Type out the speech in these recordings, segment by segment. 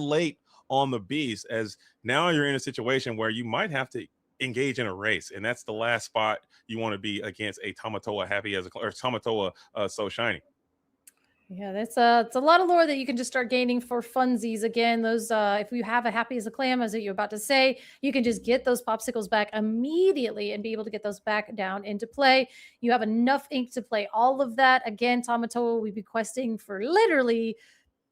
late on the beast, as now you're in a situation where you might have to engage in a race, and that's the last spot you want to be against a Tamatoa happy as a or Tamatoa so shiny. Yeah, that's it's a lot of lore that you can just start gaining for funsies. Again, those if you have a happy as a clam, as you're about to say, you can just get those popsicles back immediately and be able to get those back down into play. You have enough ink to play all of that. Again, Tamatoa, we'd be questing for literally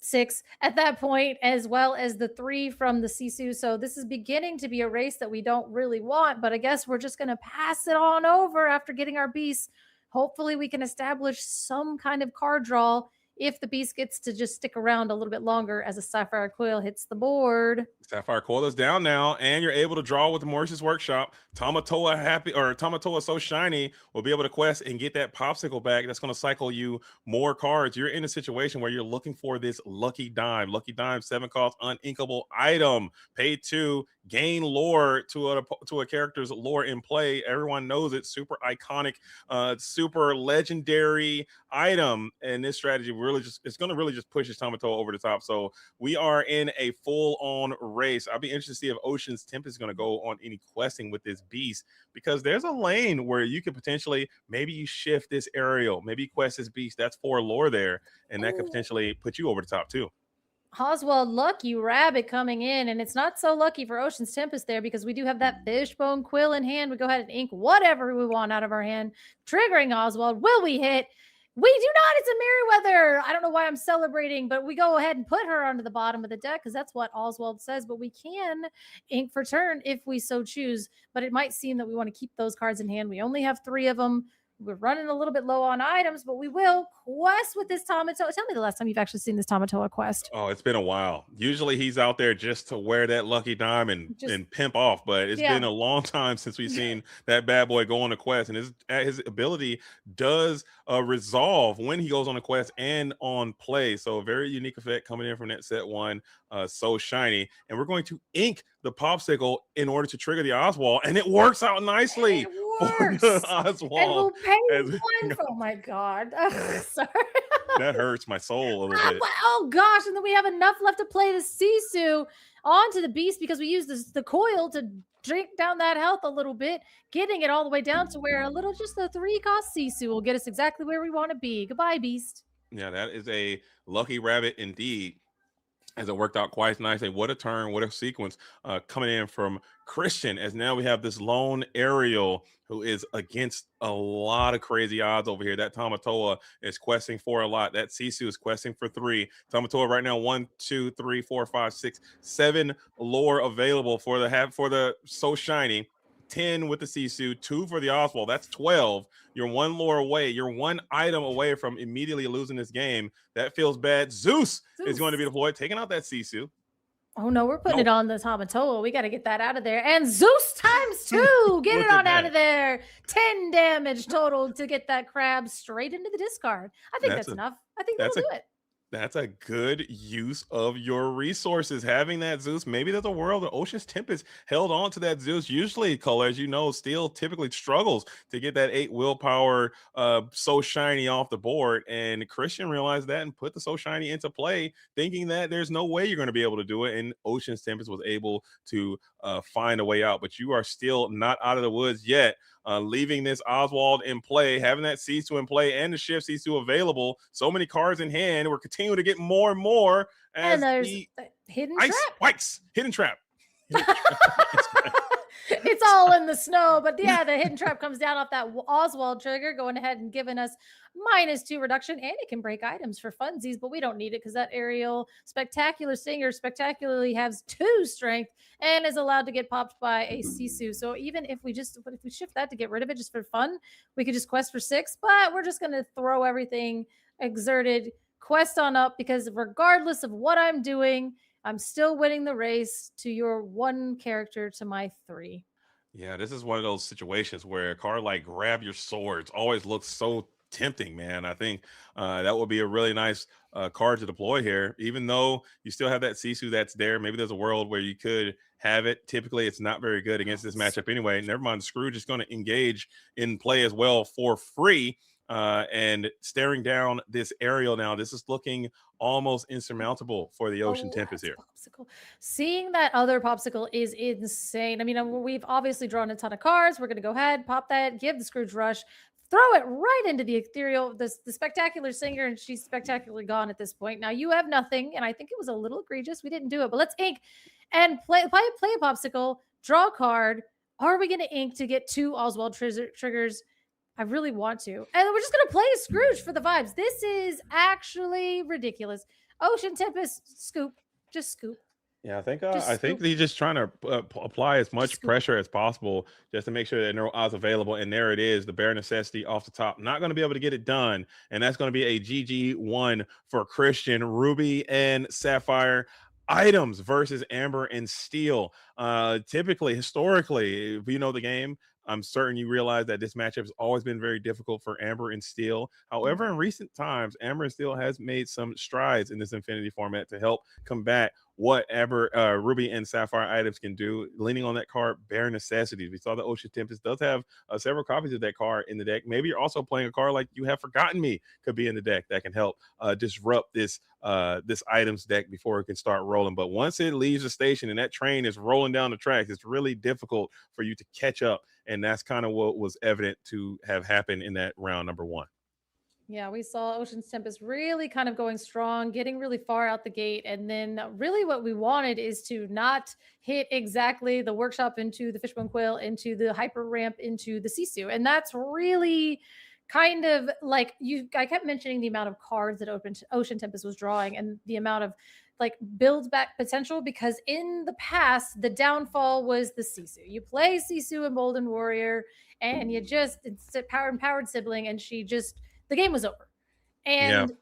six at that point, as well as the three from the Sisu. So this is beginning to be a race that we don't really want, but I guess we're just going to pass it on over after getting our beasts. Hopefully, we can establish some kind of card draw if the beast gets to just stick around a little bit longer as a Sapphire Coil hits the board. Sapphire Coil is down now, and you're able to draw with the Mauritius Workshop. Tamatoa happy or Tamatoa so shiny will be able to quest and get that popsicle back. That's going to cycle you more cards. You're in a situation where you're looking for this lucky dime. Lucky dime, 7 cost, uninkable item. Pay 2, gain lore to a character's lore in play. Everyone knows it. Super iconic, super legendary item. And this strategy really just it's going to really just push his Tamatoa over the top. So we are in a full-on race. I'll be interested to see if Ocean's Tempest is going to go on any questing with this beast, because there's a lane where you could potentially, maybe you shift this aerial, maybe you quest this beast. That's 4 lore there, and that could potentially put you over the top too. Oswald, lucky rabbit coming in, and it's not so lucky for Ocean's Tempest there because we do have that fishbone quill in hand. We go ahead and ink whatever we want out of our hand, triggering Oswald. Will we hit? We do not. It's a Merryweather. I don't know why I'm celebrating, but we go ahead and put her onto the bottom of the deck because that's what Oswald says. But we can ink for turn if we so choose. But it might seem that we want to keep those cards in hand. We only have 3 of them. We're running a little bit low on items, but we will quest with this Tamatoa. Tell me the last time you've actually seen this Tamatoa quest. Oh, it's been a while. Usually he's out there just to wear that lucky dime and pimp off, but it's been a long time since we've seen that bad boy go on a quest, and his ability does resolve when he goes on a quest and on play. So a very unique effect coming in from that set 1, so shiny. And we're going to ink the popsicle in order to trigger the Oswald, and it works out nicely. Works. Oswald. And we'll pay 1 for, oh my God. Sorry. That hurts my soul a little bit. Oh gosh. And then we have enough left to play the Sisu onto the beast because we use the coil to drink down that health a little bit, getting it all the way down to where just the 3 cost Sisu will get us exactly where we want to be. Goodbye, beast. Yeah, that is a lucky rabbit indeed, as it worked out quite nicely. What a turn, what a sequence coming in from Christian, as now we have this lone aerial who is against a lot of crazy odds over here. That Tamatoa is questing for a lot. That Sisu is questing for 3. Tamatoa right now, 1, 2, 3, 4, 5, 6, 7 lore available for the so shiny. 10 with the Sisu, 2 for the Oswald. That's 12. You're 1 lore away. You're 1 item away from immediately losing this game. That feels bad. Zeus is going to be deployed, taking out that Sisu. Oh no, we're putting it on the Tamatoa. We got to get that out of there. And Zeus times 2. Get it on out of there. 10 damage total to get that crab straight into the discard. I think that's enough. I think that'll do it. That's a good use of your resources. Having that Zeus, maybe there's a world where Ocean's Tempest held on to that Zeus. Usually, Cole, as you know, still typically struggles to get that 8 willpower so shiny off the board. And Christian realized that and put the so shiny into play, thinking that there's no way you're going to be able to do it. And Ocean's Tempest was able to find a way out. But you are still not out of the woods yet. Leaving this Oswald in play, having that Sisu in play, and the shift Sisu available. So many cards in hand. We're continuing to get more and more as and there's the hidden trap. Hidden trap. It's all in the snow, but yeah, the hidden trap comes down off that Oswald trigger, going ahead and giving us -2 reduction, and it can break items for funsies, but we don't need it because that aerial spectacular singer spectacularly has 2 strength and is allowed to get popped by a Sisu. So even if we shift that to get rid of it just for fun, we could just quest for 6, but we're just going to throw everything exerted, quest on up, because regardless of what I'm doing, I'm still winning the race to your 1 character to my 3. Yeah, this is one of those situations where a card like Grab Your Swords always looks so tempting, man. I think that would be a really nice card to deploy here, even though you still have that Sisu that's there. Maybe there's a world where you could have it. Typically, it's not very good against this matchup anyway. Never mind, Scrooge is going to engage in play as well for free. and staring down this aerial now. This is looking almost insurmountable for the Ocean Oh, Tempest that's a here. popsicle. Seeing that other popsicle is insane. I mean, we've obviously drawn a ton of cards. We're going to go ahead, pop that, give the Scrooge Rush, throw it right into the ethereal, the spectacular singer, and she's spectacularly gone at this point. Now you have nothing, and I think it was a little egregious. We didn't do it, but let's ink and play a popsicle, draw a card. Are we going to ink to get two Oswald triggers? I really want to. And we're just going to play a Scrooge for the vibes. This is actually ridiculous. Ocean Tempest, scoop. Just scoop. Yeah, Just I think scoop. he's just trying to apply as Just much scoop. pressure as possible just to make sure that no odds available. And there it is, the bare necessity off the top. Not going to be able to get it done, and that's going to be a GG1 for Christian. Ruby and Sapphire items versus Amber and Steel. Typically, historically, if you know the game, I'm certain you realize that this matchup has always been very difficult for Amber and Steel. However, in Right. recent times, Amber and Steel has made some strides in this Infinity format to help combat whatever Ruby and Sapphire items can do. Leaning on that card, bare necessities. We saw the Ocean Tempest does have several copies of that card in the deck. Maybe you're also playing a card like You Have Forgotten Me could be in the deck that can help disrupt this items deck before it can start rolling. But once it leaves the station and that train is rolling down the tracks, it's really difficult for you to catch up. And that's kind of what was evident to have happened in that round number one. Yeah, we saw Ocean's Tempest really kind of going strong, getting really far out the gate. And then really what we wanted is to not hit exactly the workshop into the Fishbone Quill, into the hyper ramp, into the Sisu. And that's really kind of like I kept mentioning the amount of cards that Ocean Tempest was drawing and the amount of like build back potential because in the past the downfall was the Sisu. You play Sisu Emboldened Warrior and you just it's a empowered sibling and she just the game was over. Yeah. And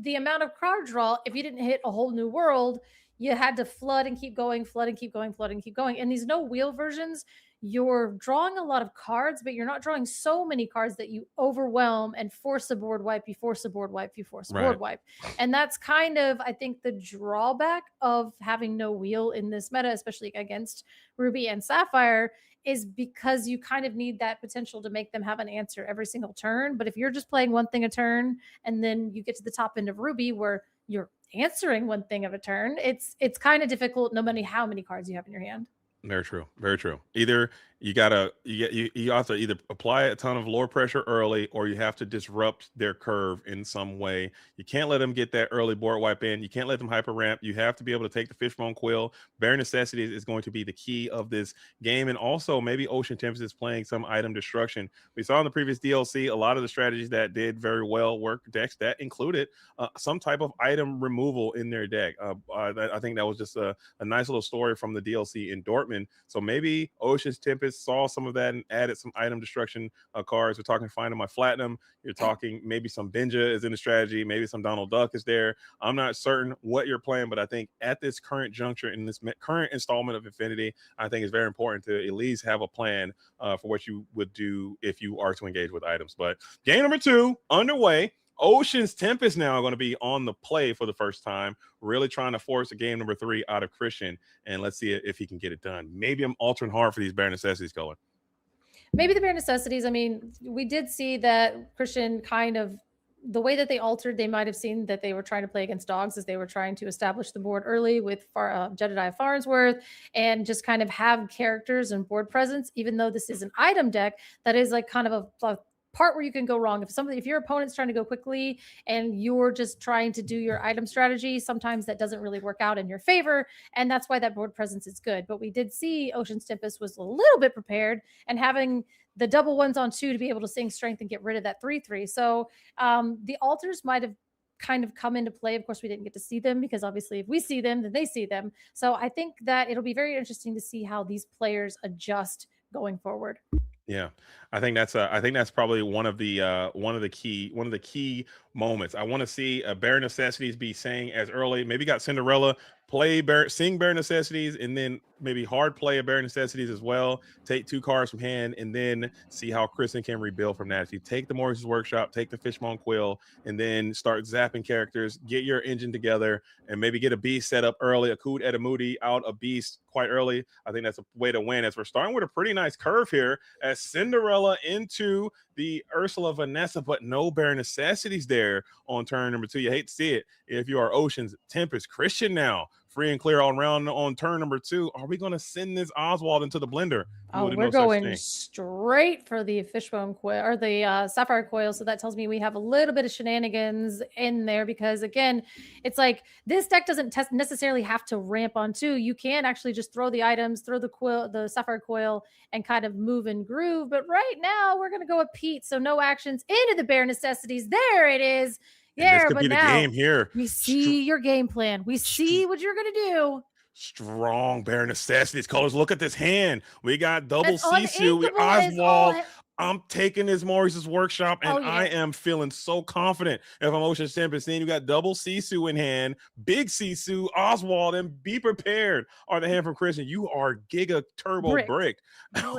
the amount of card draw, if you didn't hit a whole new world, you had to flood and keep going, flood and keep going, flood and keep going. And these no wheel versions, you're drawing a lot of cards, but you're not drawing so many cards that you overwhelm and force a board wipe, you force a board wipe, you force a board Right. wipe. And that's kind of, I think, the drawback of having no wheel in this meta, especially against Ruby and Sapphire, is because you kind of need that potential to make them have an answer every single turn. But if you're just playing one thing a turn and then you get to the top end of Ruby where you're answering one thing of a turn, it's kind of difficult no matter how many cards you have in your hand. Very true. Very true. Either you have to either apply a ton of lore pressure early, or you have to disrupt their curve in some way. You can't let them get that early board wipe in. You can't let them hyper ramp. You have to be able to take the Fishbone Quill. Bare necessities is going to be the key of this game, and also maybe Ocean Tempest is playing some item destruction. We saw in the previous DLC a lot of the strategies that did very well work decks that included some type of item removal in their deck. I think that was just a nice little story from the DLC in Dortmund. So maybe Ocean's Tempest saw some of that and added some item destruction cards. We're talking Find My Platinum. You're talking maybe some Benja is in the strategy. Maybe some Donald Duck is there. I'm not certain what you're playing, but I think at this current juncture in this current installment of Infinity, I think it's very important to at least have a plan for what you would do if you are to engage with items. But game number 2 underway. Ocean's Tempest now going to be on the play for the first time, really trying to force a game number 3 out of Christian. And let's see if he can get it done. Maybe I'm altering hard for these bare necessities color. Maybe the bare necessities. I mean, we did see that Christian kind of the way that they altered, they might have seen that they were trying to play against dogs as they were trying to establish the board early with Jedediah Farnsworth and just kind of have characters and board presence, even though this is an item deck that is like kind of a part where you can go wrong. If your opponent's trying to go quickly and you're just trying to do your item strategy, sometimes that doesn't really work out in your favor. And that's why that board presence is good. But we did see Ocean's Tempest was a little bit prepared and having the double ones on 2 to be able to sing strength and get rid of that 3/3. So the alters might have kind of come into play. Of course, we didn't get to see them because obviously if we see them, then they see them. So I think that it'll be very interesting to see how these players adjust going forward. Yeah, I think that's probably one of the key moments. I want to see bare necessities be saying as early. Maybe got Cinderella sing bare necessities, and then maybe hard play a bare necessities as well. Take 2 cards from hand, and then see how Kristen can rebuild from that. If you take the Morris's Workshop, take the Fishbone Quill, and then start zapping characters, get your engine together, and maybe get a beast set up early, a Kud Edamudi out a beast quite early. I think that's a way to win, as we're starting with a pretty nice curve here as Cinderella into the Ursula Vanessa, but no bare necessities there on turn number 2. You hate to see it. If you are Ocean's Tempest Christian now, free and clear all around on turn number 2. Are we going to send this Oswald into the blender? Oh, we're No such going thing. straight for the Fishbone Coil or the Sapphire Coil. So that tells me we have a little bit of shenanigans in there because, again, it's like this deck doesn't necessarily have to ramp on 2. You can actually just throw the items, throw the Sapphire Coil, and kind of move and groove. But right now, we're going to go with Pete. So no actions into the bare necessities. There it is. And this Yeah, could but be the now game here. we see your game plan. We see what you're going to do. Strong bare necessities colors. Look at this hand. We got double Sisu with uninkable as Oswald. all I'm taking this Maurice's Workshop, and Oh, yeah. I am feeling so confident if I'm Ocean's Tempest. Then you got double Sisu in hand, big Sisu, Oswald, and be prepared on the hand from Christian. You are giga turbo bricked. Bricks. Oh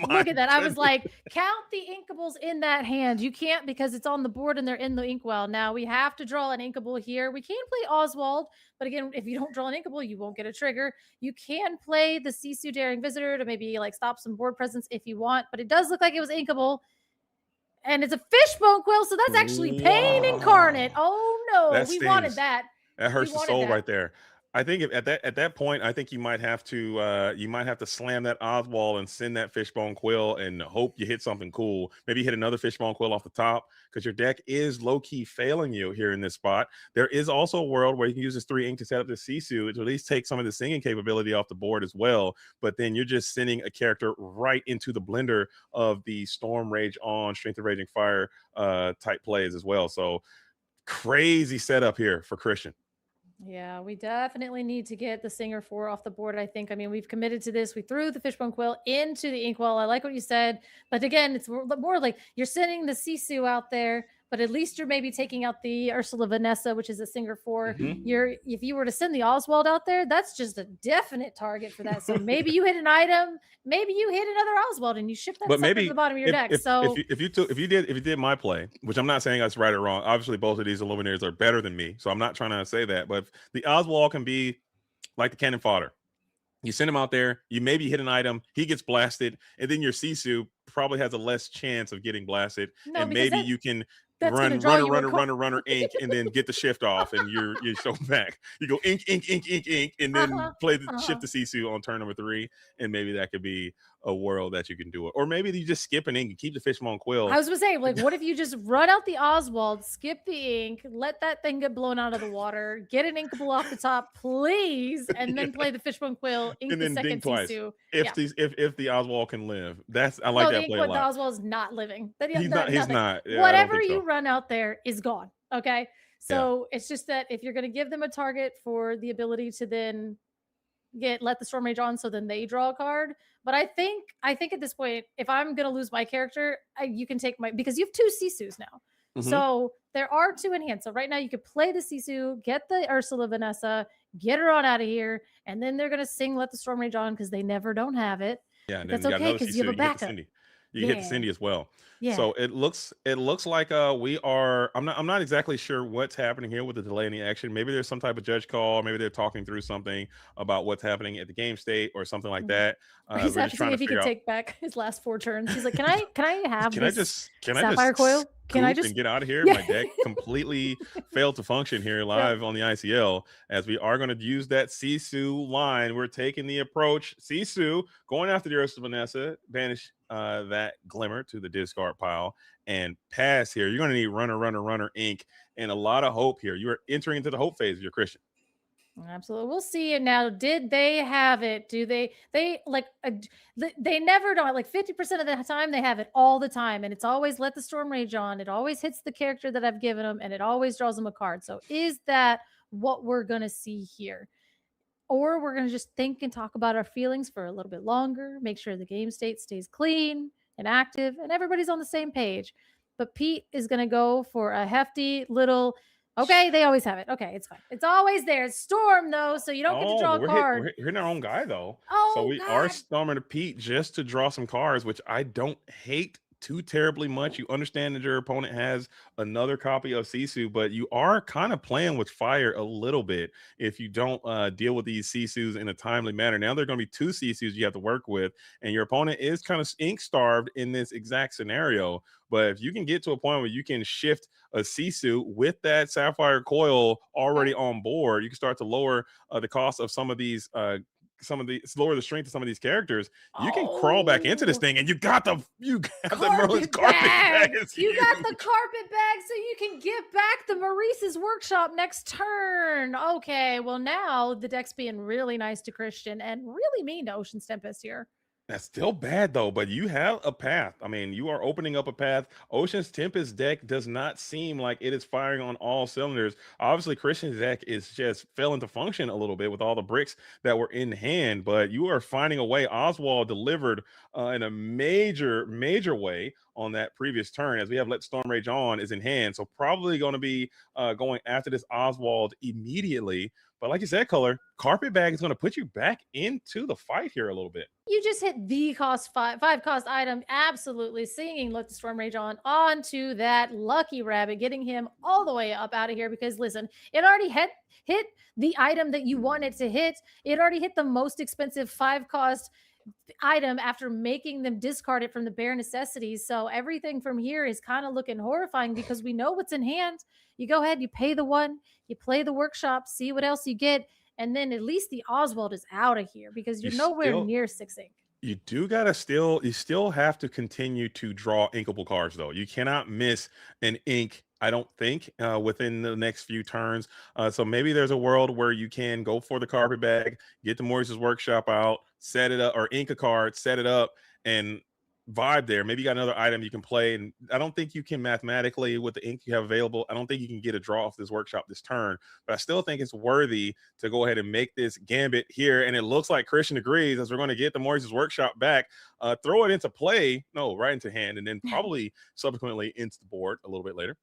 Look at that. I was goodness. like, count the inkables in that hand. You can't because it's on the board and they're in the inkwell. Now we have to draw an inkable here. We can play Oswald, but again, if you don't draw an inkable, you won't get a trigger. You can play the Sisu Daring Visitor to maybe like stop some board presence if you want, but it does look like it was inkable. And it's a Fishbone Quill, so that's actually pain incarnate. Oh no, we wanted that. That hurts the wanted soul that. right there. I think at that point, I think you might have to slam that Oswald and send that Fishbone Quill and hope you hit something cool. Maybe hit another Fishbone Quill off the top because your deck is low key failing you here in this spot. There is also a world where you can use this 3 ink to set up the Sisu to at least take some of the singing capability off the board as well. But then you're just sending a character right into the blender of the Storm Rage on Strength of Raging Fire type plays as well. So crazy setup here for Christian. Yeah, we definitely need to get the Singer 4 off the board, I think. I mean, we've committed to this. We threw the Fishbone Quill into the Inkwell. I like what you said. But again, it's more like you're sending the Sisu out there, but at least you're maybe taking out the Ursula Vanessa, which is a Singer 4. If you were to send the Oswald out there, that's just a definite target for that. So maybe you hit an item, maybe you hit another Oswald and you ship that sucker to the bottom of your deck. If you did my play, which I'm not saying that's right or wrong. Obviously, both of these Illumineers are better than me, so I'm not trying to say that. But the Oswald can be like the cannon fodder. You send him out there, you maybe hit an item, he gets blasted, and then your Sisu probably has a less chance of getting blasted. No, and maybe you can runner, ink, and then get the shift off, and you're so back. You go ink, and then shift the Sisu on turn number 3, and maybe that could be a world that you can do it. Or maybe you just skip an ink and keep the Fishbone Quill. I was gonna say, like, what if you just run out the Oswald, skip the ink, let that thing get blown out of the water, get an inkable off the top, please, and then play the Fishbone Quill, ink and the then second ding twice. Sisu. If the Oswald can live, I like that play a lot. The Oswald's not living. He's not. Yeah, Whatever you run out there is gone. Okay, so it's just that if you're going to give them a target for the ability to then let the Storm Rage on, so then they draw a card. But I think at this point, if I'm going to lose my character, you can take because you have 2 Sisus now. So there are 2 in hand. So right now you could play the Sisu, get the Ursula Vanessa, get her on out of here, and then they're going to sing "Let the Storm Rage On" because they never don't have it. Yeah, and that's okay because you have a backup. You hit the Cindy as well. Yeah. So it looks like we are. I'm not exactly sure what's happening here with the delay in the action. Maybe there's some type of judge call. Maybe they're talking through something about what's happening at the game state or something like that. He's asking if he can take back his last 4 turns. He's like, "Can I have this Sapphire Coil? Can I just get out of here?" My deck completely failed to function here live on the ICL, as we are going to use that Sisu line. We're taking the approach. Sisu going after the Ursula Vanessa, banish that Glimmer to the discard pile and pass here. You're going to need runner ink and a lot of hope here. You are entering into the hope phase of your Christian. Absolutely. We'll see it now. Did they have it? Do they they never don't. Like 50% of the time they have it all the time. And it's always let the Storm Rage on. It always hits the character that I've given them and it always draws them a card. So is that what we're going to see here? Or we're going to just think and talk about our feelings for a little bit longer, make sure the game state stays clean and active and everybody's on the same page. But Pete is going to go for a hefty little Okay, they always have it. Okay, it's fine. It's always there. It's Storm though, so you don't get to Oh, draw but a card. we're hitting our own guy though. So Oh we are God. storming a Pete just to draw some cards, which I don't hate too terribly much. You understand that your opponent has another copy of Sisu, but you are kind of playing with fire a little bit if you don't deal with these Sisus in a timely manner. Now there are going to be two Sisus you have to work with, and your opponent is kind of ink starved in this exact scenario. But if you can get to a point where you can shift a Sisu with that Sapphire Coil Okay. already on board, you can start to lower the cost of some of the lower the strength of some of these characters. You can crawl back into this Oh, thing, and you got the Merlin's carpet carpet bag. bag. It's You got the huge. carpet bag so you can get back the Maurice's workshop next turn. Okay, well now the deck's being really nice to Christian and really mean to Ocean's Tempest here. That's still bad though, but you have a path. I mean, you are opening up a path. Ocean's Tempest deck does not seem like it is firing on all cylinders. Obviously, Christian's deck is just failing to function a little bit with all the bricks that were in hand, but you are finding a way. Oswald delivered in a major way on that previous turn, as we have Let Storm Rage On is in hand. So probably going to be going after this Oswald immediately. But like you said, Color, Carpet Bag is going to put you back into the fight here a little bit. You just hit the five cost item. Absolutely. Singing Let the Storm Rage On onto that lucky rabbit, getting him all the way up out of here because listen, it already hit the item that you wanted to hit. It already hit the most expensive 5 cost item after making them discard it from the bare necessities. So everything from here is kind of looking horrifying because we know what's in hand. You go ahead, you pay the one, you play the workshop, see what else you get, and then at least the Oswald is out of here because You you're nowhere still near 6 ink. You you still have to continue to draw inkable cards though. You cannot miss an ink, I don't think, within the next few turns. So maybe there's a world where you can go for the carpet bag, get the Maurice's workshop out, set it up, or ink a card, set it up, and vibe there. Maybe you got another item you can play. And I don't think you can mathematically, with the ink you have available, I don't think you can get a draw off this workshop this turn. But I still think it's worthy to go ahead and make this gambit here. And it looks like Christian agrees, as we're going to get the Maurice's workshop back, throw it into play, no, right into hand, and then probably subsequently into the board a little bit later.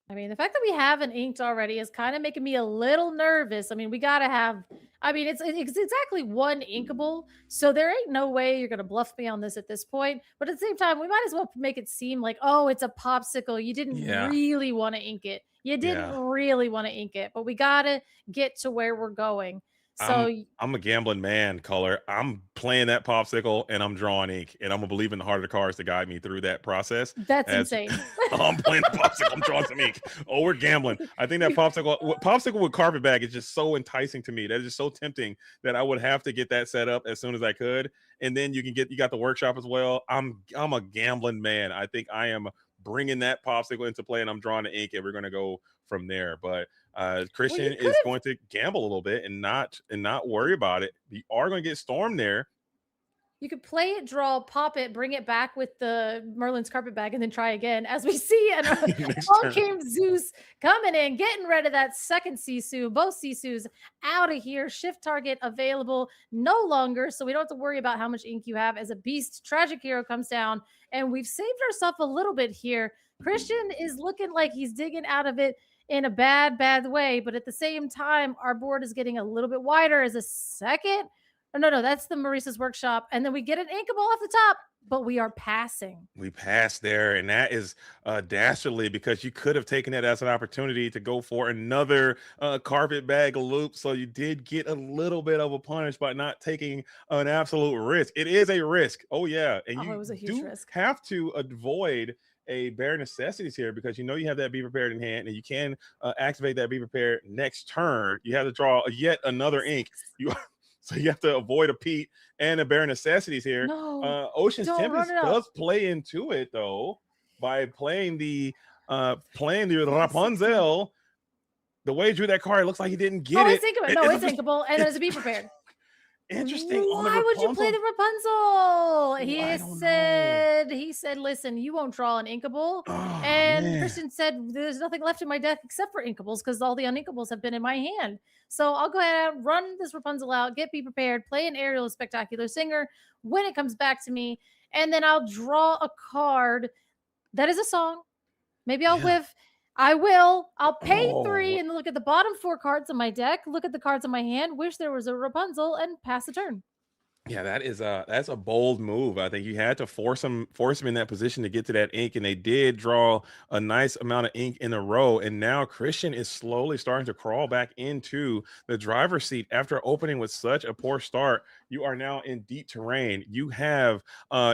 I mean, the fact that we have an inked already is kind of making me a little nervous. I mean, we got to have, I mean, it's exactly one inkable. So there ain't no way you're going to bluff me on this at this point. But at the same time, we might as well make it seem like, oh, it's a popsicle. You didn't Yeah. really want to ink it. You didn't Yeah. really want to ink it, but we got to get to where we're going. So I'm I'm a gambling man, Color. I'm playing that popsicle and I'm drawing ink, and I'm gonna believe in the heart of the cards to guide me through that process. that's As insane. I'm playing the popsicle, I'm drawing some ink. Oh, we're gambling. I think that popsicle with carpet bag is just so enticing to me. That is just so tempting that I would have to get that set up as soon as I could. And then you got the workshop as well. I'm a gambling man. I think I am bringing that popsicle into play, and I'm drawing the ink, and we're gonna go from there. But Well, you Christian could is have going to gamble a little bit and not worry about it. You are going to get stormed there. You could play it, draw, pop it, bring it back with the Merlin's carpet bag, and then try again. As we see, and Next all turn. came Zeus coming in, getting rid of that second Sisu. Both Sisus out of here. Shift target available no longer, so we don't have to worry about how much ink you have. As a beast, tragic hero comes down, and we've saved ourselves a little bit here. Christian is looking like he's digging out of it in a bad way, but at the same time, our board is getting a little bit wider as a second. Oh, no, that's the Maurice's workshop. And then we get an inkable off the top, but we are passing. We passed there, and that is dastardly because you could have taken it as an opportunity to go for another carpet bag loop. So you did get a little bit of a punish by not taking an absolute risk. It is a risk. Oh, yeah. And Oh, it you was a huge do risk. have to avoid a bare necessities here because you know you have that be prepared in hand, and you can activate that be prepared next turn. You have to draw yet another ink. You so you have to avoid a Pete and a bare necessities here. No, Ocean's don't run Tempest it up. does play into it though by playing the Oh, 16. Rapunzel. The way he drew that card, it looks like he didn't get Oh, it. it's inkable. It- No, it's it's inkable. And there's a be prepared. interesting on the Why would you play Rapunzel. the Rapunzel? Oh, I don't know. He said, listen, you won't draw an inkable. Oh And man. Christian said, there's nothing left in my deck except for inkables because all the uninkables have been in my hand. So I'll go ahead and run this Rapunzel out, get be prepared, play an Ariel Spectacular Singer when it comes back to me. And then I'll draw a card that is a song. Maybe I'll Yeah. whiff. I will. I'll pay Oh, 3 and look at the bottom 4 cards of my deck, look at the cards in my hand, wish there was a Rapunzel, and pass a turn. yeah, that's a bold move. I think you had to force him in that position to get to that ink, and they did draw a nice amount of ink in a row. And now Christian is slowly starting to crawl back into the driver's seat after opening with such a poor start. You are now in deep terrain. You have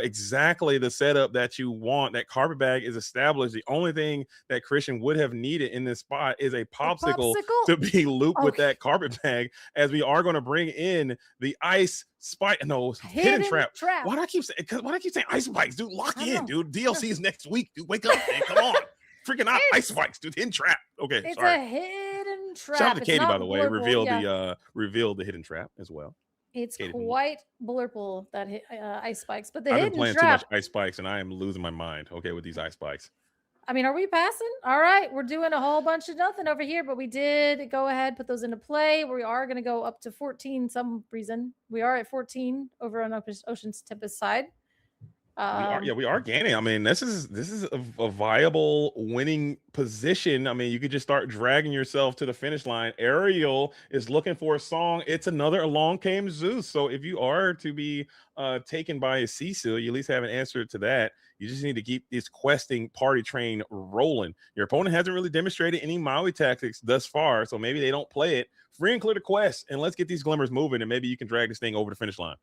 exactly the setup that you want. That carpet bag is established. The only thing that Christian would have needed in this spot is a A popsicle popsicle? to be looped with Okay. that carpet bag, as we are going to bring in the ice spike, no, hidden Hidden trap. trap. Why do I keep saying ice spikes, dude? Lock I don't in, know. dude. I don't DLC is next week, dude. Wake up, man. Come on. Freaking out ice It's spikes, dude. Hidden trap. Okay, it's sorry. a hidden Shout out trap. to It's Katie, by not the way. blurple. Yeah. Revealed the hidden trap as well. It's Katie from quite blurple that ice spikes, but the I've been hidden playing too trap. much ice spikes and I am losing my mind, okay, with these ice spikes. I mean, are we passing? All right, we're doing a whole bunch of nothing over here, but we did go ahead, put those into play. We are going to go up to 14 some reason. We are at 14 over on Ocean's Tempest side. Yeah, Um, we are gaining. I mean, this is a viable winning position. I mean, you could just start dragging yourself to the finish line. Ariel is looking for a song. It's another Along Came Zeus. So if you are to be taken by a Cecil, you at least have an answer to that. You just need to keep this questing party train rolling. Your opponent hasn't really demonstrated any Maui tactics thus far, so maybe they don't play it. Free and clear the quest, and let's get these glimmers moving, and maybe you can drag this thing over the finish line.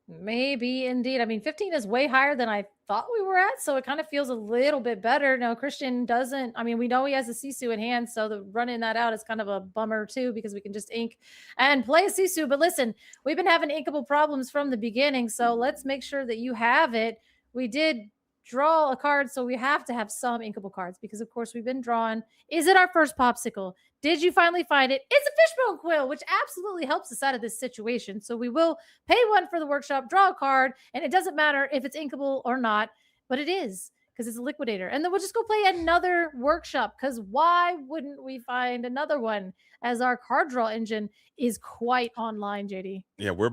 Maybe indeed. I mean, 15 is way higher than I thought we were at, so it kind of feels a little bit better. No, Christian doesn't. I mean, we know he has a Sisu in hand, so the running that out is kind of a bummer too, because we can just ink and play a Sisu. But listen, we've been having inkable problems from the beginning, so let's make sure that you have it. We did draw a card, so we have to have some inkable cards because, of course, we've been drawing. Is it our first popsicle? Did you finally find it? It's a fishbone quill, which absolutely helps us out of this situation. So we will pay 1 for the workshop, draw a card, and it doesn't matter if it's inkable or not, but it is because it's a liquidator. And then we'll just go play another workshop because why wouldn't we find another one as our card draw engine is quite online, JD? Yeah, we're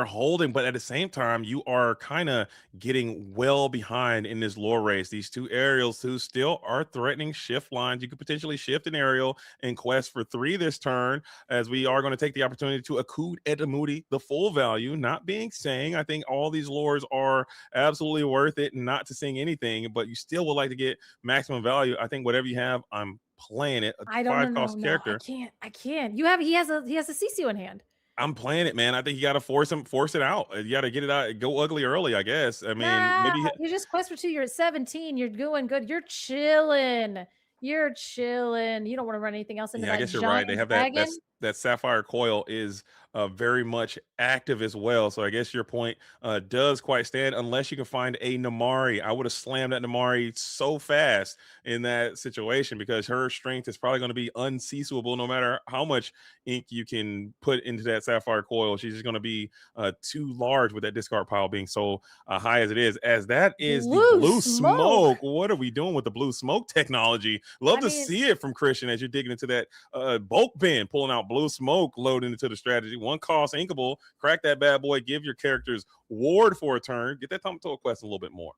holding, but at the same time, you are kind of getting well behind in this lore race. These two aerials who still are threatening shift lines. You could potentially shift an aerial and quest for 3 this turn, as we are going to take the opportunity to Akud Edamudi, the full value, not being saying. I think all these lores are absolutely worth it, not to sing anything, but you still would like to get maximum value. I think whatever you have, I'm playing it. A I don't know. 5 No, cost no, I character. can't. I can't. He has a CCU in hand. I'm playing it, man. I think you got to force it out. You got to get it out, go ugly early, I guess. I mean, Nah, maybe you just quest for 2. You're at 17. You're doing good. You're chilling. You're chilling. You don't want to run anything else into yeah, I that guess you're right. They giant have dragon. that sapphire coil is very much active as well. So I guess your point does quite stand, unless you can find a Namari. I would have slammed that Namari so fast in that situation because her strength is probably going to be unceasable no matter how much ink you can put into that sapphire coil. She's just going to be too large with that discard pile being so high as it is. As that is the Blue blue smoke. smoke. What are we doing with the blue smoke technology? Love I to mean, see it from Christian as you're digging into that bulk bin, pulling out blue smoke, loading into the strategy. 1 cost inkable, crack that bad boy, give your characters ward for a turn, get that Tomato quest a little bit more.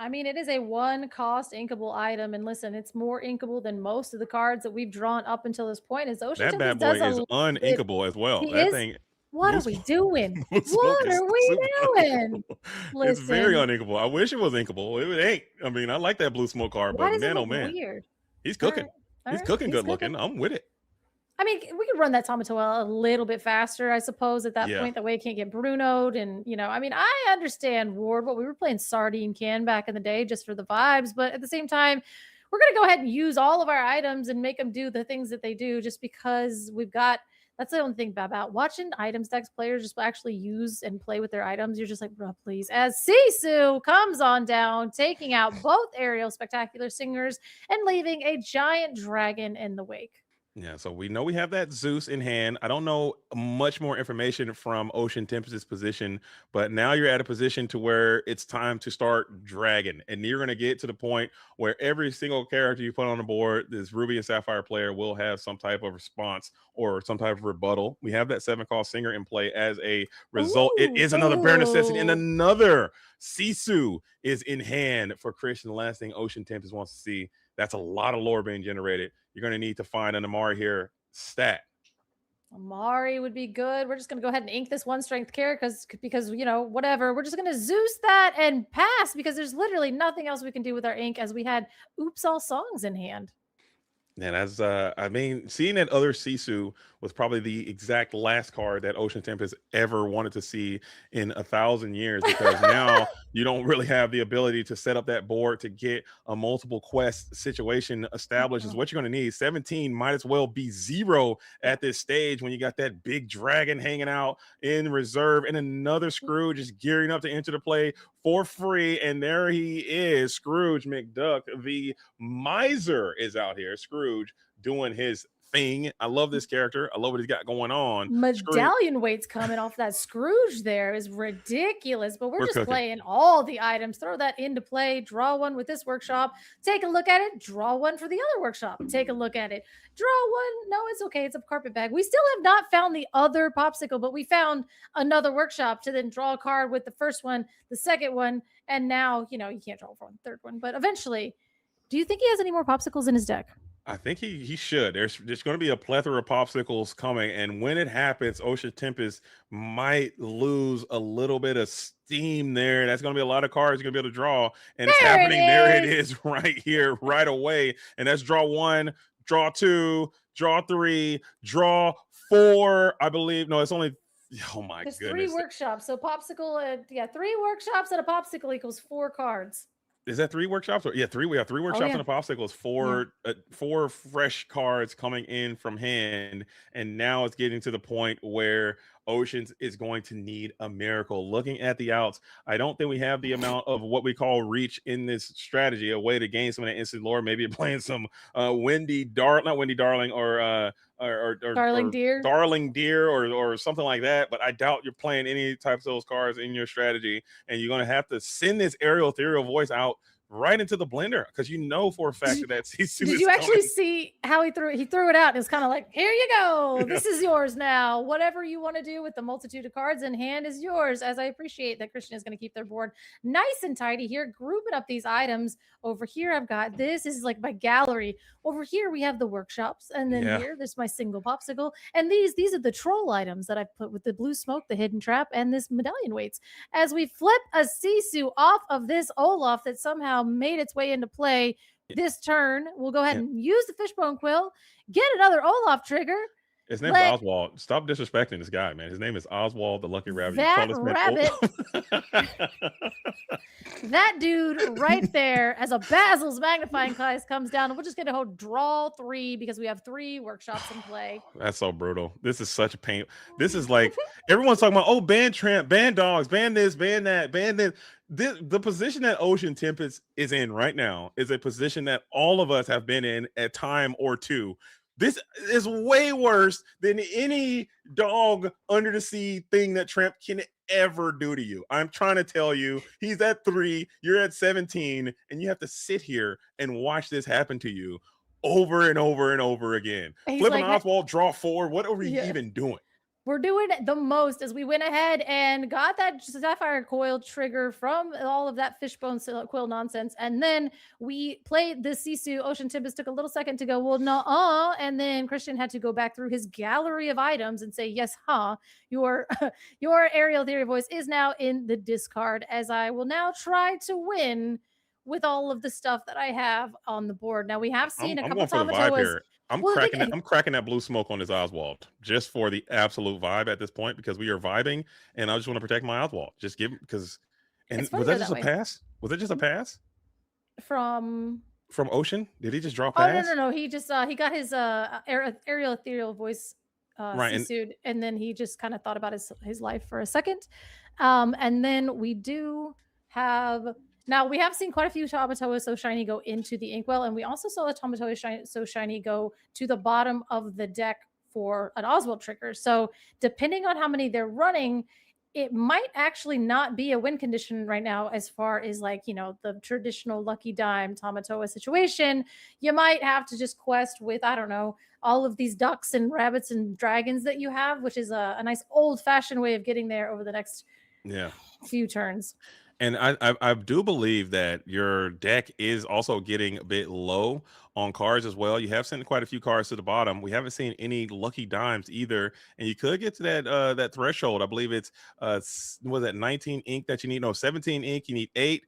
it is a 1 cost inkable item. And listen, it's more inkable than most of the cards that we've drawn up until this point. As Ocean That bad Tempest boy does a is little bit. uninkable as well. He That is. thing, What blue are we smoke, doing? blue smoke What is are we super doing? inkable. It's very Listen, uninkable. I wish it was inkable. It ain't. I mean, I like that blue smoke card, why but does it man, oh look man, weird? he's All cooking. right. All He's right. cooking He's good cooking. looking. I'm with it. I mean, we could run that Tamatoa a little bit faster, I suppose, at that Yeah. point. That way it can't get Brunoed. And, I mean, I understand Ward, but we were playing Sardine Can back in the day just for the vibes. But at the same time, we're going to go ahead and use all of our items and make them do the things that they do just because we've got. That's the only thing about watching items decks players just actually use and play with their items. You're just like, bro, please. As Sisu comes on down, taking out both aerial spectacular singers and leaving a giant dragon in the wake. Yeah, so we know we have that Zeus in hand. I don't know much more information from Ocean Tempest's position, but now you're at a position to where it's time to start dragging, and you're going to get to the point where every single character you put on the board, this Ruby and Sapphire player will have some type of response or some type of rebuttal. We have that 7 cost singer in play as a result. It Ooh, is another bare necessity, and another Sisu is in hand for Christian. The last thing Ocean Tempest wants to see. That's a lot of lore being generated. You're going to need to find an Amari here stat. Amari would be good. We're just gonna go ahead and ink this one strength character because whatever. We're just gonna Zeus that and pass because there's literally nothing else we can do with our ink as we had oops all songs in hand. And as I mean, seeing that other Sisu was probably the exact last card that Ocean Tempest ever wanted to see in 1,000 years, because now you don't really have the ability to set up that board to get a multiple quest situation established. Is Mhm. what you're going to need. 17 might as well be 0 Yeah. at this stage when you got that big dragon hanging out in reserve and another Scrooge is gearing up to enter the play for free. And there he is, Scrooge McDuck, the miser is out here. Scrooge doing his thing. I love this character. I love what he's got going on. Scrooge, Medallion weights coming off that Scrooge there is ridiculous, but we're we're just cooking. playing all the items. Throw that into play, draw one with this workshop, take a look at it, draw one for the other workshop, take a look at it, draw one. No, it's okay. It's a carpet bag. We still have not found the other popsicle, but we found another workshop to then draw a card with the first one, the second one, and now, you can't draw for one, third one, but eventually. Do you think he has any more popsicles in his deck? I think he should. There's going to be a plethora of popsicles coming, and when it happens, Ocean Tempest might lose a little bit of steam there. That's going to be a lot of cards you're going to be able to draw, and it's There it happening. There it is. is, right here, right away. And that's draw one, draw two, draw three, draw four. I believe. No, it's only. Oh my There's three goodness. workshops. So popsicle, yeah, three workshops and a popsicle equals four cards. Is that 3 workshops? Or yeah, three. We have 3 workshops Oh and a yeah, popsicles. yeah. Four fresh cards coming in from hand, and now it's getting to the point where Oceans is going to need a miracle. Looking at the outs, I don't think we have the amount of what we call reach in this strategy. A way to gain some of that instant lore. Maybe playing some not Wendy Darling, Darling or dear. Darling Deer, or something like that. But I doubt you're playing any types of those cards in your strategy, and you're going to have to send this aerial ethereal voice out right into the blender because you know for a Did fact you, that Sisu did is you actually coming. see how he threw it? He threw it out and it's kind of like, here you go. This is yours now. Whatever you want to do with the multitude of cards in hand is yours. As I appreciate that Christian is going to keep their board nice and tidy here, grouping up these items. Over here, I've got this. This is like my gallery. Over here, we have the workshops, and then Yeah, here, there's my single popsicle. And these are the troll items that I've put with the blue smoke, the hidden trap, and this medallion weights. As we flip a Sisu off of this Olaf that somehow made its way into play this turn, we'll go ahead yeah. and use the fishbone quill, get another Olaf trigger, His name's let Oswald. Stop disrespecting this guy, man. His name is Oswald the Lucky Rabbit. You call that this man rabbit, that dude right there, as a Basil's magnifying glass comes down, and we're just going to hold draw three because we have three workshops in play. That's so brutal. This is such a pain. This is like everyone's talking about, oh, ban tramp, ban dogs, ban this, ban that, ban this. The position that Ocean Tempest is in right now is a position that all of us have been in at time or two. This is way worse than any dog under the sea thing that Tramp can ever do to you. I'm trying to tell you, he's at 3, you're at 17, and you have to sit here and watch this happen to you over and over and over again. He's Flipping like, Oswald, draw 4. What are we yeah. even doing? We're doing the most as we went ahead and got that sapphire coil trigger from all of that fishbone quill nonsense. And then we played the Sisu. Ocean Tempest took a little second to go, well, no, and then Christian had to go back through his gallery of items and say, yes, your your aerial theory voice is now in the discard, as I will now try to win with all of the stuff that I have on the board. Now we have seen a I'm couple going for the vibe Tamatoas. here. I'm Well, cracking that. I'm cracking that blue smoke on this Oswald just for the absolute vibe at this point because we are vibing, and I just want to protect my Oswald. Just give because, and it's was funnier that that just a way. pass? Was it just a pass From from Ocean? Did he just draw Oh, no, no, pass? no. He just he got his aerial ethereal voice Right, and Sisu'd, and then he just kind of thought about his life for a second. And then we do have Now we have seen quite a few Tamatoa So Shiny go into the inkwell, and we also saw a So Shiny go to the bottom of the deck for an Oswald trigger. So depending on how many they're running, it might actually not be a win condition right now as far as like, the traditional lucky dime Tamatoa situation. You might have to just quest with, I don't know, all of these ducks and rabbits and dragons that you have, which is a nice old fashioned way of getting there over the next Yeah. few turns. And I do believe that your deck is also getting a bit low on cards as well. You have sent quite a few cards to the bottom. We haven't seen any lucky dimes either, and you could get to that threshold. I believe it's was that 19 ink that you need? No, 17 ink. You need 8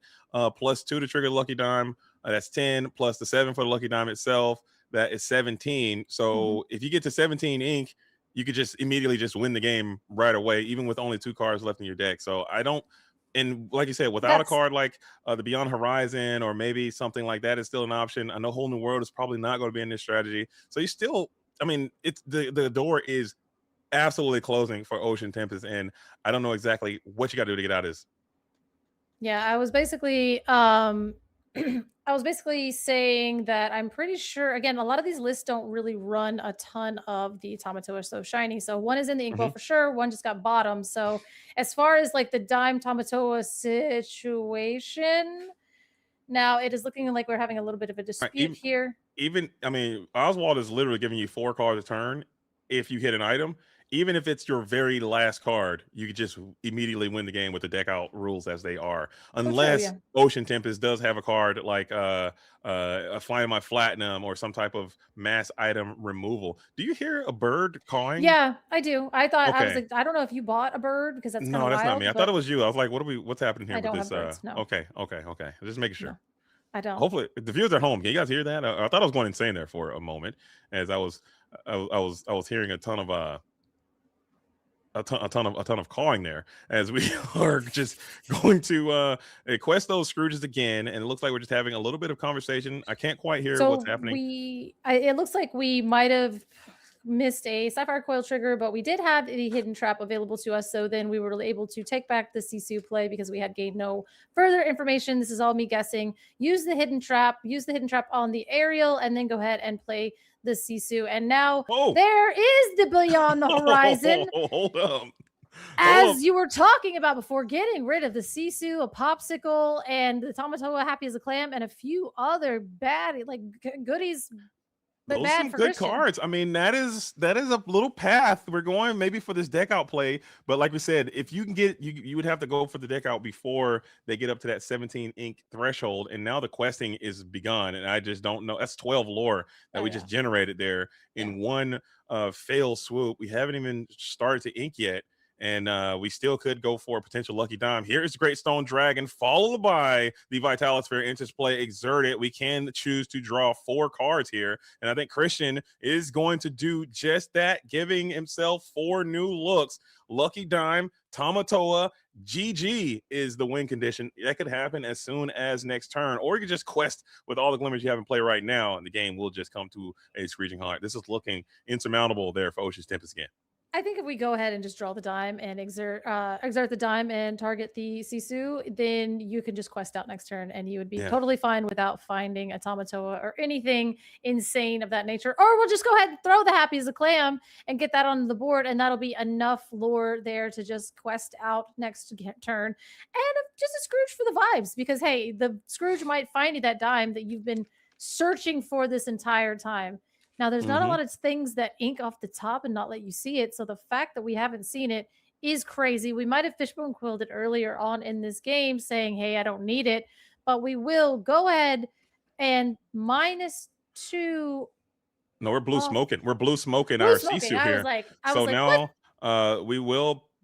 plus 2 to trigger the lucky dime. That's 10 plus the 7 for the lucky dime itself. That is 17. Mhm. So if you get to 17 ink, you could just immediately just win the game right away, even with only 2 cards left in your deck. So I don't, and like you said, without a That's card like the Beyond Horizon or maybe something like that is still an option. I know Whole New World is probably not going to be in this strategy. So you still, I mean, it's the door is absolutely closing for Ocean Tempest, and I don't know exactly what you got to do to get out of this. Yeah, I was basically I was basically saying that I'm pretty sure again, a lot of these lists don't really run a ton of the Tamatoa So Shiny. So one is in the inkwell Mhm. for sure, one just got bottom. So as far as like the dime Tamatoa situation, now it is looking like we're having a little bit of a dispute Even here. even I mean, Oswald is literally giving you 4 cards a turn if you hit an item. Even if it's your very last card, you could just immediately win the game with the deck out rules as they are. Oh, true, Unless yeah. Ocean Tempest does have a card like a Flying My Platinum or some type of mass item removal. Do you hear a bird cawing? Yeah, I do. I was Okay. like, I don't know if you bought a bird because that's kind of No, that's not me. wild, I thought it but was you. I was like, what's happening here I with don't this? have birds. No, Okay. Just making sure. no, I don't. Hopefully, the viewers at home, can you guys hear that? I thought I was going insane there for a moment, as I was hearing a ton of cawing there, as we are just going to quest those Scrooges again, and it looks like we're just having a little bit of conversation. I can't quite hear what's So happening. it looks like we might have missed a Sapphire Coil trigger, but we did have the hidden trap available to us. So then we were able to take back the Sisu play because we had gained no further information. This is all me guessing. Use the hidden trap on the aerial, and then go ahead and play the Sisu. And now Oh, there is the Beyond the Horizon. hold up, hold up. As you were talking about before, getting rid of the Sisu, a popsicle, and the Tamatoa happy as a clam, and a few other bad like goodies, but Those bad some for good Christian. cards. I mean, that is a little path we're going maybe for this deck out play. But like we said, if you can get you would have to go for the deck out before they get up to that 17 ink threshold. And now the questing is begun. And I just don't know. That's 12 lore that Oh we yeah, just generated there yeah. in one fail swoop. We haven't even started to ink yet. And we still could go for a potential lucky dime. Here is Great Stone Dragon, followed by the Vitalosphere Interest Play Exerted. We can choose to draw 4 cards here. And I think Christian is going to do just that, giving himself 4 new looks. Lucky Dime, Tamatoa, GG is the win condition. That could happen as soon as next turn. Or you could just quest with all the glimmers you have in play right now, and the game will just come to a screeching halt. This is looking insurmountable there for Ocean's Tempest again. I think if we go ahead and just draw the dime and exert the dime and target the Sisu, then you can just quest out next turn, and you would be Yeah. totally fine without finding a Tamatoa or anything insane of that nature. Or we'll just go ahead and throw the happy as a clam and get that on the board, and that'll be enough lore there to just quest out next turn. And just a Scrooge for the vibes, because hey, the Scrooge might find you that dime that you've been searching for this entire time. Now, there's not a Mm-hmm. lot of things that ink off the top and not let you see it. So the fact that we haven't seen it is crazy. We might have fishbone quilled it earlier on in this game saying, hey, I don't need it, but we will go ahead and -2 No, we're blue off smoking. We're blue smoking blue our smoking. Sisu here. I was So like, what? now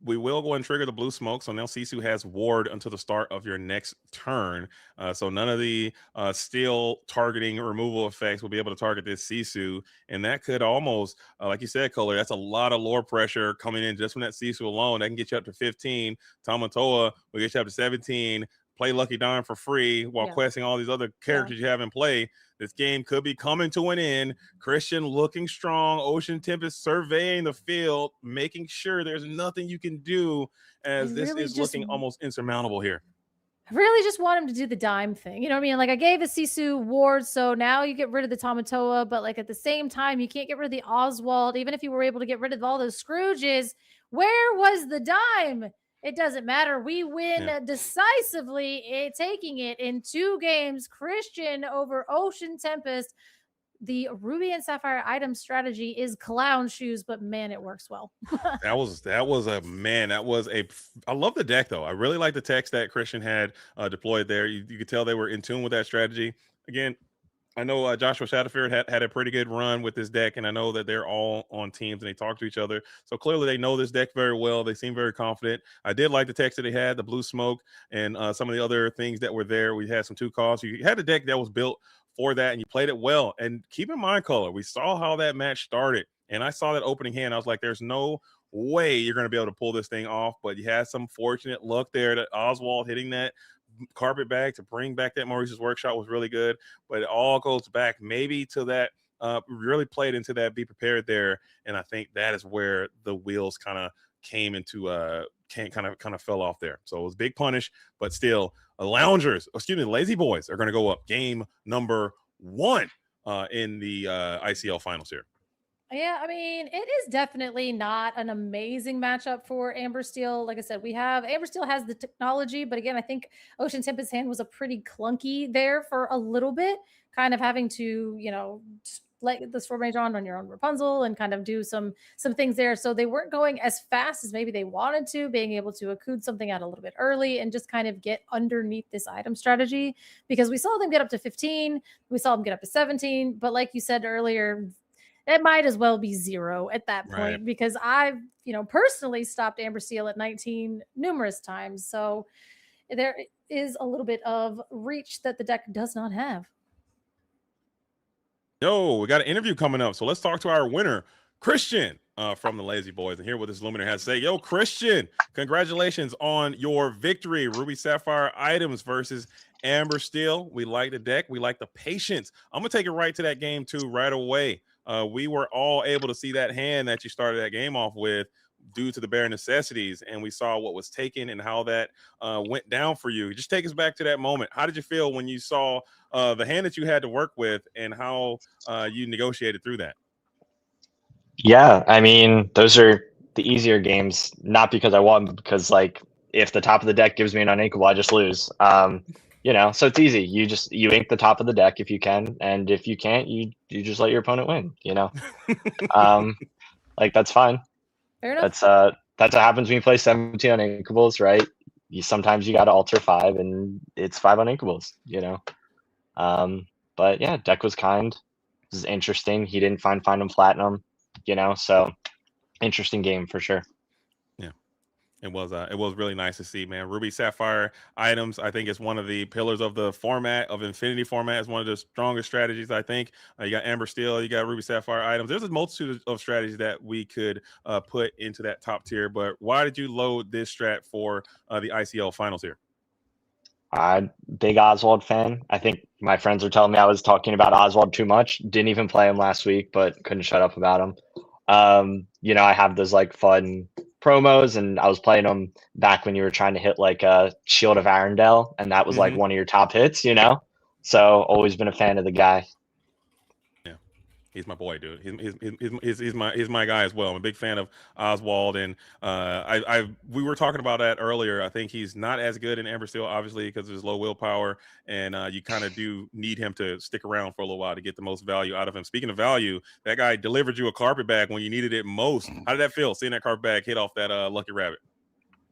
we will go and trigger the blue smoke. So now Sisu has ward until the start of your next turn. So none of the steel targeting removal effects will be able to target this Sisu. And that could almost, like you said, Color, that's a lot of lore pressure coming in just from that Sisu alone. That can get you up to 15. Tamatoa will get you up to 17. Play Lucky Dime for free while Yeah, questing all these other yeah. characters you have in play. This game could be coming to an end. Christian looking strong. Ocean Tempest surveying the field, making sure there's nothing you can do, I as this really is just looking almost insurmountable here. I really just want him to do the dime thing. You know what I mean? Like I gave a Sisu Ward, so now you get rid of the Tamatoa, but like at the same time, you can't get rid of the Oswald. Even if you were able to get rid of all those Scrooges, where was the dime? It doesn't matter. We win decisively, taking it in 2 games. Christian over Ocean Tempest. The Ruby and Sapphire item strategy is clown shoes, but man, it works well. That was I love the deck though. I really like the text that Christian had deployed there. You could tell they were in tune with that strategy. Again, I know Joshua Shadowfield had a pretty good run with this deck, and I know that they're all on teams and they talk to each other. So clearly they know this deck very well. They seem very confident. I did like the text that they had, the blue smoke, and some of the other things that were there. We had some 2 calls. You had a deck that was built for that, and you played it well. And keep in mind, Color, we saw how that match started, and I saw that opening hand. I was like, there's no way you're going to be able to pull this thing off, but you had some fortunate luck there that Oswald hitting that carpet bag to bring back that Maurice's Workshop was really good. But it all goes back maybe to that really played into that be prepared there, and I think that is where the wheels kind of came into kind of fell off there. So it was big punish, but still Lazy Boys are going to go up game number 1 in the ICL finals here. Yeah, I mean, it is definitely not an amazing matchup for Amber Steel. Like I said, Amber Steel has the technology, but again, I think Ocean Tempest's hand was a pretty clunky there for a little bit, kind of having to, let the Storm Rage on your own Rapunzel and kind of do some things there. So they weren't going as fast as maybe they wanted to, being able to Akud something out a little bit early and just kind of get underneath this item strategy, because we saw them get up to 15, we saw them get up to 17, but like you said earlier, it might as well be 0 at that point, right? Because I've, personally stopped Amber Steel at 19 numerous times. So there is a little bit of reach that the deck does not have. Yo, we got an interview coming up. So let's talk to our winner, Christian, from the Lazy Boys, and hear what this Illumineer has to say. Yo, Christian, congratulations on your victory. Ruby Sapphire items versus Amber Steel. We like the deck. We like the patience. I'm going to take it right to that game, too, right away. We were all able to see that hand that you started that game off with due to the bare necessities, and we saw what was taken and how that went down for you. Just take us back to that moment. How did you feel when you saw the hand that you had to work with and how you negotiated through that? Yeah, I mean, those are the easier games, not because I won, but because, like, if the top of the deck gives me an uninkable, I just lose. So it's easy. You ink the top of the deck if you can, and if you can't, you just let your opponent win. Like, that's fine. Fair enough. That's what happens when you play 17 uninkables, right? Sometimes you got to alter 5, and it's 5 uninkables. But yeah, deck was kind. This is interesting. He didn't find him platinum. So interesting game for sure. It was really nice to see, man. Ruby Sapphire items, I think, is one of the pillars of the format, of Infinity format. Is one of the strongest strategies, I think. You got Amber Steel, you got Ruby Sapphire items. There's a multitude of strategies that we could put into that top tier. But why did you load this strat for the ICL finals here? Big Oswald fan. I think my friends are telling me I was talking about Oswald too much. Didn't even play him last week, but couldn't shut up about him. I have those like fun promos, and I was playing them back when you were trying to hit like a Shield of Arendelle, and that was like one of your top hits, So always been a fan of the guy. Yeah, he's my boy, dude. He's my guy as well. I'm a big fan of Oswald, and we were talking about that earlier. I think he's not as good in Amber Steel, obviously, because of his low willpower, and you kind of do need him to stick around for a little while to get the most value out of him. Speaking of value, that guy delivered you a carpet bag when you needed it most. How did that feel, seeing that carpet bag hit off that lucky rabbit?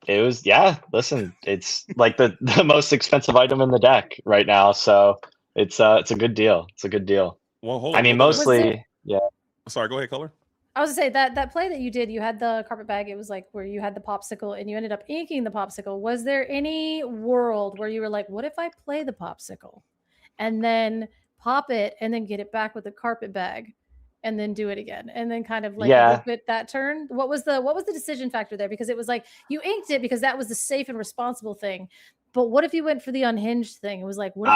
It was, yeah. Listen, it's like the most expensive item in the deck right now, so it's a good deal. It's a good deal. Well, hold on. I mean, mostly, yeah. Sorry, go ahead, Color. I was gonna say that play that you did, you had the carpet bag. It was like where you had the popsicle and you ended up inking the popsicle. Was there any world where you were like, what if I play the popsicle and then pop it and then get it back with the carpet bag and then do it again and then kind of like loop it that turn? What was the decision factor there? Because it was like you inked it because that was the safe and responsible thing. But what if you went for the unhinged thing? It was like, what if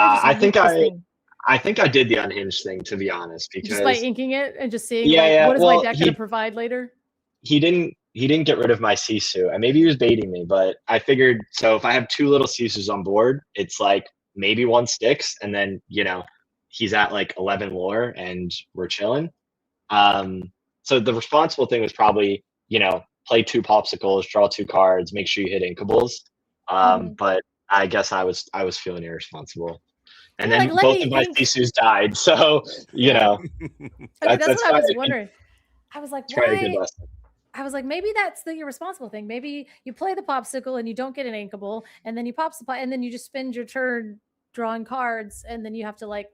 I think I did the unhinged thing, to be honest, because just by inking it and just seeing what is my deck going to provide later. He didn't he didn't get rid of my Sisu, and maybe he was baiting me, but I figured, so if I have 2 little Sisus on board, it's like maybe one sticks, and then he's at like 11 lore, and we're chilling. So the responsible thing was probably play 2 popsicles, draw 2 cards, make sure you hit inkables. But I guess I was feeling irresponsible. And You're then like, "Let both me of my ink." Sisus died, so Yeah. Okay, that's what I was probably wondering. I was like, probably a good why? lesson. I was like, maybe that's the irresponsible thing. Maybe you play the popsicle and you don't get an inkable, and then you pops the and then you just spend your turn drawing cards, and then you have to I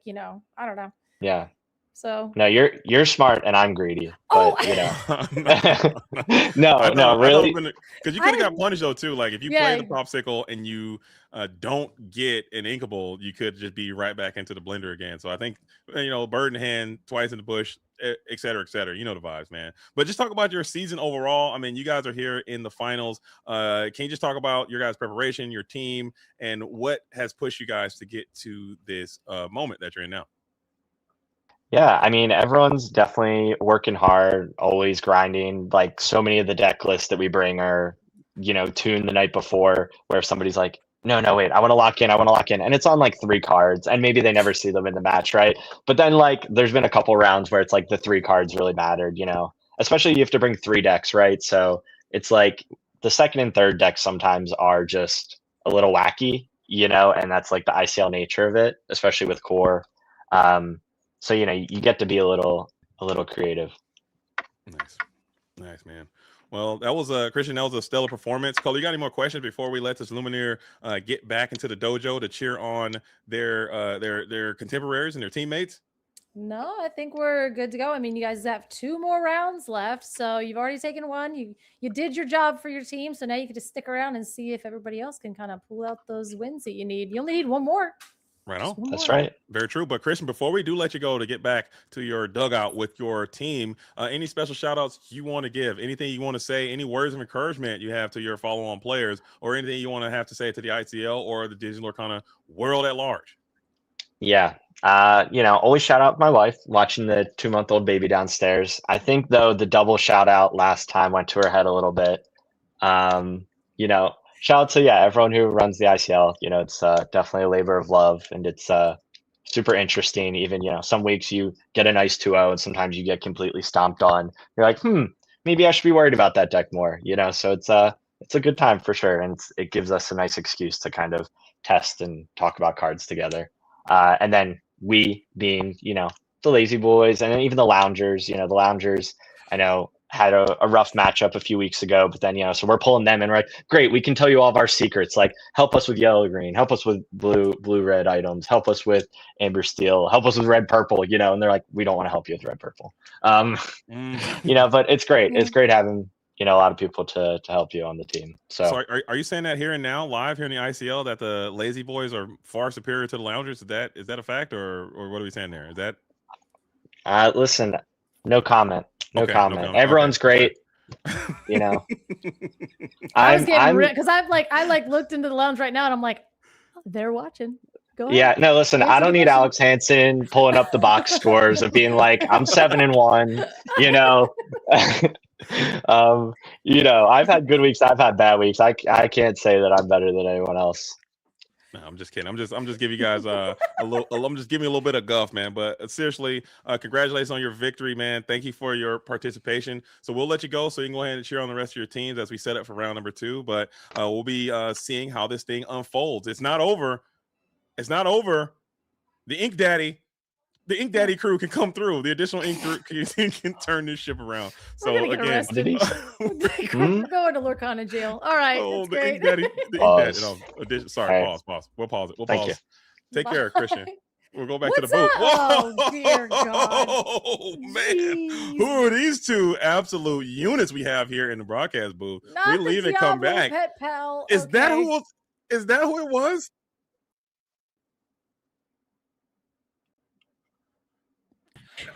don't know. Yeah. So No, you're smart and I'm greedy, oh, but I no, really. Because you could have got punished though too. Like if you play yeah, the popsicle and you don't get an inkable, you could just be right back into the blender again. So I think bird in hand, twice in the bush, et cetera, et cetera. You know the vibes, man. But just talk about your season overall. I mean, you guys are here in the finals. Can you just talk about your guys' preparation, your team, and what has pushed you guys to get to this moment that you're in now? Yeah, I mean, everyone's definitely working hard, always grinding. Like so many of the deck lists that we bring are, tuned the night before, where if somebody's like, no, wait, I want to lock in, and it's on like 3 cards, and maybe they never see them in the match, right? But then like, there's been a couple rounds where it's like the 3 cards really mattered, especially you have to bring 3 decks, right? So it's like the second and third decks sometimes are just a little wacky, and that's like the ICL nature of it, especially with core. So you get to be a little creative. Nice, man. Well, that was Christian. That was a stellar performance. Cole, you got any more questions before we let this Illumineer get back into the dojo to cheer on their contemporaries and their teammates? no, I think we're good to go. I mean, you guys have 2 more rounds left, so you've already taken 1. You did your job for your team, so now you can just stick around and see if everybody else can kind of pull out those wins that you need. You only need 1 more. Right on. That's right. Very true. But Christian, before we do let you go to get back to your dugout with your team, any special shout outs you want to give? Anything you want to say? Any words of encouragement you have to your follow-on players, or anything you want to have to say to the ICL or the Disney Lorcana world at large? Yeah. Always shout out my wife watching the 2-month-old baby downstairs. I think though the double shout out last time went to her head a little bit. Shout out to everyone who runs the ICL. It's definitely a labor of love, and it's super interesting. Even some weeks you get a nice 2-0, and sometimes you get completely stomped on. You're like, maybe I should be worried about that deck more. So it's a good time for sure, and it gives us a nice excuse to kind of test and talk about cards together. And then we being the lazy boys, and then even the loungers. The loungers I know had a rough matchup a few weeks ago, but then so we're pulling them in, right? Great, we can tell you all of our secrets, like help us with yellow green, help us with blue red items, help us with amber steel, help us with red purple, and they're like, we don't want to help you with red purple. But it's great. It's great having a lot of people to help you on the team. So are you saying that here and now, live here in the ICL, that the lazy boys are far superior to the loungers? Is that a fact, or what are we saying there? Is that listen, no comment. No comment. Everyone's great. I was getting because I looked into the lounge right now, and I'm like, they're watching. Go ahead. Yeah, no, listen, I don't need Alex Hansen pulling up the box scores of being like, I'm 7-1. I've had good weeks, I've had bad weeks. I can't say that I'm better than anyone else. No, I'm just kidding. I'm just giving you guys I'm just giving you a little bit of guff, man. But seriously, congratulations on your victory, man. Thank you for your participation. So we'll let you go so you can go ahead and cheer on the rest of your teams as we set up for round number 2. But we'll be seeing how this thing unfolds. It's not over. It's not over. The Ink Daddy crew can come through. The additional Ink crew can turn this ship around. So again, we're going to Lorcana jail. All right. Oh, the Ink Daddy. No, sorry, pause. We'll pause it. We'll pause. Take care, Christian. We'll go back to the booth. Whoa! Oh, dear God. Oh, man. Jeez. Who are these 2 absolute units we have here in the broadcast booth? Not we leave and come back. Pet pal. Is that who it was?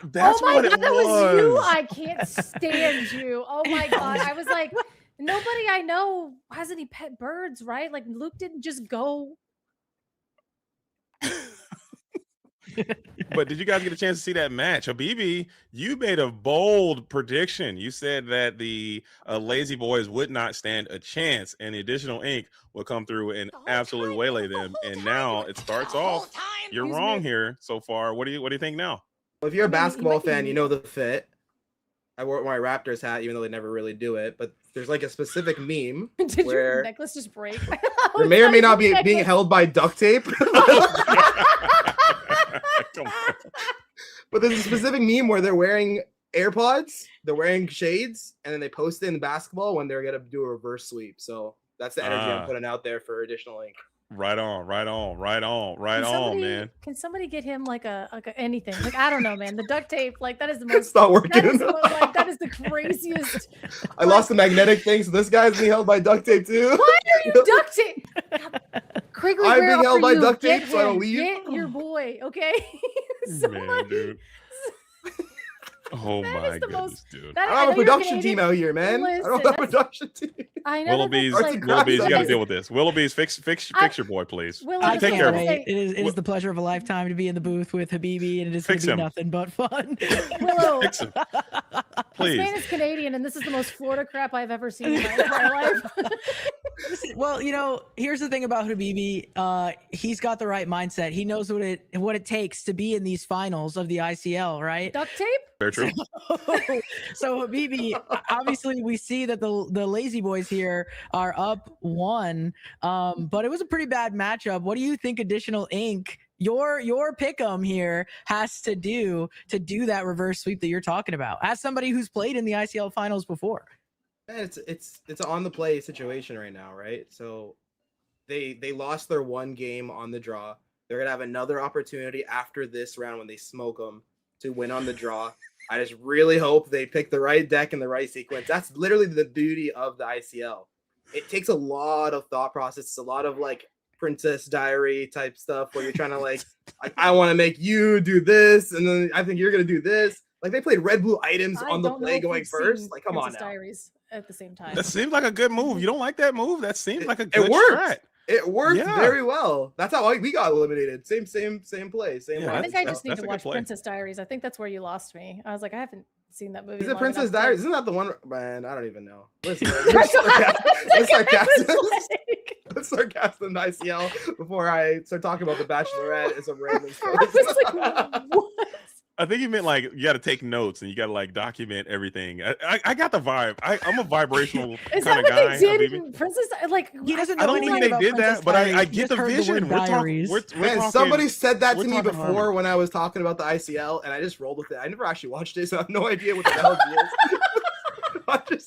That's oh my what God, it that was. you. I can't stand you. Oh my God. I was like, nobody I know has any pet birds, right? Like Luke didn't just go. But did you guys get a chance to see that match? Habibi, you made a bold prediction. You said that the Lazy Boys would not stand a chance, and the additional ink will come through and absolutely waylay them. And now it starts off. You're wrong here so far. What do you think now? Well, if you're a basketball fan, be- you know the fit. I wore my Raptors hat, even though they never really do it. But there's like a specific meme Did your where necklace just break? it may or may not be being held by duct tape. Come on. But there's a specific meme where they're wearing AirPods, they're wearing shades, and then they post it in basketball when they're gonna do a reverse sweep. So that's the energy I'm putting out there for additional ink. Right on, man. Can somebody get him like a anything? Like, I don't know, man. The duct tape, like that is the most. It's not working. That is the craziest. I lost the magnetic thing, so this guy's being held by duct tape too. Why are you duct tape? Quigley, I'm where being held are by you? duct tape, Get so I don't him. leave. Get your boy, okay? Man, dude. Oh That my is the goodness, most- dude. that- I don't have a know you're production Canadian. team out here, man. I Listen, don't have a that's- production team. I know that Willoughby's, that's Arts like, and crafts, you got to guys. deal with this. Willoughby's, fix your boy, please. Willow, I just take can't care of wanna him. wait. say- It is the pleasure of a lifetime to be in the booth with Habibi, and it is going Fix to be him. nothing but fun. Willow, Fix him, this please. man is Canadian, and this is the most Florida crap I've ever seen in my entire life. Listen, well, here's the thing about Habibi. He's got the right mindset. He knows what it takes to be in these finals of the ICL, right? Duct tape? Very true. So Habibi, obviously we see that the Lazy Boys here are up 1, but it was a pretty bad matchup. What do you think additional ink, your pick'em here, has to do that reverse sweep that you're talking about? As somebody who's played in the ICL finals before. Man, it's an on the play situation right now, right? So they lost their one game on the draw. They're gonna have another opportunity after this round when they smoke them to win on the draw. I just really hope they pick the right deck in the right sequence. That's literally the beauty of the ICL. It takes a lot of thought process. It's a lot of like Princess Diary type stuff where you're trying to like I want to make you do this, and then I think you're gonna do this. Like they played red blue items I on the don't know play if going we've first. seen Like come on Princess now. Diaries at the same time. That seems like a good move. You don't like that move? That seems like a good It worked. strat. It worked Yeah. very well. That's how we got eliminated. Same play. Same. Yeah, I round. think I that's- just need that's to a good watch play. Princess Diaries. I think that's where you lost me. I was like, I haven't seen that movie. Is it long Princess enough to- Diaries? Isn't that the one? Man, I don't even know. Listen, That's what let's start I was casting. like- Let's start casting the ICL before I start talking about the Bachelorette as a random. I was like, what? I think you meant like you got to take notes and you got to like document everything. I got the vibe. I'm a vibrational Is kind that of what guy. they did Habibi. in Princess? Like, He doesn't I know don't anything think they about did that, Princess but I Diaries. He get the just heard vision. word We're diaries. talking. Man, talking, somebody said that we're to me talking before harmony. when I was talking about the ICL, and I just rolled with it. I never actually watched it, so I have no idea what the hell it is.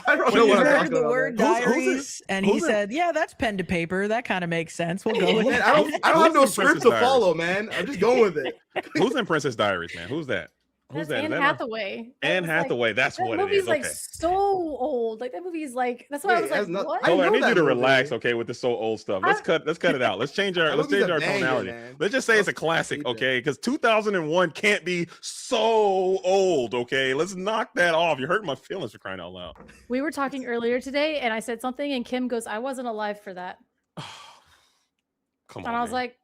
I don't know When what you I'm heard talking The about. word man. Who's it? diaries, and he Who's it? said, "Yeah, that's pen to paper. That kind of makes sense. We'll go with Man, it." I don't have no Who's in script Princess to Diaries? follow, man. I'm just going with it. Who's in Princess Diaries, man? Who's that? Who's that's that? Is Anne that Hathaway. That Anne was, like- Hathaway. That's that what it movie's is. like Okay. so old. Like that movie's like. That's why I Wait, was it has like, no- what? I Oh, I know need you that to movie. relax, okay, with this so old stuff. Let's cut it out. Let's change our That let's movie's change a our banger, tonality. man. Let's just say it's a Let's classic, keep it. okay? Because 2001 can't be so old, okay? Let's knock that off. You're hurting my feelings for crying out loud. We were talking earlier today, and I said something, and Kim goes, "I wasn't alive for that," Come on. and I was man. like,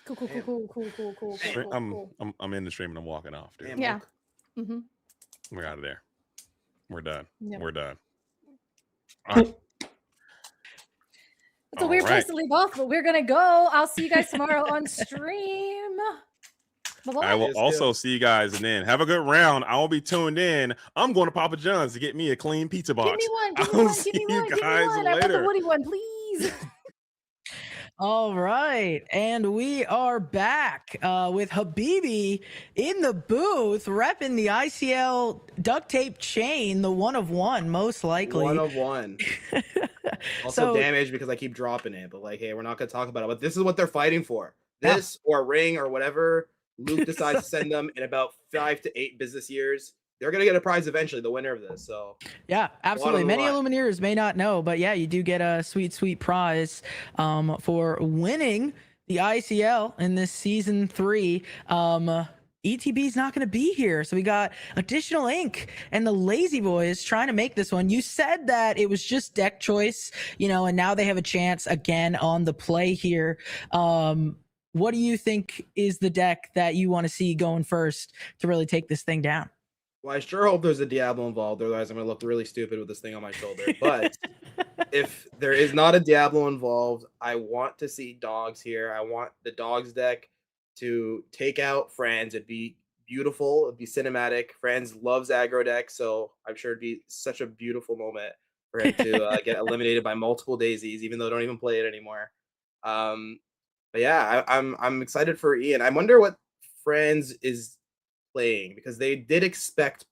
"Cool, cool, cool, cool, cool, cool, cool, cool, cool." I'm in the stream and I'm walking off, dude. Damn, Yeah. Luke. Mm-hmm. We're out of there. We're done. Yep. We're done. All right. It's a weird All place right. to leave off, but we're gonna go. I'll see you guys tomorrow on stream. Bye-bye. I will Yes, also good. see you guys and then have a good round. I will be tuned in. I'm going to Papa John's to get me a clean pizza box. Give me one. Give me I'll one. see Give me you one. Give me guys one. I want the later. Woody one, please. All right, and we are back with Habibi in the booth, repping the ICL duct tape chain, the 1 of 1, most likely. 1 of 1. Also So- damaged because I keep dropping it, but like, hey, we're not gonna talk about it. But this is what they're fighting for. Yeah. This or a ring or whatever Luke decides to send them in about 5 to 8 business years. They're gonna get a prize eventually, the winner of this. So Yeah, absolutely. the Many line. Illumineers may not know, but yeah, you do get a sweet, sweet prize for winning the ICL in this season 3. ETB's not going to be here, so we got additional ink and the Lazy Boys trying to make this one. You said that it was just deck choice, and now they have a chance again on the play here. what do you think is the deck that you want to see going first to really take this thing down? Well, I sure hope there's a Diablo involved, otherwise I'm gonna look really stupid with this thing on my shoulder. But if there is not a Diablo involved, I want to see dogs here. I want the dogs deck to take out Franz. It'd be beautiful. It'd be cinematic. Franz loves aggro deck, so I'm sure it'd be such a beautiful moment for him to get eliminated by multiple daisies, even though I don't even play it anymore. But yeah, I'm excited for Ian. I wonder what Franz is playing, because they did expect,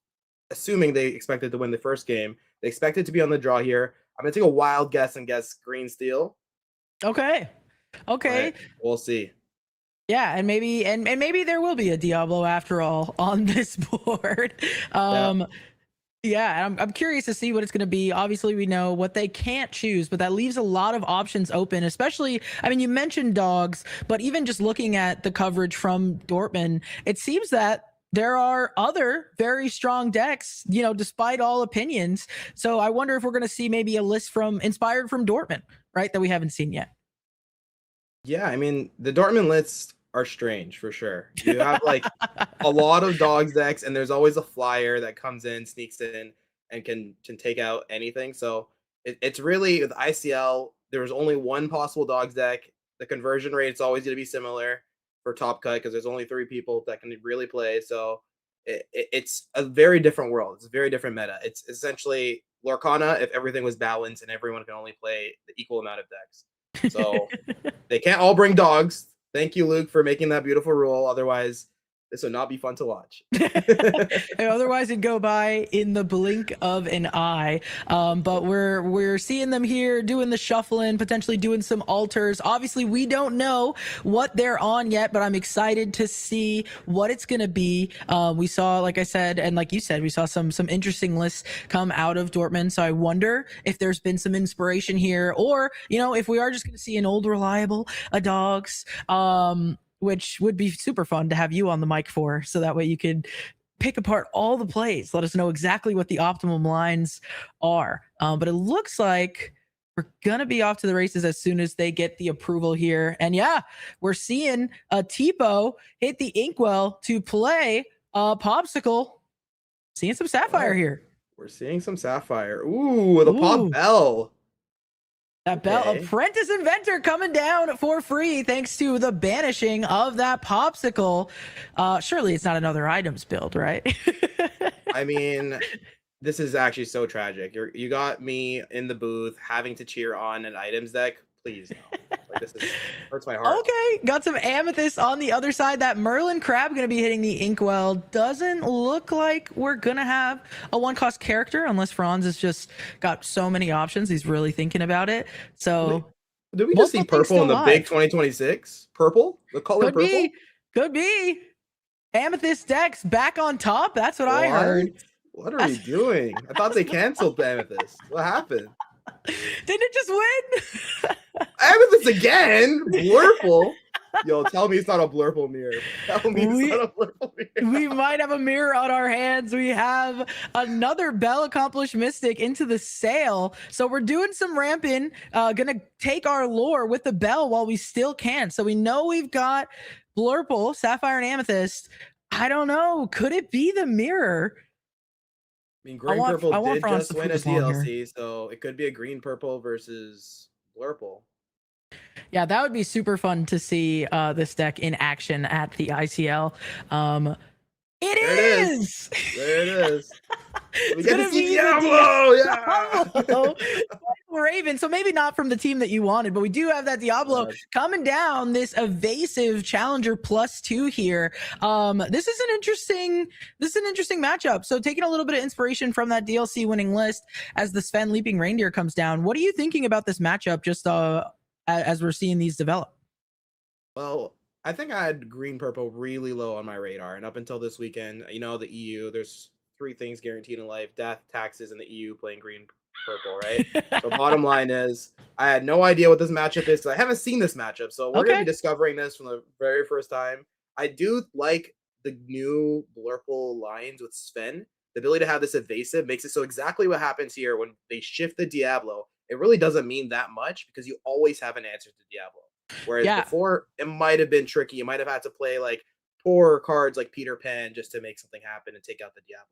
assuming they expected to win the first game, they expected to be on the draw here. I'm gonna take a wild guess and guess green steel. Okay. But we'll see. Yeah, and maybe there will be a Diablo after all on this board. Yeah, I'm curious to see what it's going to be. Obviously, we know what they can't choose, but that leaves a lot of options open, especially, I mean, you mentioned dogs, but even just looking at the coverage from Dortmund, it seems that there are other very strong decks, you know, despite all opinions. So I wonder if we're going to see maybe a list inspired from Dortmund, right, that we haven't seen yet. Yeah, I mean, the Dortmund lists are strange for sure. You have like a lot of dogs decks, and there's always a flyer that comes in, sneaks in, and can take out anything. So it's really, with ICL, there's only one possible dogs deck. The conversion rate is always going to be similar for top cut, because there's only 3 people that can really play. So it's a very different world. It's a very different meta. It's essentially Lorcana if everything was balanced and everyone can only play the equal amount of decks. So they can't all bring dogs. Thank you, Luke, for making that beautiful rule. Otherwise, this would not be fun to watch. Otherwise, it'd go by in the blink of an eye. But we're seeing them here doing the shuffling, potentially doing some alters. Obviously, we don't know what they're on yet, but I'm excited to see what it's gonna be. We saw, like I said, and like you said, we saw some interesting lists come out of Dortmund. So I wonder if there's been some inspiration here, or you know, if we are just gonna see an old reliable dogs. Which would be super fun to have you on the mic for, so that way you could pick apart all the plays, let us know exactly what the optimum lines are. But it looks like we're gonna be off to the races as soon as they get the approval here. And yeah, we're seeing a Tipo hit the inkwell to play Popsicle. Seeing some Sapphire here. We're seeing some Sapphire. Ooh, the Pop Bell. That Bell Apprentice Inventor coming down for free thanks to the banishing of that Popsicle. Surely it's not another items build, right? I mean, this is actually so tragic. You got me in the booth having to cheer on an items deck. Please no. Like, this hurts my heart. Okay, got some Amethyst on the other side. That Merlin Crab going to be hitting the Inkwell. Doesn't look like we're going to have a 1-cost character unless Franz has just got so many options. He's really thinking about it. So, did we just see purple in the big 2026? Purple? The color purple? Could be. Amethyst decks back on top. That's what I heard. What are we doing? I thought they canceled the Amethyst. What happened? Didn't it just win? Amethyst again? Blurple? Yo, tell me it's not a Blurple mirror. Tell me it's not a Blurple mirror. We might have a mirror on our hands. We have another Bell Accomplished Mystic into the sale. So we're doing some ramping. Gonna take our lore with the Bell while we still can. So we know we've got Blurple, Sapphire, and Amethyst. I don't know. Could it be the mirror? I mean, green purple did just win a DLC, so it could be a green purple versus Blurple. Yeah, that would be super fun to see this deck in action at the ICL. It is. There it is. We It's get gonna to see be Diablo. Yeah. Raven. So maybe not from the team that you wanted, but we do have that Diablo coming down. This evasive challenger +2 here. This is an interesting matchup. So taking a little bit of inspiration from that DLC winning list as the Sven Leaping Reindeer comes down. What are you thinking about this matchup? Just as we're seeing these develop. Well, I think I had green purple really low on my radar, and up until this weekend, you know, the EU, there's 3 things guaranteed in life: death, taxes, and the EU playing green purple, right? So bottom line is, I had no idea what this matchup is, because I haven't seen this matchup. So we're gonna be discovering this from the very first time. I do like the new Blurple lines with Sven. The ability to have this evasive makes it so exactly what happens here when they shift the Diablo. It really doesn't mean that much, because you always have an answer to Diablo. Whereas Yeah. before, it might have been tricky. You might have had to play like poor cards like Peter Pan just to make something happen and take out the Diablo.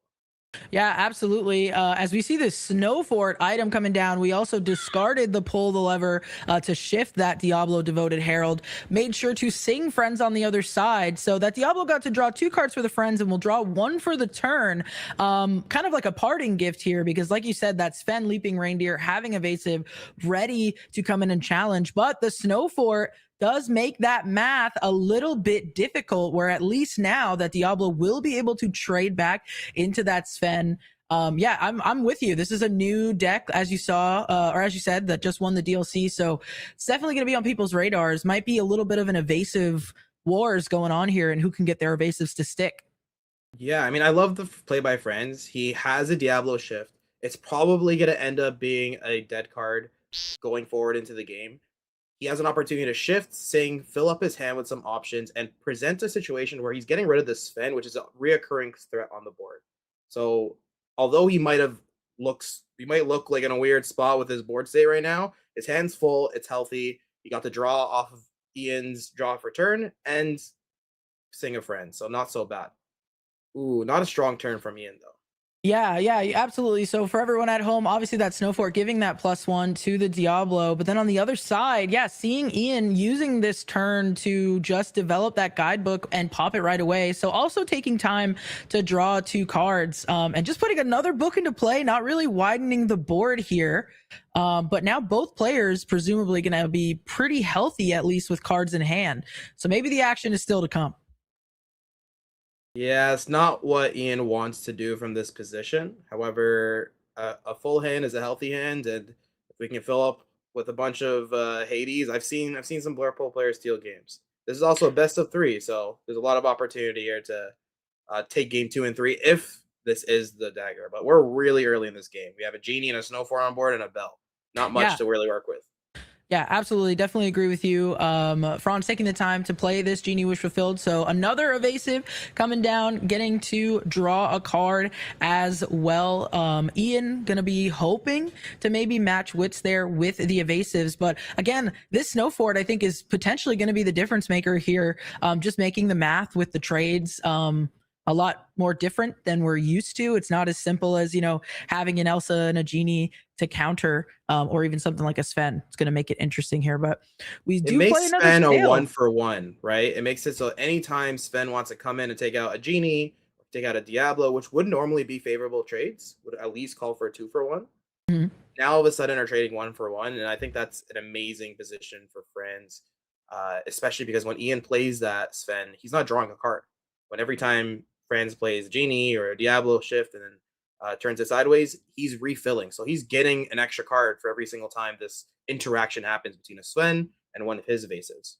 Yeah, absolutely. As we see this snow fort item coming down, we also discarded the pull the lever to shift that Diablo devoted herald. Made sure to sing friends on the other side, so that Diablo got to draw 2 cards for the friends, and will draw 1 for the turn. Kind of like a parting gift here, because like you said, that Sven leaping reindeer having evasive ready to come in and challenge, but the snow fort does make that math a little bit difficult, where at least now that Diablo will be able to trade back into that Sven. Yeah, I'm with you. This is a new deck, as you saw, or as you said, that just won the DLC. So it's definitely going to be on people's radars. Might be a little bit of an evasive wars going on here, and who can get their evasives to stick. Yeah, I mean, I love the play by friends. He has a Diablo shift. It's probably going to end up being a dead card going forward into the game. He has an opportunity to shift, sing, fill up his hand with some options, and present a situation where he's getting rid of the Sven, which is a reoccurring threat on the board. So, although he might look like in a weird spot with his board state right now, his hand's full, it's healthy. He got the draw off of Ian's draw for turn and sing a friend, so not so bad. Ooh, not a strong turn from Ian though. Yeah, absolutely. So for everyone at home, obviously that snow fort giving that +1 to the Diablo, but then on the other side, yeah, seeing Ian using this turn to just develop that guidebook and pop it right away. So also taking time to draw 2 cards, and just putting another book into play, not really widening the board here. But now both players presumably going to be pretty healthy, at least with cards in hand. So maybe the action is still to come. Yeah, it's not what Ian wants to do from this position. However, a full hand is a healthy hand, and if we can fill up with a bunch of Hades, I've seen some Blairpool players steal games. This is also a best of 3, so there's a lot of opportunity here to take game 2 and 3 if this is the dagger. But we're really early in this game. We have a genie and a snowfall on board and a bell. Not much to really work with. Yeah, absolutely. Definitely agree with you. Franz taking the time to play this Genie Wish Fulfilled. So another evasive coming down, getting to draw a card as well. Ian going to be hoping to maybe match wits there with the evasives. But again, this Snow Fort, I think, is potentially going to be the difference maker here. Just making the math with the trades a lot more different than we're used to. It's not as simple as, having an Elsa and a Genie to counter, or even something like a Sven. It's going to make it interesting here, but we do play another Sven a scale. 1-for-1, right? It makes it so anytime Sven wants to come in and take out a Genie, take out a Diablo, which would normally be favorable trades, would at least call for a 2-for-1. Mm-hmm. Now all of a sudden are trading 1-for-1, and I think that's an amazing position for friends, especially because when Ian plays that Sven, he's not drawing a card. When every time Franz plays Genie or a Diablo shift and then turns it sideways, he's refilling. So he's getting an extra card for every single time this interaction happens between a Sven and one of his evasives.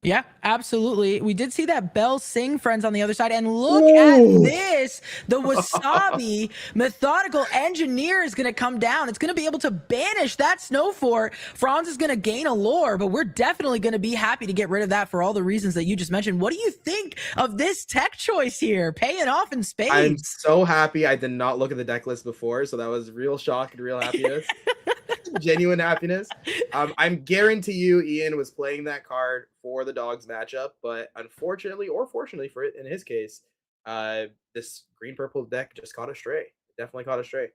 Yeah, absolutely. We did see that Bell sing friends on the other side. And look at this. The Wasabi methodical engineer is going to come down. It's going to be able to banish that Snow Fort. Franz is going to gain a lore, but we're definitely going to be happy to get rid of that for all the reasons that you just mentioned. What do you think of this tech choice here? Paying off in spades. I'm so happy I did not look at the deck list before, so that was real shock and real happiness. Genuine happiness. I'm guarantee you Ian was playing that card for the Dogs matchup, but unfortunately or fortunately for it in his case, this green purple deck just caught a stray. It definitely caught a stray.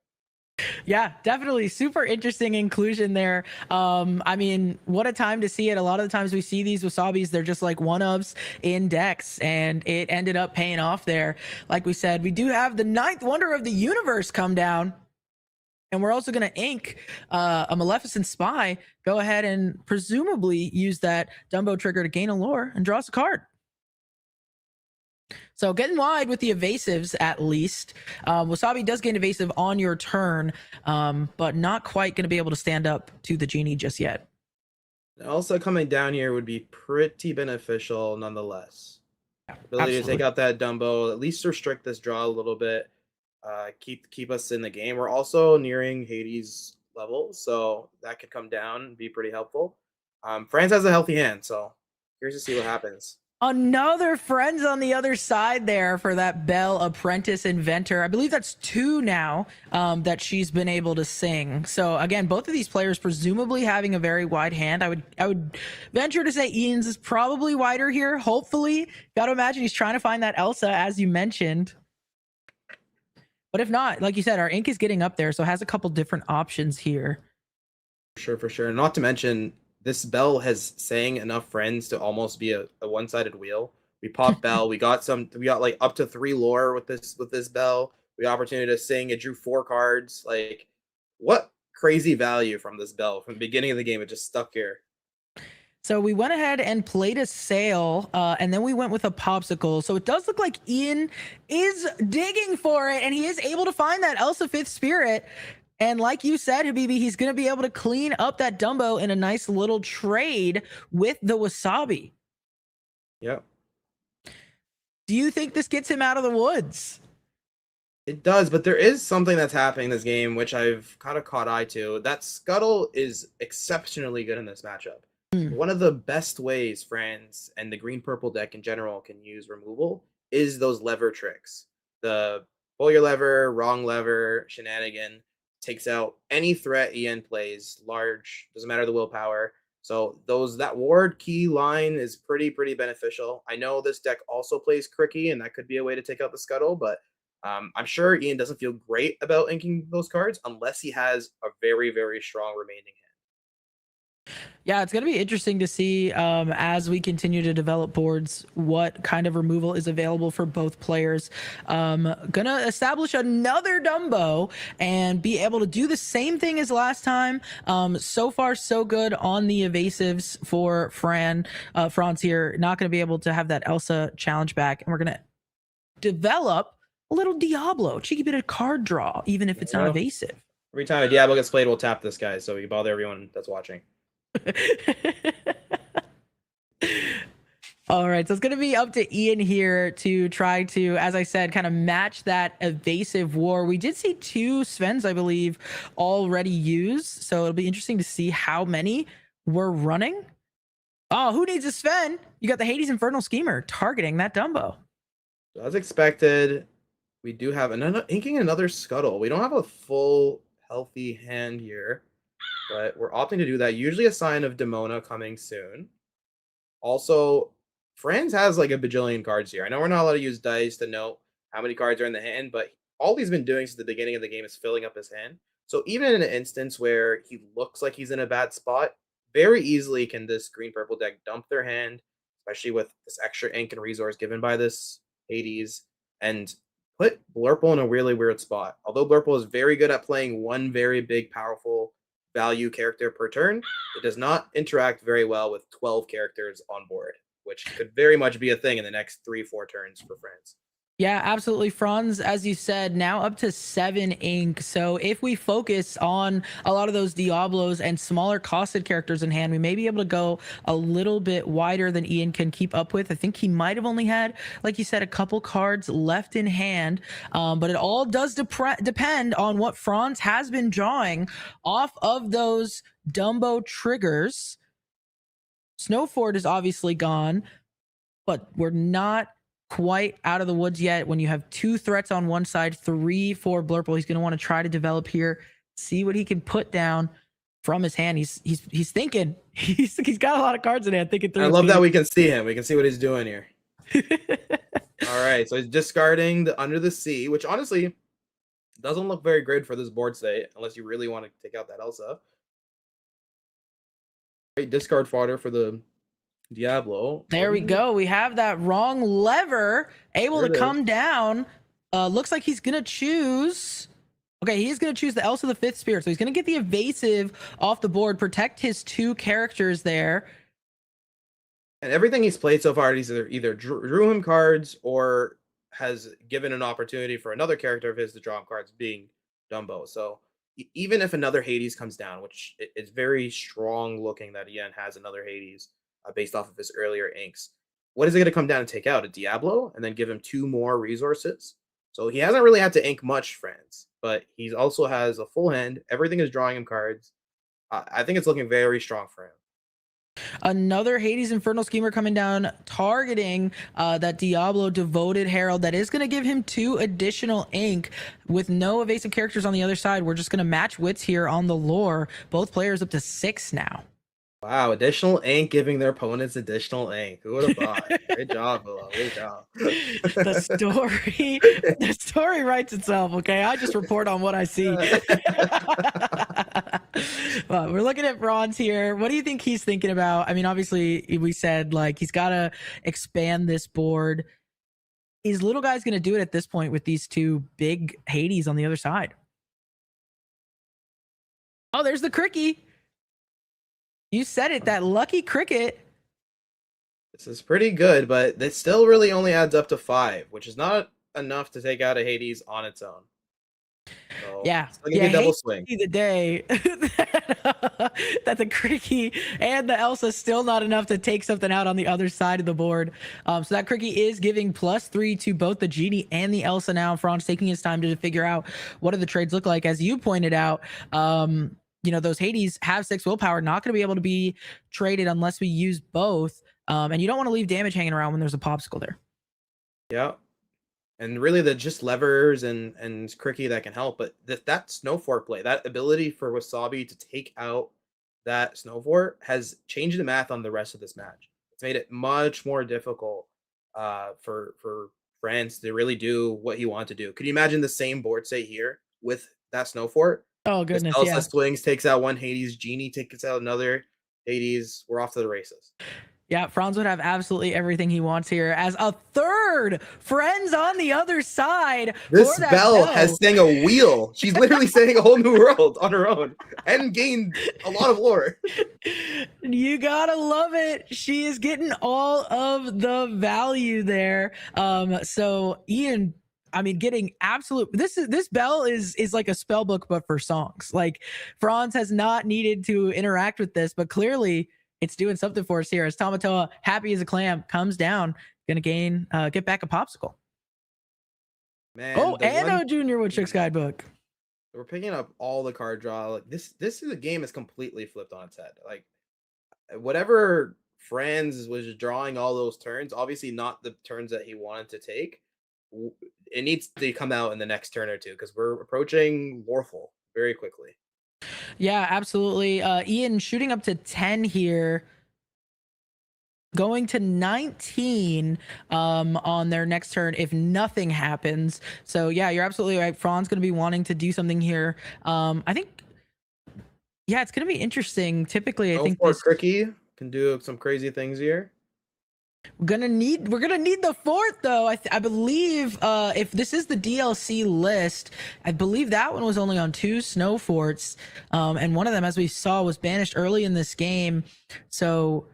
Yeah, definitely super interesting inclusion there. I mean, what a time to see it. A lot of the times we see these Wasabis, they're just like one-ups in decks, and it ended up paying off there. Like we said, we do have the 9th Wonder of the Universe come down. And we're also going to ink a Maleficent Spy, go ahead and presumably use that Dumbo trigger to gain a lore and draw us a card. So getting wide with the evasives, at least. Wasabi does gain evasive on your turn, but not quite going to be able to stand up to the Genie just yet. Also coming down here would be pretty beneficial nonetheless. Yeah, Ability absolutely. to take out that Dumbo, at least restrict this draw a little bit. Keep us in the game. We're also nearing Hades level, so that could come down and be pretty helpful. Franz has a healthy hand, so here's to see what happens. Another friends on the other side there for that Belle Apprentice Inventor. I believe that's 2 now that she's been able to sing. So again, both of these players presumably having a very wide hand. I would venture to say Ian's is probably wider here. Hopefully, gotta imagine he's trying to find that Elsa, as you mentioned. But if not, like you said, our ink is getting up there, so it has a couple different options here. For sure. Not to mention, this Bell has sang enough friends to almost be a one-sided wheel. We popped Bell. We got like up to 3 lore with this Bell. We got opportunity to sing. It drew 4 cards. Like, what crazy value from this Bell from the beginning of the game. It just stuck here. So we went ahead and played a sail, and then we went with a popsicle. So it does look like Ian is digging for it, and he is able to find that Elsa 5th Spirit. And like you said, Habibi, he's going to be able to clean up that Dumbo in a nice little trade with the Wasabi. Yep. Do you think this gets him out of the woods? It does, but there is something that's happening in this game, which I've kind of caught eye to. That Scuttle is exceptionally good in this matchup. One of the best ways friends and the green-purple deck in general can use removal is those lever tricks. The pull your lever, wrong lever, shenanigan takes out any threat Ian plays, large, doesn't matter the willpower. So that ward key line is pretty beneficial. I know this deck also plays Cricky, and that could be a way to take out the Scuttle, but I'm sure Ian doesn't feel great about inking those cards unless he has a very strong remaining hand. Yeah, it's going to be interesting to see as we continue to develop boards what kind of removal is available for both players. Gonna establish another Dumbo and be able to do the same thing as last time. So far, so good on the evasives for Franz here. Not going to be able to have that Elsa challenge back. And we're going to develop a little Diablo. Cheeky bit of card draw, even if it's not evasive. Every time a Diablo gets played, we'll tap this guy so we can bother everyone that's watching. All right, so it's going to be up to Ian here to try to, as I said, kind of match that evasive war. We did see 2 Svens, I believe, already used, so it'll be interesting to see how many we're running. Oh, who needs a Sven? You got the Hades Infernal Schemer targeting that Dumbo. So as expected, we do have inking another Scuttle. We don't have a full healthy hand here, but we're opting to do that. Usually a sign of Demona coming soon. Also, Franz has like a bajillion cards here. I know we're not allowed to use dice to know how many cards are in the hand, but all he's been doing since the beginning of the game is filling up his hand. So even in an instance where he looks like he's in a bad spot, very easily can this green-purple deck dump their hand, especially with this extra ink and resource given by this Hades, and put Blurple in a really weird spot. Although Blurple is very good at playing one very big, powerful value character per turn, it does not interact very well with 12 characters on board, which could very much be a thing in the next 3-4 turns for Franz. Yeah, absolutely. Franz, as you said, now up to 7 ink. So if we focus on a lot of those Diablos and smaller costed characters in hand, we may be able to go a little bit wider than Ian can keep up with. I think he might have only had, like you said, a couple cards left in hand. But it all does depend on what Franz has been drawing off of those Dumbo triggers. Snowford is obviously gone, but we're not quite out of the woods yet. When you have 2 threats on one side, 3 for Blurple, he's going to want to try to develop here, see what he can put down from his hand. He's thinking. He's got a lot of cards in hand. Thinking through. I love that we can see him. We can see what he's doing here. All right, so he's discarding the Under the Sea, which honestly doesn't look very good for this board state unless you really want to take out that Elsa. Great discard fodder for the Diablo. There we go. We have that wrong lever able to come down. Looks like he's gonna choose. Okay, he's gonna choose the Elsa the 5th Spirit. So he's gonna get the evasive off the board, protect his 2 characters there. And everything he's played so far, he's either drew him cards or has given an opportunity for another character of his to draw him cards, being Dumbo. So even if another Hades comes down, which it's very strong looking that Ian has another Hades, based off of his earlier inks. What is it going to come down and take out? A Diablo and then give him 2 more resources? So he hasn't really had to ink much, friends, but he also has a full hand. Everything is drawing him cards. I think it's looking very strong for him. Another Hades Infernal Schemer coming down, targeting that Diablo Devoted Herald. That is going to give him 2 additional ink with no evasive characters on the other side. We're just going to match wits here on the lore. Both players up to 6 now. Wow, additional ink giving their opponents additional ink. Who would have thought? Great job, Willow. Great job. The story writes itself, okay? I just report on what I see. Well, we're looking at Bronze here. What do you think he's thinking about? I mean, obviously, we said like he's got to expand this board. Is Little Guy's going to do it at this point with these 2 big Hades on the other side? Oh, there's the Cricky. You said it, that lucky cricket. This is pretty good, but it still really only adds up to 5, which is not enough to take out a Hades on its own. So, Yeah, still gonna be a double swing. The day that the Cricky and the Elsa still not enough to take something out on the other side of the board. So that Cricky is giving +3 to both the Genie and the Elsa now. Franz taking his time to figure out what do the trades look like. As you pointed out, you know, those Hades have 6 willpower, not going to be able to be traded unless we use both. And you don't want to leave damage hanging around when there's a popsicle there. Yeah. And really, the just levers and Cricky that can help, but that snow fort play, that ability for Wasabi to take out that snow fort has changed the math on the rest of this match. It's made it much more difficult for France to really do what he wanted to do. Could you imagine the same board say here with that snow fort? Oh goodness, Elsa yeah. swings, takes out one Hades, Genie takes out another Hades. We're off to the races. Yeah, Franz would have absolutely everything he wants here as a 3rd friends on the other side. This Belle has sang a wheel. She's literally sang a whole new world on her own and gained a lot of lore. You gotta love it. She is getting all of the value there. So Ian, I mean, getting absolute. This Belle is like a spell book, but for songs. Like Franz has not needed to interact with this, but clearly it's doing something for us here as Tamatoa, happy as a clam, comes down, gonna get back a popsicle. Man, oh, and a Junior Woodchuck's guidebook. We're picking up all the card draw. Like this is a game is completely flipped on its head. Like whatever Franz was drawing all those turns, obviously not the turns that he wanted to take. It needs to come out in the next turn or two because we're approaching Lorful very quickly. Yeah, absolutely. Ian shooting up to 10 here, going to 19 on their next turn if nothing happens. So yeah, you're absolutely right. Franz going to be wanting to do something here. I think, yeah, it's going to be interesting. Typically, I think this Cricky can do some crazy things here. we're gonna need the 4th though. I believe if this is the DLC list, I believe that one was only on 2 snow forts, and one of them, as we saw, was banished early in this game. So,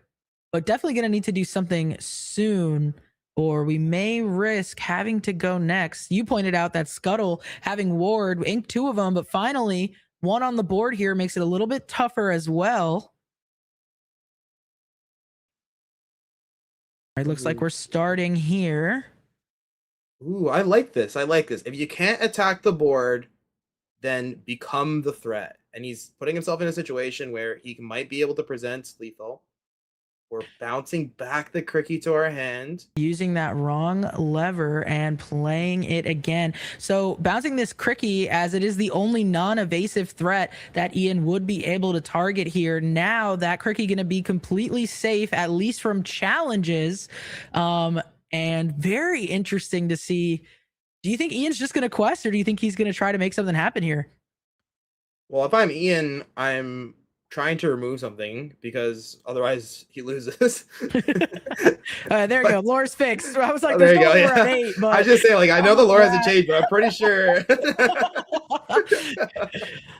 but definitely gonna need to do something soon, or we may risk having to go next. You pointed out that Scuttle having Ward inked 2 of them, but finally 1 on the board here makes it a little bit tougher as well. It looks like we're starting here. Ooh, I like this. I like this. If you can't attack the board, then become the threat. And he's putting himself in a situation where he might be able to present lethal. We're bouncing back the Cricky to our hand. Using that wrong lever and playing it again. So bouncing this Cricky, as it is the only non-evasive threat that Ian would be able to target here. Now that Cricky going to be completely safe, at least from challenges. And very interesting to see. Do you think Ian's just going to quest, or do you think he's going to try to make something happen here? Well, if I'm Ian, I'm trying to remove something because otherwise he loses. There you go. Lore's fixed. I was like, there there's you no go. lore at Yeah. 8, but I just say, like, I know the lore hasn't changed, but I'm pretty sure.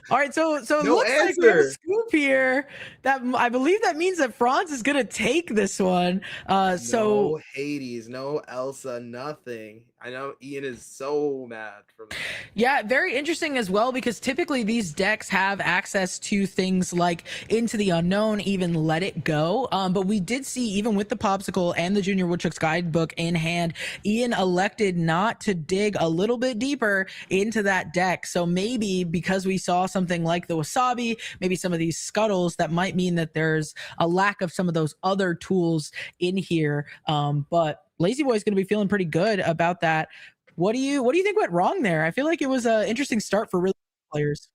All right, so it No looks like we have a answer. scoop here. That I believe that means that Franz is gonna take this one. So No Hades, no Elsa, nothing. I know Ian is so mad from that. Yeah, very interesting as well, because typically these decks have access to things like Into the Unknown, even Let It Go. But we did see, even with the Popsicle and the Junior Woodchuck's Guidebook in hand, Ian elected not to dig a little bit deeper into that deck. So maybe because we saw something like the Wasabi, maybe some of these Scuttles, that might mean that there's a lack of some of those other tools in here. But Lazyboy's going to be feeling pretty good about that. What do you think went wrong there? I feel like it was an interesting start for really players.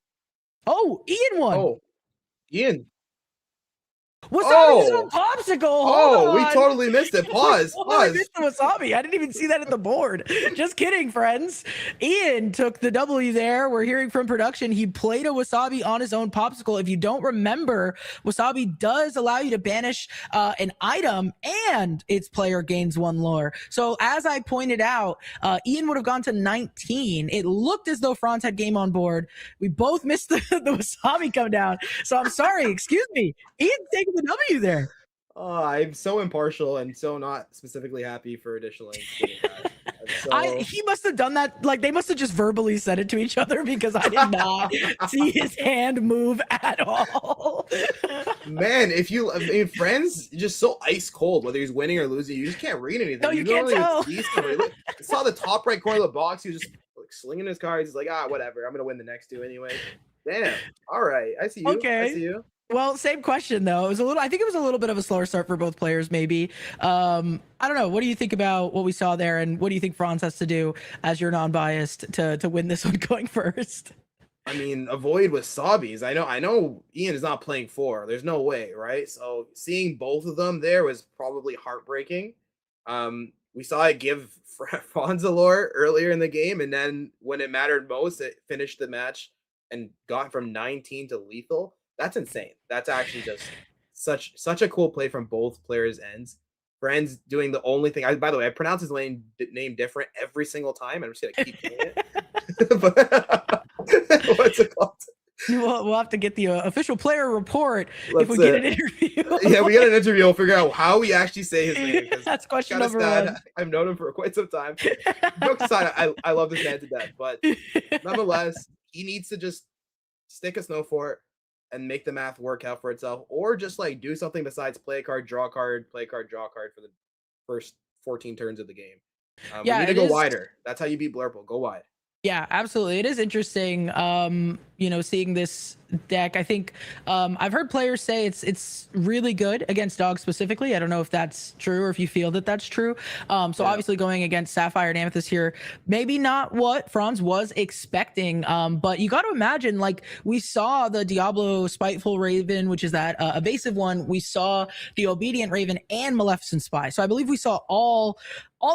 Oh, Ian won. Oh, Ian. Wasabi's on Popsicle. Hold we on. totally missed it. Pause. I missed the Wasabi. I didn't even see that at the board. Just kidding, friends. Ian took the W there. We're hearing from production. He played a Wasabi on his own Popsicle. If you don't remember, Wasabi does allow you to banish an item and its player gains 1 lore. So as I pointed out, Ian would have gone to 19. It looked as though Franz had game on board. We both missed the Wasabi come down. So I'm sorry. Excuse me. Ian's taking the W there. Oh, I'm so impartial and so not specifically happy for additional inks getting that. He must have done that. Like, they must have just verbally said it to each other, because I did not see his hand move at all. Man, friends just so ice cold, whether he's winning or losing, you just can't read anything. No, you can't tell. I saw the top right corner of the box. He was just like slinging his cards. He's like, whatever. I'm gonna win the next 2 anyway. Damn. All right. I see you. Okay. I see you. Well, same question though. I think it was a little bit of a slower start for both players, maybe. I don't know. What do you think about what we saw there, and what do you think Franz has to do, as you're non-biased, to win this one going first? I mean, avoid Wasabis. I know Ian is not playing 4. There's no way, right? So seeing both of them there was probably heartbreaking. We saw it give Franz a lore earlier in the game, and then when it mattered most, it finished the match and got from 19 to lethal. That's insane. That's actually just such a cool play from both players' ends. Friends doing the only thing. By the way, I pronounce his name different every single time. I'm just gonna keep doing it. But, what's it called? We'll have to get the official player report if we get an interview. Yeah, we get an interview. We'll figure out how we actually say his name. That's question number 1. I've known him for quite some time. Jokes aside, I love this man to death, but nonetheless, he needs to just stick a snow fort and make the math work out for itself, or just like do something besides play a card, draw a card, play a card, draw a card for the first 14 turns of the game. We need to go wider. That's how you beat Blurple. Go wide. Yeah, absolutely. It is interesting, seeing this deck. I think I've heard players say it's really good against dogs specifically. I don't know if that's true or if you feel that that's true. Obviously going against Sapphire and Amethyst here, maybe not what Franz was expecting, but you got to imagine, like, we saw the Diablo Spiteful Raven, which is that evasive one. We saw the Obedient Raven and Maleficent Spy. So I believe we saw all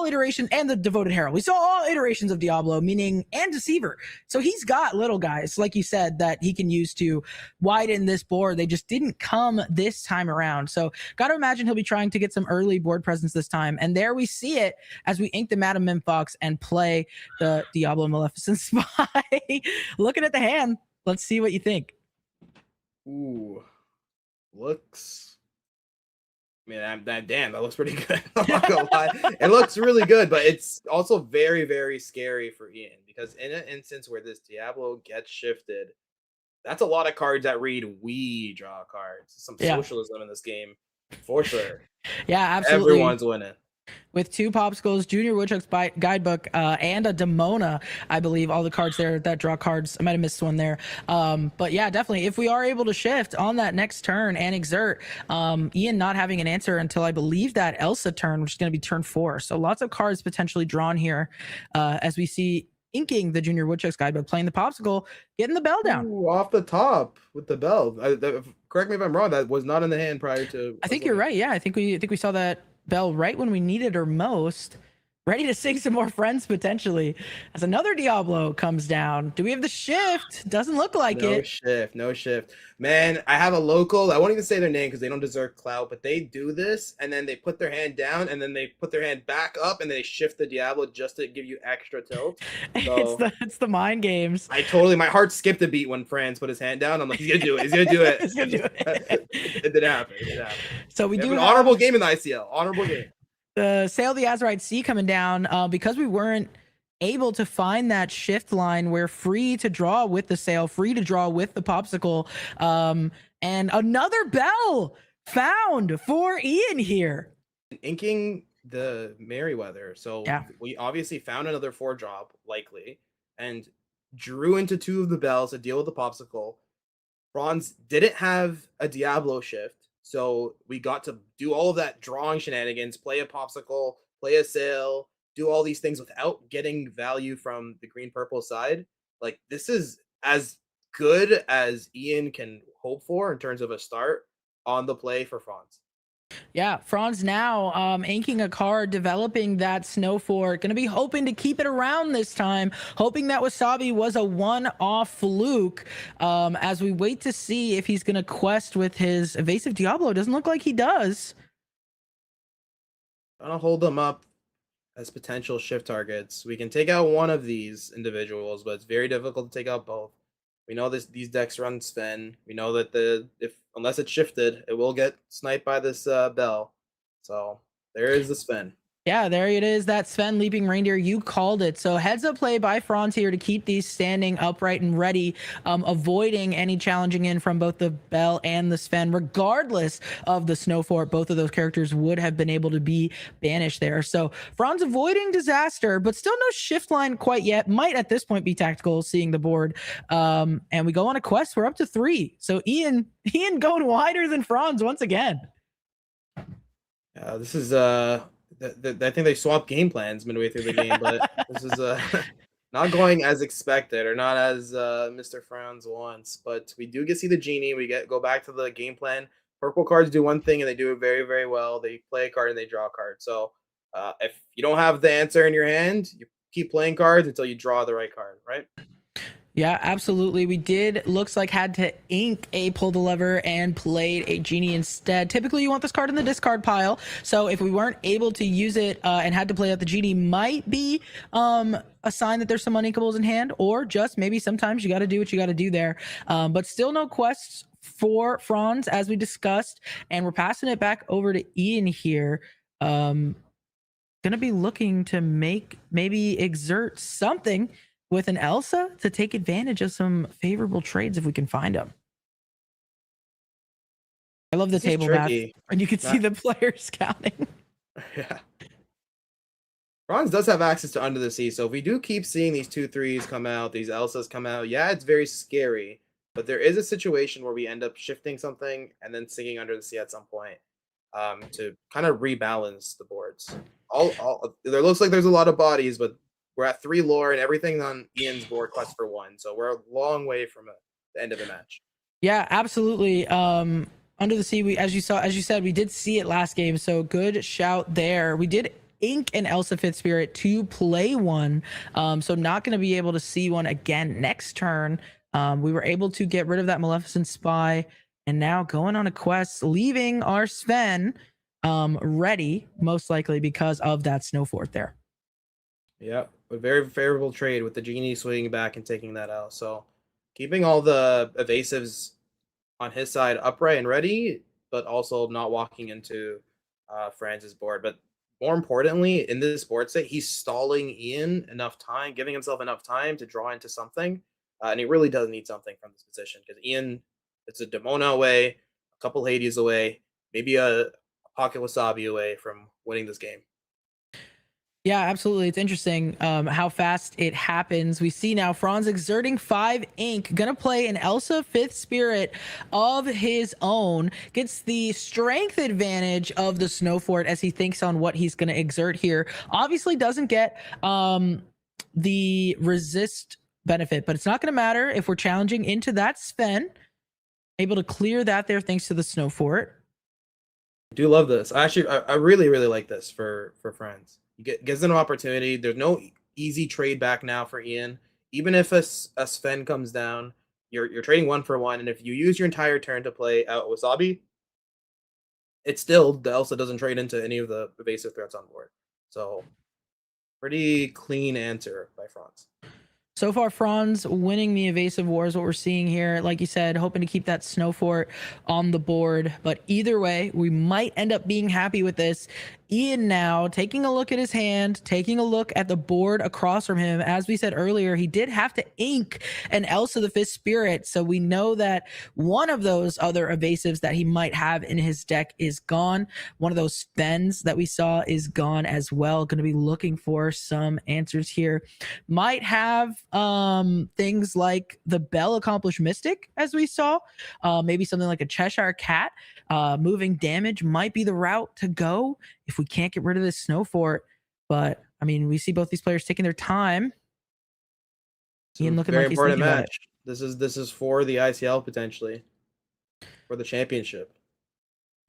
iterations, and the Devoted Herald. We saw all iterations of Diablo, and Deceiver. So he's got little guys, like you said, that he can use to widen this board. They just didn't come this time around. So got to imagine he'll be trying to get some early board presence this time. And there we see it as we ink the Madam Mimfox and play the Diablo Maleficent Spy. Looking at the hand, let's see what you think. Ooh, that looks pretty good. I'm not gonna lie. It looks really good, but it's also very, very scary for Ian, because in an instance where this Diablo gets shifted, that's a lot of cards that read we draw cards. Some socialism in this game, for sure. Yeah, absolutely. Everyone's winning. With 2 Popsicles, Junior Woodchuck's Guidebook, and a Demona, I believe, all the cards there that draw cards. I might have missed one there. But yeah, definitely. If we are able to shift on that next turn and exert, Ian not having an answer until I believe that Elsa turn, which is going to be turn 4. So lots of cards potentially drawn here as we see inking the Junior Woodchuck's Guidebook, playing the Popsicle, getting the bell down. Ooh, off the top with the bell. Correct me if I'm wrong. That was not in the hand prior to. I think you're right. Yeah, I think we saw that bell right when we needed her most. Ready to sing some more Friends potentially, as another Diablo comes down. Do we have the shift? Doesn't look like it. No shift. Man, I have a local. I won't even say their name because they don't deserve clout, but they do this, and then they put their hand down, and then they put their hand back up, and they shift the Diablo just to give you extra tilt. So, it's the mind games. My heart skipped a beat when Franz put his hand down. I'm like, he's gonna do it. He's gonna do it. He's gonna do it. It didn't happen. So we do an honorable game in the ICL. Honorable game. The Sail the Azurite Sea coming down, because we weren't able to find that shift line where free to draw with the sail, free to draw with the popsicle. And another bell found for Ian here. Inking the Merryweather. So Yeah. we obviously found another 4-drop, likely, and drew into 2 of the bells to deal with the popsicle. Franz didn't have a Diablo shift, so we got to do all of that drawing shenanigans, play a popsicle, play a sail, do all these things without getting value from the green-purple side. Like, this is as good as Ian can hope for in terms of a start on the play for Franz. Yeah, Franz now inking a card, developing that snow fort. Going to be hoping to keep it around this time, hoping that Wasabi was a one-off fluke. As we wait to see if he's going to quest with his evasive Diablo. Doesn't look like he does. Gonna hold them up as potential shift targets. We can take out one of these individuals, but it's very difficult to take out both. We know these decks run Sven. We know that unless it's shifted, it will get sniped by this bell. So there is the Sven. Yeah, there it is. That Sven Leaping Reindeer. You called it. So heads up play by Franz here to keep these standing upright and ready, avoiding any challenging in from both the Bell and the Sven. Regardless of the Snow Fort, both of those characters would have been able to be banished there. So Franz avoiding disaster, but still no shift line quite yet. Might at this point be tactical, seeing the board. And we go on a quest. We're up to 3. So Ian going wider than Franz once again. This is I think they swapped game plans midway through the game, but this is not going as expected or not as Mr. Franz wants. But we do get to see the genie. We go back to the game plan. Purple cards do one thing and they do it very, very well. They play a card and they draw a card. So if you don't have the answer in your hand, you keep playing cards until you draw the right card, right? Yeah, absolutely. We looks like had to ink a pull the lever and played a genie instead. Typically, you want this card in the discard pile. So if we weren't able to use it and had to play out the genie, might be a sign that there's some uninkables in hand, or just maybe sometimes you got to do what you got to do there. But still no quests for Franz, as we discussed. And we're passing it back over to Ian here. Going to be looking to maybe exert something with an Elsa to take advantage of some favorable trades if we can find them. I love the table map, and you can see the players counting. Yeah. Franz does have access to Under the Sea, so if we do keep seeing these 2/3s come out, these Elsas come out, yeah, it's very scary. But there is a situation where we end up shifting something and then singing Under the Sea at some point to kind of rebalance the boards. There looks like there's a lot of bodies, but we're at 3 lore and everything on Ian's board quest for 1. So we're a long way from the end of the match. Yeah, absolutely. Under the Sea, as you said, we did see it last game. So good shout there. We did ink an Elsa Fifth Spirit to play 1. So not going to be able to see one again next turn. We were able to get rid of that Maleficent Spy and now going on a quest, leaving our Sven ready, most likely because of that Snow Fort there. Yeah, a very favorable trade with the genie swinging back and taking that out. So keeping all the evasives on his side upright and ready, but also not walking into Franz's board. But more importantly, in this board state, he's stalling Ian enough time, giving himself enough time to draw into something. And he really does need something from this position because Ian, it's a Demona away, a couple Hades away, maybe a Pocket Wasabi away from winning this game. Yeah, absolutely. It's interesting how fast it happens. We see now Franz exerting 5 ink, gonna play an Elsa Fifth Spirit of his own, gets the strength advantage of the Snow Fort as he thinks on what he's gonna exert here. Obviously doesn't get the resist benefit, but it's not gonna matter if we're challenging into that Sven. Able to clear that there thanks to the Snow Fort. I do love this. I really, really like this for Franz. Gives them an opportunity. There's no easy trade back now for Ian. Even if a Sven comes down, you're trading 1 for 1, and if you use your entire turn to play out Wasabi, it's still the Elsa doesn't trade into any of the evasive threats on board. So pretty clean answer by Franz. So far, Franz winning the evasive war is what we're seeing here. Like you said, hoping to keep that Snow Fort on the board. But either way, we might end up being happy with this. Ian now taking a look at his hand, taking a look at the board across from him. As we said earlier, he did have to ink an Elsa the Fifth Spirit. So we know that one of those other evasives that he might have in his deck is gone. One of those Fens that we saw is gone as well. Going to be looking for some answers here. Might have things like the Bell Accomplished Mystic, as we saw. Maybe something like a Cheshire Cat. Moving damage might be the route to go if we can't get rid of this Snow Fort. But I mean, we see both these players taking their time. Ian looking very like he's important thinking about it. match. This is for the ICL potentially, for the championship.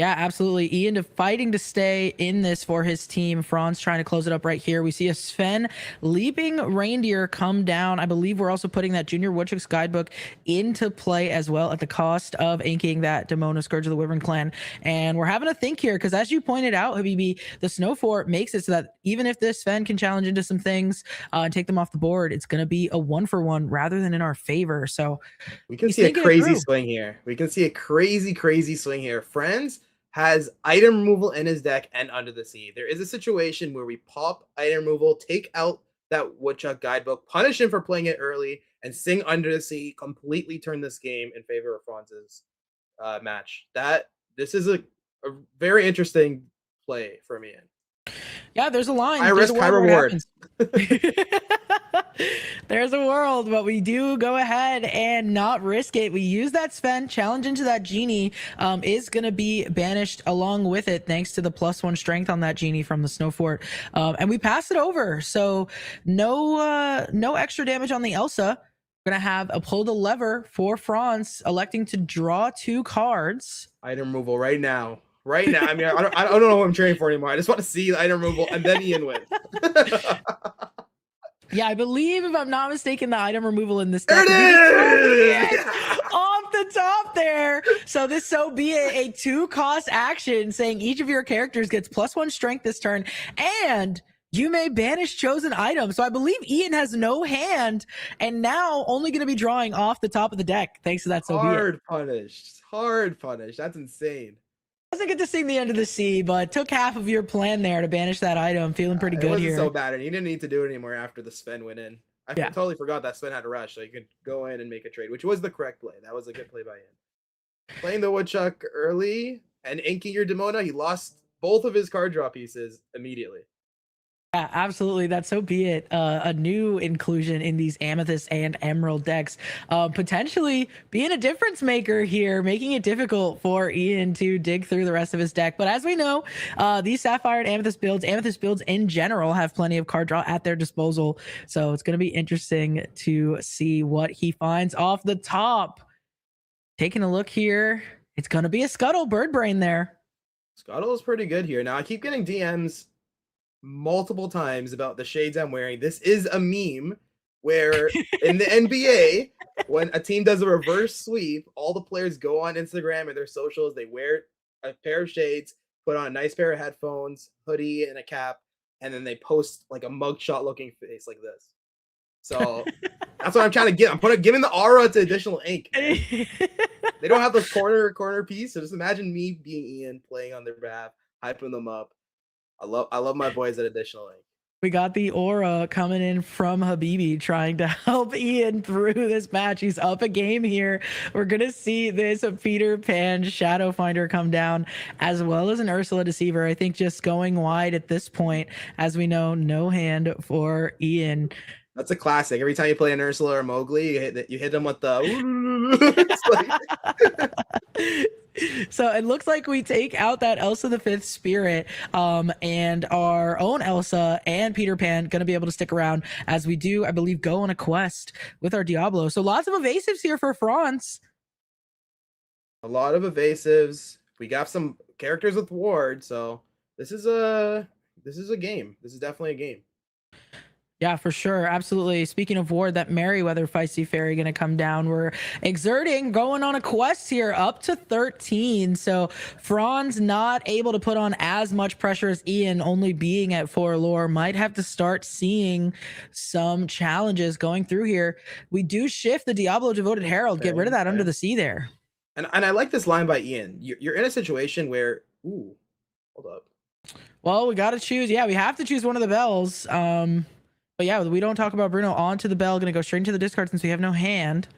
Yeah, absolutely. Ian fighting to stay in this for his team. Franz trying to close it up right here. We see a Sven Leaping Reindeer come down. I believe we're also putting that Junior Woodchuck's guidebook into play as well at the cost of inking that Demona Scourge of the Wyvern Clan. And we're having to think here because, as you pointed out, Habibi, the Snow Fort makes it so that even if this Sven can challenge into some things and take them off the board, it's going to be a 1-for-1 rather than in our favor. So we can see a crazy swing here. We can see a crazy swing here. Friends has item removal in his deck and Under the Sea. There is a situation where we pop item removal, take out that Woodchuck guidebook, punish him for playing it early, and sing Under the Sea, completely turn this game in favor of Franz's match. This is a very interesting play for me. Yeah, there's a line. High risk, high reward. There's a world, but we do go ahead and not risk it. We use that Sven, challenge into that Genie is going to be banished along with it, thanks to the +1 strength on that Genie from the Snow Fort. And we pass it over. So no extra damage on the Elsa. We're going to have a pull the lever for Franz, electing to draw 2 cards. Item removal right now. I mean, I don't know what I'm cheering for anymore. I just want to see the item removal and then Ian win. Yeah, I believe, if I'm not mistaken, the item removal in this deck is off the top there. So this so be a 2-cost action saying each of your characters gets +1 strength this turn, and you may banish chosen items. So I believe Ian has no hand and now only going to be drawing off the top of the deck thanks to that so be it. Hard punish. That's insane. Doesn't get to sing the Under the Sea, but took half of your plan there to banish that item. Feeling pretty good here. It wasn't so bad, and you didn't need to do it anymore after the Sven went in. I totally forgot that Sven had a rush, so you could go in and make a trade, which was the correct play. That was a good play by him. Playing the Woodchuck early and inking your Demona, he lost both of his card draw pieces immediately. Yeah, absolutely. That's so be it. A new inclusion in these Amethyst and Emerald decks, potentially being a difference maker here, making it difficult for Ian to dig through the rest of his deck. But as we know, these Sapphire and Amethyst builds in general have plenty of card draw at their disposal. So it's going to be interesting to see what he finds off the top. Taking a look here, it's going to be a Scuttle Bird Brain there. Scuttle is pretty good here. Now I keep getting DMs multiple times about the shades I'm wearing. This is a meme where in the NBA, when a team does a reverse sweep, all the players go on Instagram and their socials, they wear a pair of shades, put on a nice pair of headphones, hoodie, and a cap, and then they post like a mugshot looking face like this. So that's what I'm trying to get. I'm giving the aura to additional ink. They don't have the corner piece, so just imagine me being Ian playing on their behalf, hyping them up. I love my boys at additional ink. We got the aura coming in from Habibi trying to help Ian through this match. He's up a game here. We're going to see this Peter Pan Shadow Finder come down, as well as an Ursula Deceiver. I think just going wide at this point, as we know, no hand for Ian. That's a classic. Every time you play an Ursula or Mowgli, you hit them with the... So it looks like we take out that Elsa the Fifth Spirit, and our own Elsa and Peter Pan going to be able to stick around as we do, I believe, go on a quest with our Diablo. So lots of evasives here for Franz. A lot of evasives. We got some characters with ward, so this is a game. This is definitely a game. Yeah, for sure. Absolutely. Speaking of ward, that Merryweather Feisty Fairy going to come down. We're exerting, going on a quest here up to 13. So Franz not able to put on as much pressure as Ian, only being at 4 lore, might have to start seeing some challenges going through here. We do shift the Diablo Devoted Herald, get rid of that Under the Sea there. And I like this line by Ian. You're in a situation where, ooh, hold up. Well, we got to choose. Yeah, we have to choose one of the bells. But yeah, we don't talk about Bruno. On to the bell. Going to go straight into the discard since we have no hand.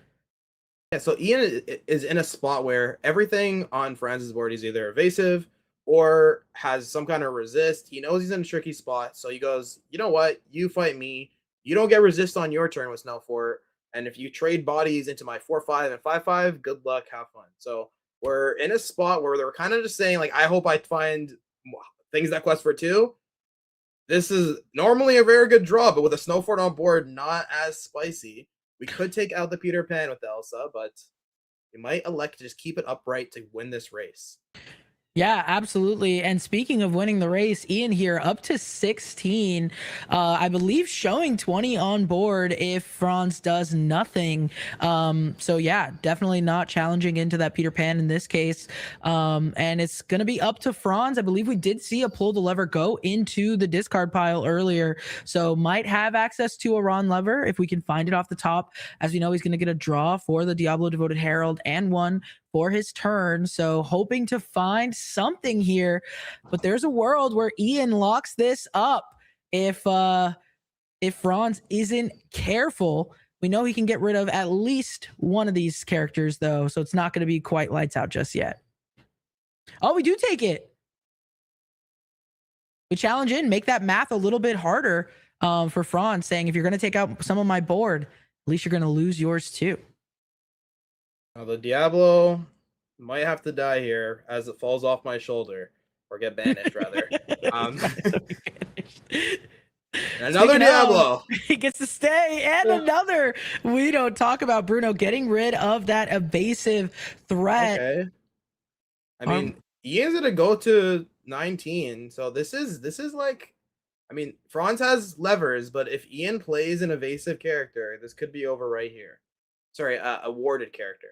Yeah, so Ian is in a spot where everything on Franz's board is either evasive or has some kind of resist. He knows he's in a tricky spot, so he goes, you know what? You fight me. You don't get resist on your turn with Snow Fort. And if you trade bodies into my 4/5 and 5/5, good luck, have fun. So we're in a spot where they're kind of just saying, like, I hope I find things that quest for 2. This is normally a very good draw, but with a Snow Fort on board, not as spicy. We could take out the Peter Pan with Elsa, but we might elect to just keep it upright to win this race. Yeah, absolutely. And speaking of winning the race, Ian here up to 16, I believe showing 20 on board if Franz does nothing. So yeah, definitely not challenging into that Peter Pan in this case. And it's going to be up to Franz. I believe we did see a pull the lever go into the discard pile earlier. So might have access to a Ron lever if we can find it off the top. As we know, he's going to get a draw for the Diablo Devoted Herald and one for his turn. So hoping to find something here, but there's a world where Ian locks this up. If Franz isn't careful, we know he can get rid of at least one of these characters though. So it's not going to be quite lights out just yet. Oh, we do take it. We challenge in, make that math a little bit harder for Franz, saying if you're going to take out some of my board, at least you're going to lose yours too. Now the Diablo might have to die here as it falls off my shoulder, or get banished rather. Another Diablo. He gets to stay, and another. We don't talk about Bruno getting rid of that evasive threat. Okay. I mean, Ian's gonna go to 19, so this is like, I mean, Franz has levers, but if Ian plays an evasive character, this could be over right here. Sorry, a warded character.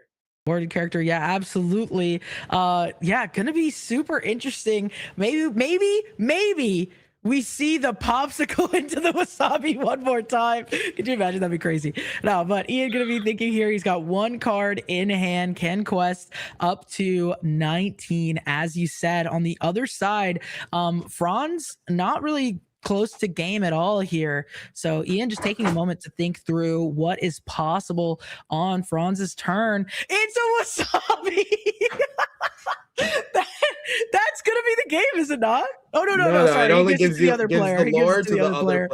Warded character, yeah, absolutely. Yeah, gonna be super interesting. Maybe we see the popsicle into the wasabi one more time. Could you imagine? That'd be crazy. No, but Ian gonna be thinking here. He's got one card in hand, can quest up to 19, as you said. On the other side, Franz not really close to game at all here. So Ian just taking a moment to think through what is possible on Franz's turn. It's a wasabi. That's gonna be the game, is it not? Oh no, sorry. It only gives the other player. the lore to the other player.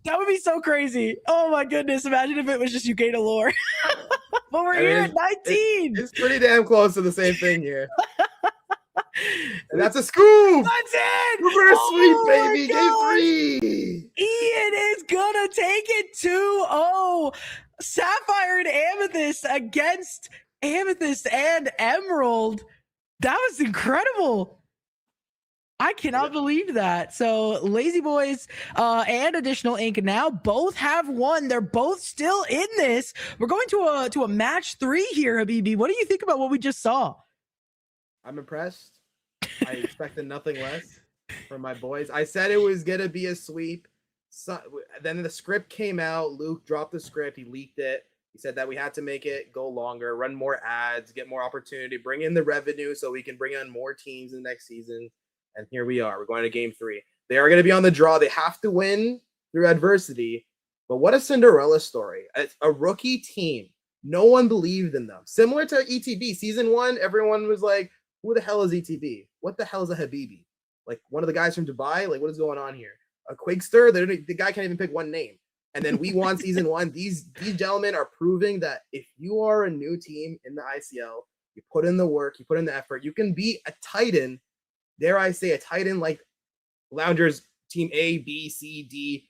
That would be so crazy. Oh my goodness! Imagine if it was just you gain a lore. But we're here at 19. It's pretty damn close to the same thing here. And that's a scoop. That's it. Reverse sweep, baby. Game 3. Ian is gonna take it 2-0. Sapphire and Amethyst against Amethyst and Emerald. That was incredible. I cannot believe that. So Lazyboys and Additional Ink now both have won. They're both still in this. We're going to a match 3 here, Habibi. What do you think about what we just saw? I'm impressed. I expected nothing less from my boys. I said it was gonna be a sweep. So, then the script came out. Luke dropped the script. He leaked it. He said that we had to make it go longer, run more ads, get more opportunity, bring in the revenue so we can bring on more teams in the next season. And here we are. We're going to game 3. They are going to be on the draw. They have to win through adversity. But what a Cinderella story. It's a rookie team. No one believed in them. Similar to ETB. Season 1, everyone was like, who the hell is ETB? What the hell is a Habibi? Like one of the guys from Dubai? Like, what is going on here? A Quigster? The guy can't even pick one name. And then we won season 1. These gentlemen are proving that if you are a new team in the ICL, you put in the work, you put in the effort, you can beat a Titan, dare I say, a Titan like Loungers Team A, B, C, D,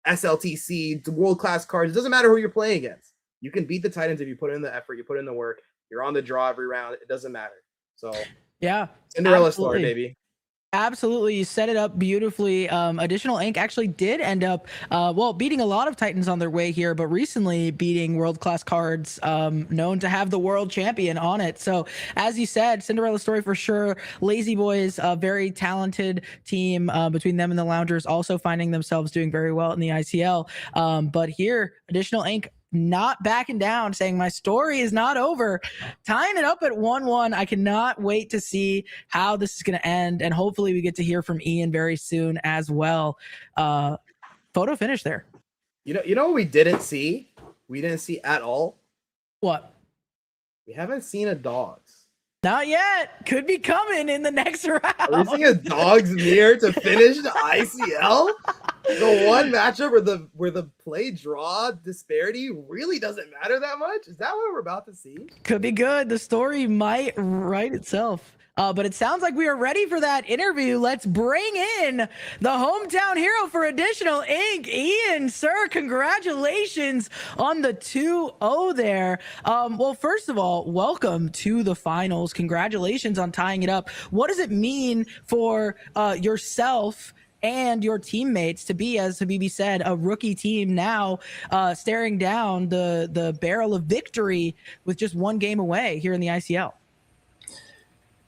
SLTC, world-class cards. It doesn't matter who you're playing against. You can beat the Titans if you put in the effort, you put in the work, you're on the draw every round. It doesn't matter. So, yeah, Cinderella story, baby. Absolutely. You set it up beautifully. Additional Ink actually did end up, beating a lot of Titans on their way here, but recently beating world-class cards known to have the world champion on it. So as you said, Cinderella story for sure. Lazyboys, a very talented team between them and the Loungers, also finding themselves doing very well in the ICL. But here, Additional Ink not backing down, saying my story is not over, tying it up at 1-1. I cannot wait to see how this is going to end, and hopefully we get to hear from Ian very soon as well. Photo finish there. You know what we didn't see? We didn't see at all. What? We haven't seen a dogs. Not yet. Could be coming in the next round. Are we seeing a dogs near to finish the ICL? The one matchup where the play draw disparity really doesn't matter that much? Is that what we're about to see? Could be good. The story might write itself. But it sounds like we are ready for that interview. Let's bring in the hometown hero for Additional Ink, Ian. Sir, congratulations on the 2-0 there. Well, first of all, welcome to the finals. Congratulations on tying it up. What does it mean for yourself and your teammates to be, as Habibi said, a rookie team now, staring down the barrel of victory with just one game away here in the ICL?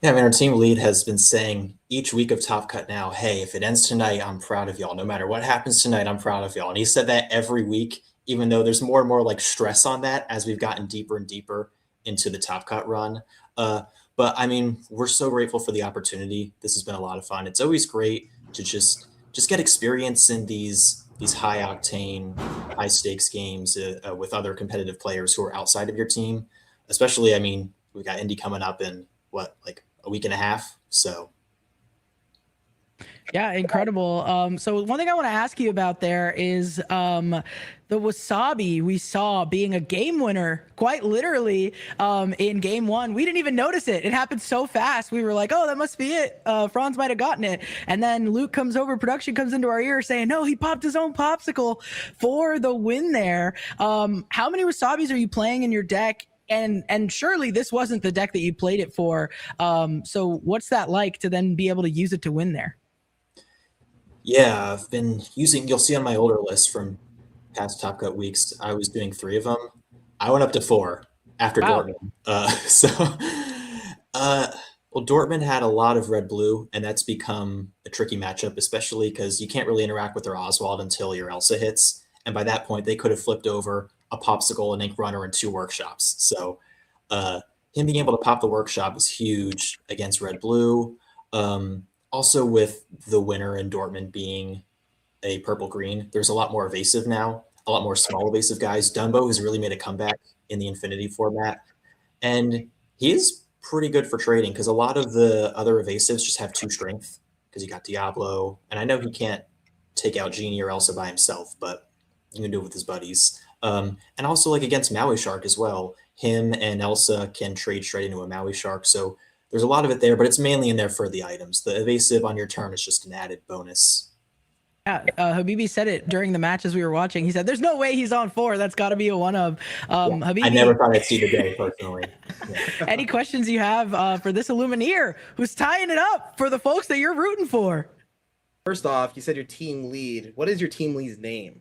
Yeah, I mean, our team lead has been saying each week of Top Cut now, hey, if it ends tonight, I'm proud of y'all. No matter what happens tonight, I'm proud of y'all. And he said that every week, even though there's more and more like stress on that as we've gotten deeper and deeper into the Top Cut run. But I mean, we're so grateful for the opportunity. This has been a lot of fun. It's always great to just get experience in these high octane, high stakes games with other competitive players who are outside of your team. Especially, I mean, we got Indy coming up in like a week and a half. So yeah, incredible. So one thing I want to ask you about there is the Wasabi we saw being a game winner, quite literally, in game one. We didn't even notice it. It happened so fast. We were like, oh, that must be it. Franz might have gotten it. And then Luke comes over, production comes into our ear saying, no, he popped his own popsicle for the win there. How many Wasabis are you playing in your deck? And surely this wasn't the deck that you played it for. So what's that like to then be able to use it to win there? Yeah, I've been using, you'll see on my older list from past Top Cut weeks, I was doing 3 of them. I went up to 4 after Dortmund. Well, Dortmund had a lot of red-blue, and that's become a tricky matchup, especially because you can't really interact with their Oswald until your Elsa hits. And by that point, they could have flipped over a popsicle, an ink runner, and 2 workshops. So him being able to pop the workshop is huge against red-blue. Also with the winner in Dortmund being a purple-green, there's a lot more evasive now, a lot more small evasive guys. Dumbo has really made a comeback in the Infinity format. And he is pretty good for trading because a lot of the other evasives just have 2 strength because you got Diablo. And I know he can't take out Genie or Elsa by himself, but you can do it with his buddies. And also like against Maui Shark as well, him and Elsa can trade straight into a Maui Shark. So there's a lot of it there, but it's mainly in there for the items. The evasive on your turn is just an added bonus. Yeah, Habibi said it during the matches we were watching. He said, there's no way he's on 4. That's got to be a one of. Habibi, I never thought I'd see the day, personally. Yeah. Any questions you have for this Illumineer who's tying it up for the folks that you're rooting for? First off, you said your team lead. What is your team lead's name?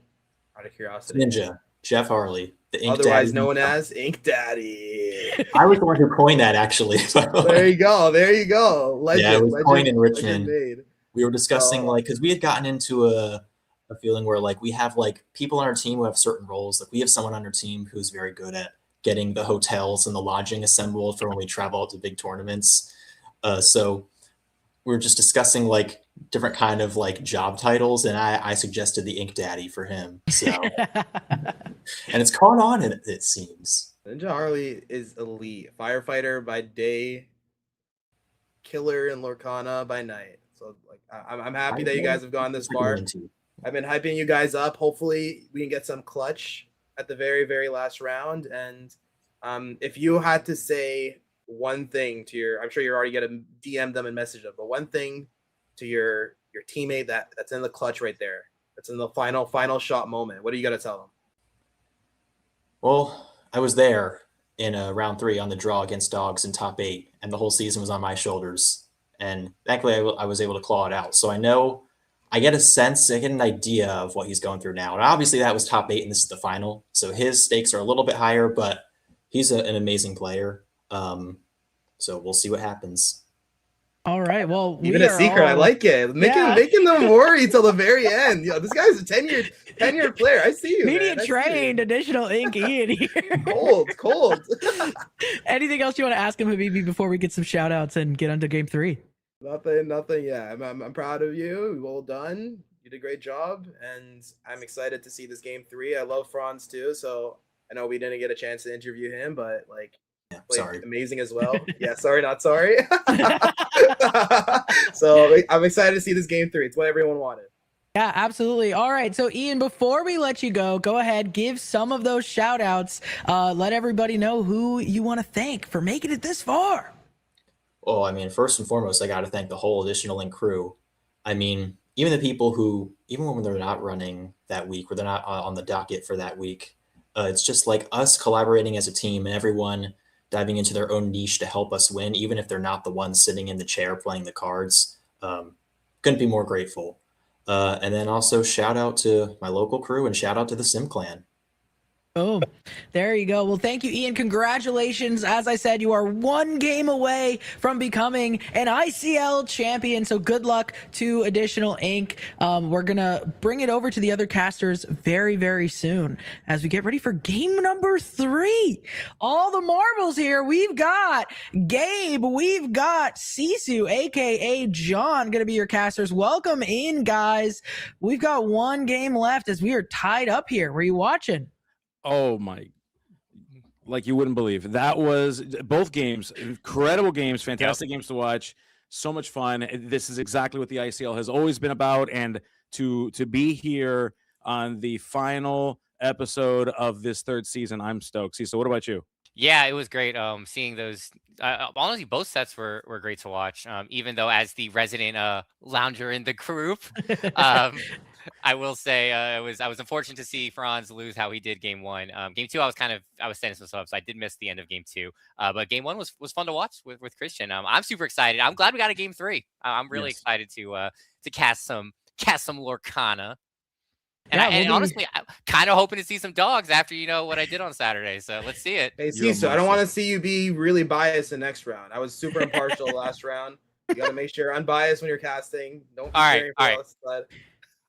Out of curiosity. Ninja, Jeff Harley, the Ink Otherwise Daddy. known as Ink Daddy. I was the one who coined that, actually. There you go. There you go. Legend, yeah, it was coined in legend Richmond. made. We were discussing like, because we had gotten into a feeling where like we have like people on our team who have certain roles. Like we have someone on our team who's very good at getting the hotels and the lodging assembled for when we travel out to big tournaments. So we were just discussing like different kind of like job titles, and I suggested the Ink Daddy for him. So and it's caught on, it seems. Ninja Harley is elite. Firefighter by day, killer in Lorcana by night. So like I'm happy that you guys have gone this far. I've been hyping you guys up. Hopefully we can get some clutch at the very, very last round. And if you had to say one thing to your, I'm sure you're already going to DM them and message them, but one thing to your teammate that's in the clutch right there, that's in the final shot moment, what do you got to tell them? Well, I was there in round 3 on the draw against Dogs in top 8, and the whole season was on my shoulders. And thankfully I was able to claw it out. So I get a sense, I get an idea of what he's going through now. And obviously that was top 8 and this is the final. So his stakes are a little bit higher, but he's an amazing player. So we'll see what happens. All right. Well, Even we a are secret, I all- like it. Making them worry till the very end. Yo, this guy's a 10-year player. I see you, media man. I see you. trained additional ink Ian here. Cold. Anything else you want to ask him, Habibi, before we get some shout outs and get onto game 3? Nothing. Yeah, I'm proud of you. Well done. You did a great job, and I'm excited to see this game 3. I love Franz too, so I know we didn't get a chance to interview him, but like, Yeah, played sorry. amazing as well. Yeah, sorry, not sorry. So I'm excited to see this game 3. It's what everyone wanted. Yeah, absolutely. All right. So, Ian, before we let you go ahead, give some of those shout outs. Let everybody know who you want to thank for making it this far. Well, I mean, first and foremost, I got to thank the whole Additional Link crew. I mean, even the people who, even when they're not running that week or they're not on the docket for that week, it's just like us collaborating as a team and everyone diving into their own niche to help us win, even if they're not the ones sitting in the chair playing the cards. Couldn't be more grateful. And then also shout out to my local crew and shout out to the Sim Clan. Boom. There you go. Well, thank you, Ian. Congratulations. As I said, you are 1 game away from becoming an ICL champion. So good luck to Additional Ink. We're going to bring it over to the other casters very, very soon as we get ready for game number 3. All the marbles here. We've got Gabe. We've got Sisu, aka John, going to be your casters. Welcome in, guys. We've got 1 game left as we are tied up here. Were you watching? Oh my, like you wouldn't believe. That was both games, incredible games, fantastic games to watch. So much fun. This is exactly what the ICL has always been about. And to be here on the final episode of this 3rd season, I'm stoked. So what about you? Yeah, it was great. Seeing those, honestly, both sets were great to watch. Even though, as the resident lounger in the group, I will say I was unfortunate to see Franz lose how he did game 1. Game 2, I was setting some stuff up, so I did miss the end of game 2. But game 1 was fun to watch with Christian. I'm super excited. I'm glad we got a game 3. I'm really excited to cast some Lorcana. And honestly, I'm kind of hoping to see some dogs after what I did on Saturday. So let's see it. Hey, Sisu, I don't want to see you be really biased in the next round. I was super impartial last round. You got to make sure you're unbiased when you're casting. Don't be cheering for us. But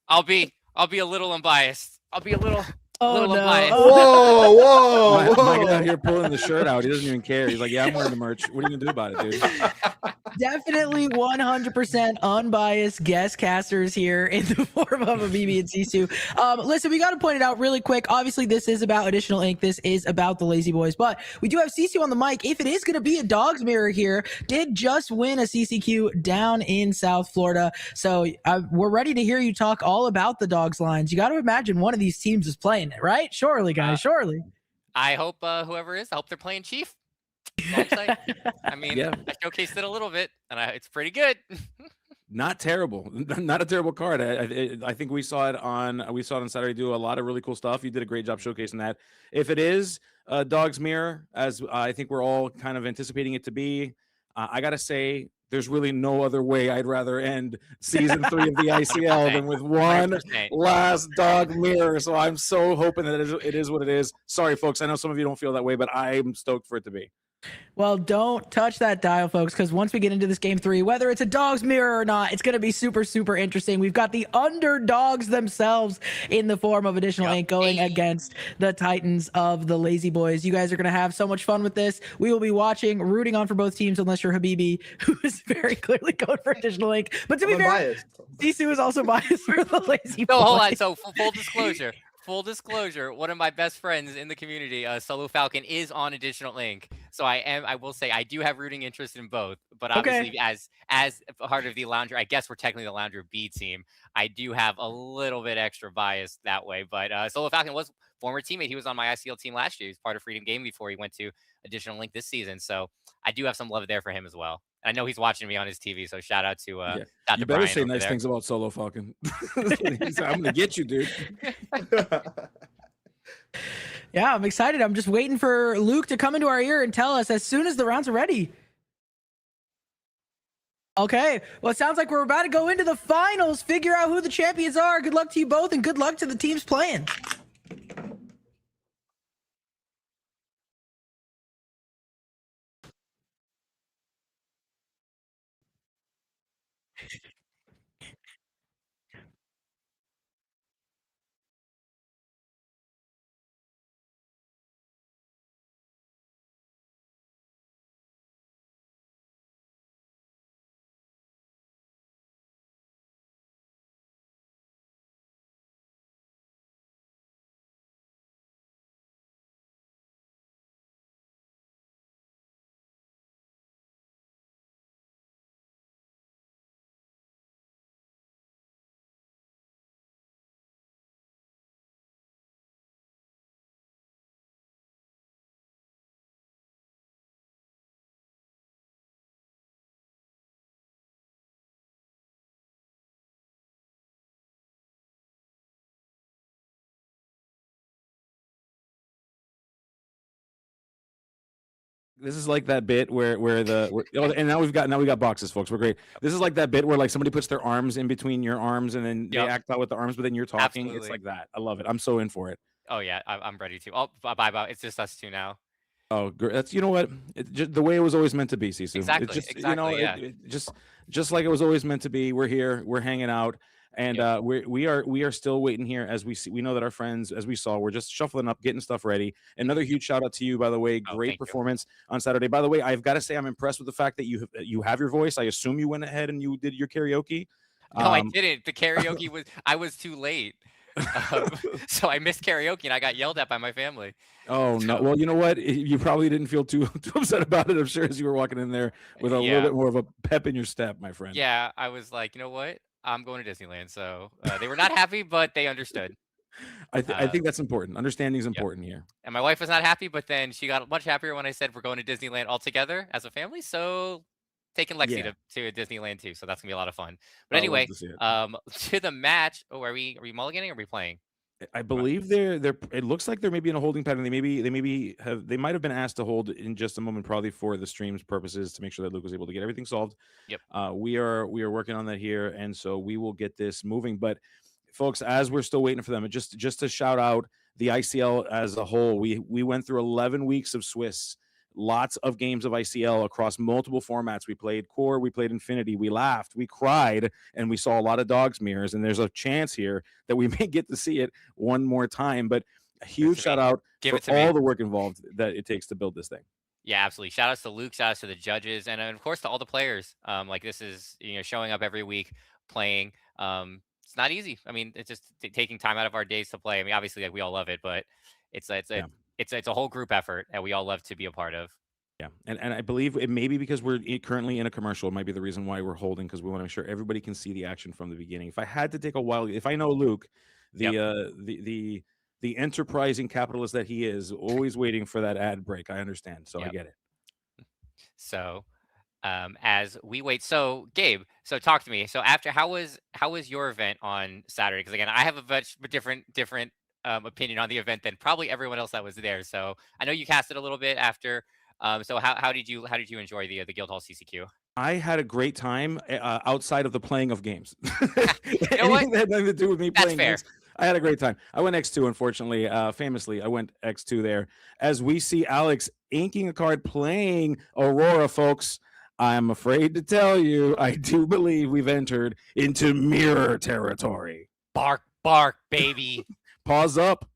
I'll be a little unbiased. I'll be a little unbiased. Whoa. Mike out here pulling the shirt out. He doesn't even care. He's like, yeah, I'm wearing the merch. What are you gonna do about it, dude? Definitely 100% unbiased guest casters here in the form of Habibi and Sisu. Listen, we got to point it out really quick. Obviously, this is about Additional Ink. This is about the Lazyboys, but we do have Sisu on the mic. If it is going to be a Dogs Mirror here, did just win a CCQ down in South Florida. So we're ready to hear you talk all about the Dogs lines. You got to imagine one of these teams is playing it, right? Surely, guys, surely. I hope whoever is, I hope they're playing Chief. I mean, I showcased it a little bit, and it's pretty good. Not terrible. Not a terrible card. I think we saw it on Saturday. Do a lot of really cool stuff. You did a great job showcasing that. If it is Dog's Mirror, as I think we're all kind of anticipating it to be, I gotta say, there's really no other way I'd rather end season 3 of the ICL than with one 100%. last Dog Mirror. So I'm so hoping that it is what it is. Sorry, folks. I know some of you don't feel that way, but I'm stoked for it to be. Well, don't touch that dial, folks, because once we get into this game 3, whether it's a Dog's Mirror or not, it's going to be super, super interesting. We've got the underdogs themselves in the form of Additional Ink going against the Titans of the Lazyboys. You guys are going to have so much fun with this. We will be watching, rooting on for both teams, unless you're Habibi, who is very clearly going for Additional Ink. But to be fair, Sisu is also biased for the Lazyboys. No, hold on. So full disclosure. Full disclosure, one of my best friends in the community, Solo Falcon, is on Additional Ink. So I will say I do have rooting interest in both. But obviously, as part of the Lounger, I guess we're technically the Lounger B team. I do have a little bit extra bias that way. But Solo Falcon was former teammate. He was on my ICL team last year. He was part of Freedom Game before he went to Additional Link this season. So I do have some love there for him as well. I know he's watching me on his TV, so shout out to you better Brian say nice things about Solo Falcon. I'm gonna get you, dude. Yeah, I'm excited. I'm just waiting for Luke to come into our ear and tell us as soon as the rounds are ready. Okay, well, it sounds like we're about to go into the finals, figure out who the champions are. Good luck to you both, and good luck to the teams playing. This is like that bit and now we got boxes, folks. We're great. This is like that bit where like somebody puts their arms in between your arms and then they act out with the arms, but then you're talking. It's Absolutely. like that. I love it. I'm so in for it. Oh yeah, I'm ready to. Oh, bye. It's just us two now. Oh, that's you know what? Just the way it was always meant to be, Sisu. Exactly. It's just Exactly. Yeah. Just like it was always meant to be. We're here. We're hanging out. And we are still waiting here as we know that our friends, as we saw, we're just shuffling up, getting stuff ready. Another huge shout out to you, by the way. Great performance on Saturday. By the way, I've got to say I'm impressed with the fact that you have your voice. I assume you went ahead and you did your karaoke. No, I didn't. The karaoke I was too late. So I missed karaoke and I got yelled at by my family. Oh no! Well, you know what? You probably didn't feel too upset about it. I'm sure as you were walking in there with a little bit more of a pep in your step, my friend. Yeah, I was like, you know what? I'm going to Disneyland. So they were not happy, but they understood. I think that's important. Understanding is important here. And my wife was not happy, but then she got much happier when I said we're going to Disneyland all together as a family. So taking Lexi to Disneyland too. So that's gonna be a lot of fun. But anyway, to the match. Oh, are we mulliganing or are we playing? I believe they're it looks like they're maybe in a holding pattern. They might have been asked to hold in just a moment, probably for the stream's purposes, to make sure that Luke was able to get everything solved. Yep. We are working on that here, and so we will get this moving. But folks, as we're still waiting for them, just to shout out the ICL as a whole, we went through 11 weeks of Swiss. Lots of games of ICL across multiple formats. We played Core, we played Infinity, we laughed, we cried, and we saw a lot of dogs mirrors. And there's a chance here that we may get to see it one more time. But a huge shout out for all the work involved that it takes to build this thing. Yeah, absolutely. Shout outs to Luke, shout outs to the judges, and of course to all the players. Like this is showing up every week, playing. It's not easy. I mean, it's just taking time out of our days to play. I mean, obviously, like we all love it, but it's a whole group effort that we all love to be a part of. Yeah, and I believe it may be because we're currently in a commercial. It might be the reason why we're holding, because we want to make sure everybody can see the action from the beginning. If I had to take a while, if I know Luke, the enterprising capitalist that he is, always waiting for that ad break. I understand, so I get it. So, as we wait, so Gabe, so talk to me. So after, how was your event on Saturday? Because again, I have a different opinion on the event than probably everyone else that was there. So I know you cast it a little bit after. So how did you enjoy the Guildhall CCQ? I had a great time outside of the playing of games. You know what? That had nothing to do with me playing fair. games. I had a great time. I went X2, unfortunately. Famously, I went X2 there. As we see Alex inking a card, playing Aurora, folks. I'm afraid to tell you, I do believe we've entered into mirror territory. Bark, bark, baby. Paws up,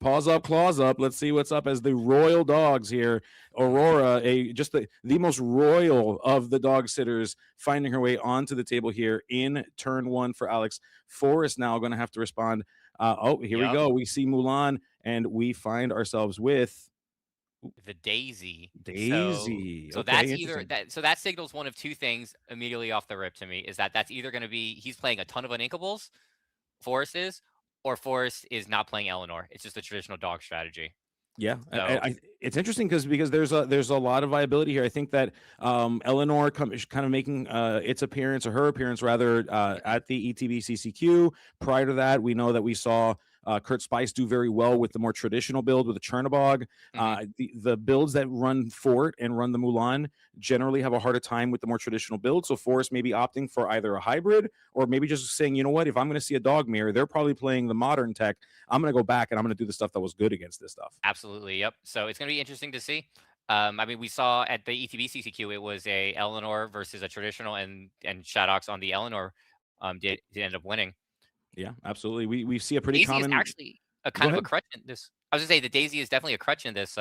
claws up. Let's see what's up as the royal dogs here. Aurora, just the most royal of the dog sitters, finding her way onto the table here in turn one for Alex. Forrest now going to have to respond. Here we go. We see Mulan, and we find ourselves with the Daisy. So okay, that's either that. So that signals one of two things immediately off the rip to me. Is that's either going to be he's playing a ton of uninkables, Forrest is, or Forrest is not playing Eleanor. It's just a traditional dog strategy. Yeah, so, it's interesting because there's a lot of viability here. I think that Eleanor kind of making its appearance, or her appearance rather, at the ETB CCQ. Prior to that, we know that we saw Kurt Spice do very well with the more traditional build with the Chernabog. The builds that run Fort and run the Mulan generally have a harder time with the more traditional build. So Forrest may be opting for either a hybrid or maybe just saying, you know what, if I'm going to see a dog mirror, they're probably playing the modern tech. I'm going to go back and I'm going to do the stuff that was good against this stuff. Absolutely. Yep. So it's going to be interesting to see. I mean, we saw at the ETB CCQ, it was a Eleanor versus a traditional, and Shadox on the Eleanor did end up winning. Yeah, absolutely. We see a pretty Daisy is common. actually a Go kind of a ahead. crutch in this. I was gonna say the Daisy is definitely a crutch in this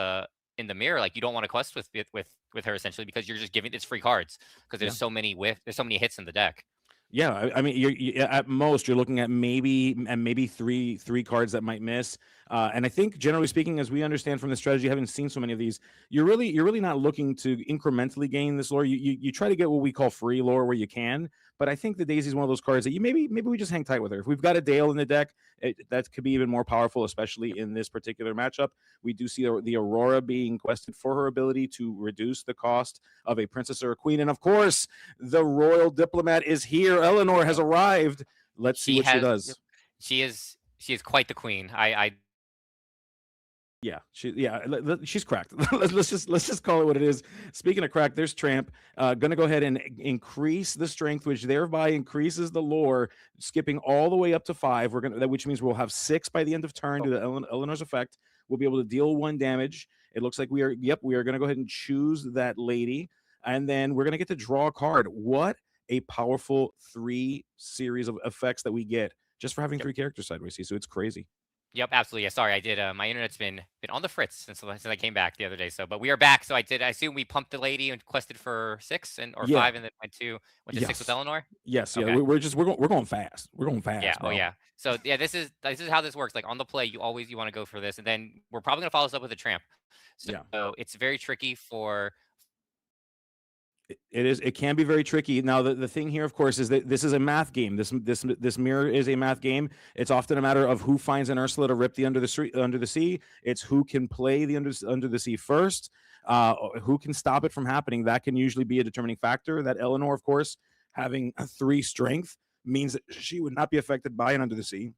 in the mirror. Like you don't want to quest with her essentially because you're just giving it's free cards because Yeah. there's so many there's so many hits in the deck. Yeah, I mean, at most you're looking at maybe three cards that might miss. And I think generally speaking, as we understand from the strategy, having seen so many of these, you're really not looking to incrementally gain this lore. You try to get what we call free lore where you can. But I think the Daisy is one of those cards that you maybe we just hang tight with her. If we've got a Dale in the deck, that could be even more powerful, especially in this particular matchup. We do see the Aurora being quested for her ability to reduce the cost of a princess or a queen, and of course, the royal diplomat is here. Eleanor has arrived. Let's see what she does. She is quite the queen. Yeah, she's cracked. let's just call it what it is. Speaking of crack, there's Tramp. Gonna go ahead and increase the strength, which thereby increases the lore, skipping all the way up to 5. Which means we'll have 6 by the end of turn due to Eleanor's effect. We'll be able to deal 1 damage. It looks like we are gonna go ahead and choose that lady, and then we're gonna get to draw a card. What a powerful 3 series of effects that we get just for having 3 characters sideways. So it's crazy. Yep, absolutely. Yeah, sorry, I did. My internet's been on the fritz since I came back the other day. So, but we are back. So I assume we pumped the lady and quested for 6 or 5, and then went to 6 with Eleanor. Yes, Okay. yeah, we're going fast. We're going fast. Yeah. Bro. Oh yeah. So yeah, this is how this works. Like on the play, you want to go for this, and then we're probably gonna follow this up with a tramp. So it's very tricky for. It can be very tricky. Now the thing here, of course, is that this is a math game. This mirror is a math game. It's often a matter of who finds an Ursula to rip the under the sea. It's who can play the under the sea first. Who can stop it from happening. That can usually be a determining factor. That Eleanor, of course, having a 3 strength means that she would not be affected by an under the sea.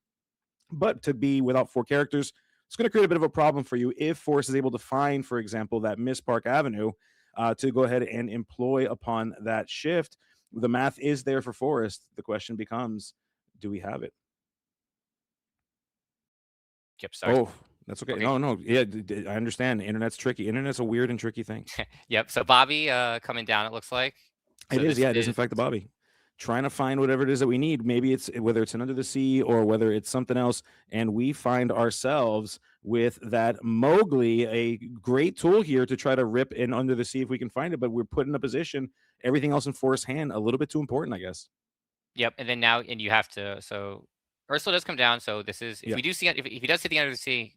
But to be without 4 characters, it's going to create a bit of a problem for you if Force is able to find, for example, that Miss Park Avenue. To go ahead and employ upon that shift. The math is there for Forest. The question becomes, do we have it? Yep, sorry. Oh, that's okay. No. Yeah, I understand. Internet's tricky. Internet's a weird and tricky thing. Yep. So Bobby coming down, it looks like. So it is. Yeah, it is in fact the Bobby. Trying to find whatever it is that we need. Maybe it's whether it's an under the sea or whether it's something else. And we find ourselves with that Mowgli, a great tool here to try to rip in under the sea if we can find it. But we're put in a position, everything else in Forrest's hand, a little bit too important, I guess. Yep. And then now, and you have to. So Ursula does come down. So this is if we do see if he does see the under the sea,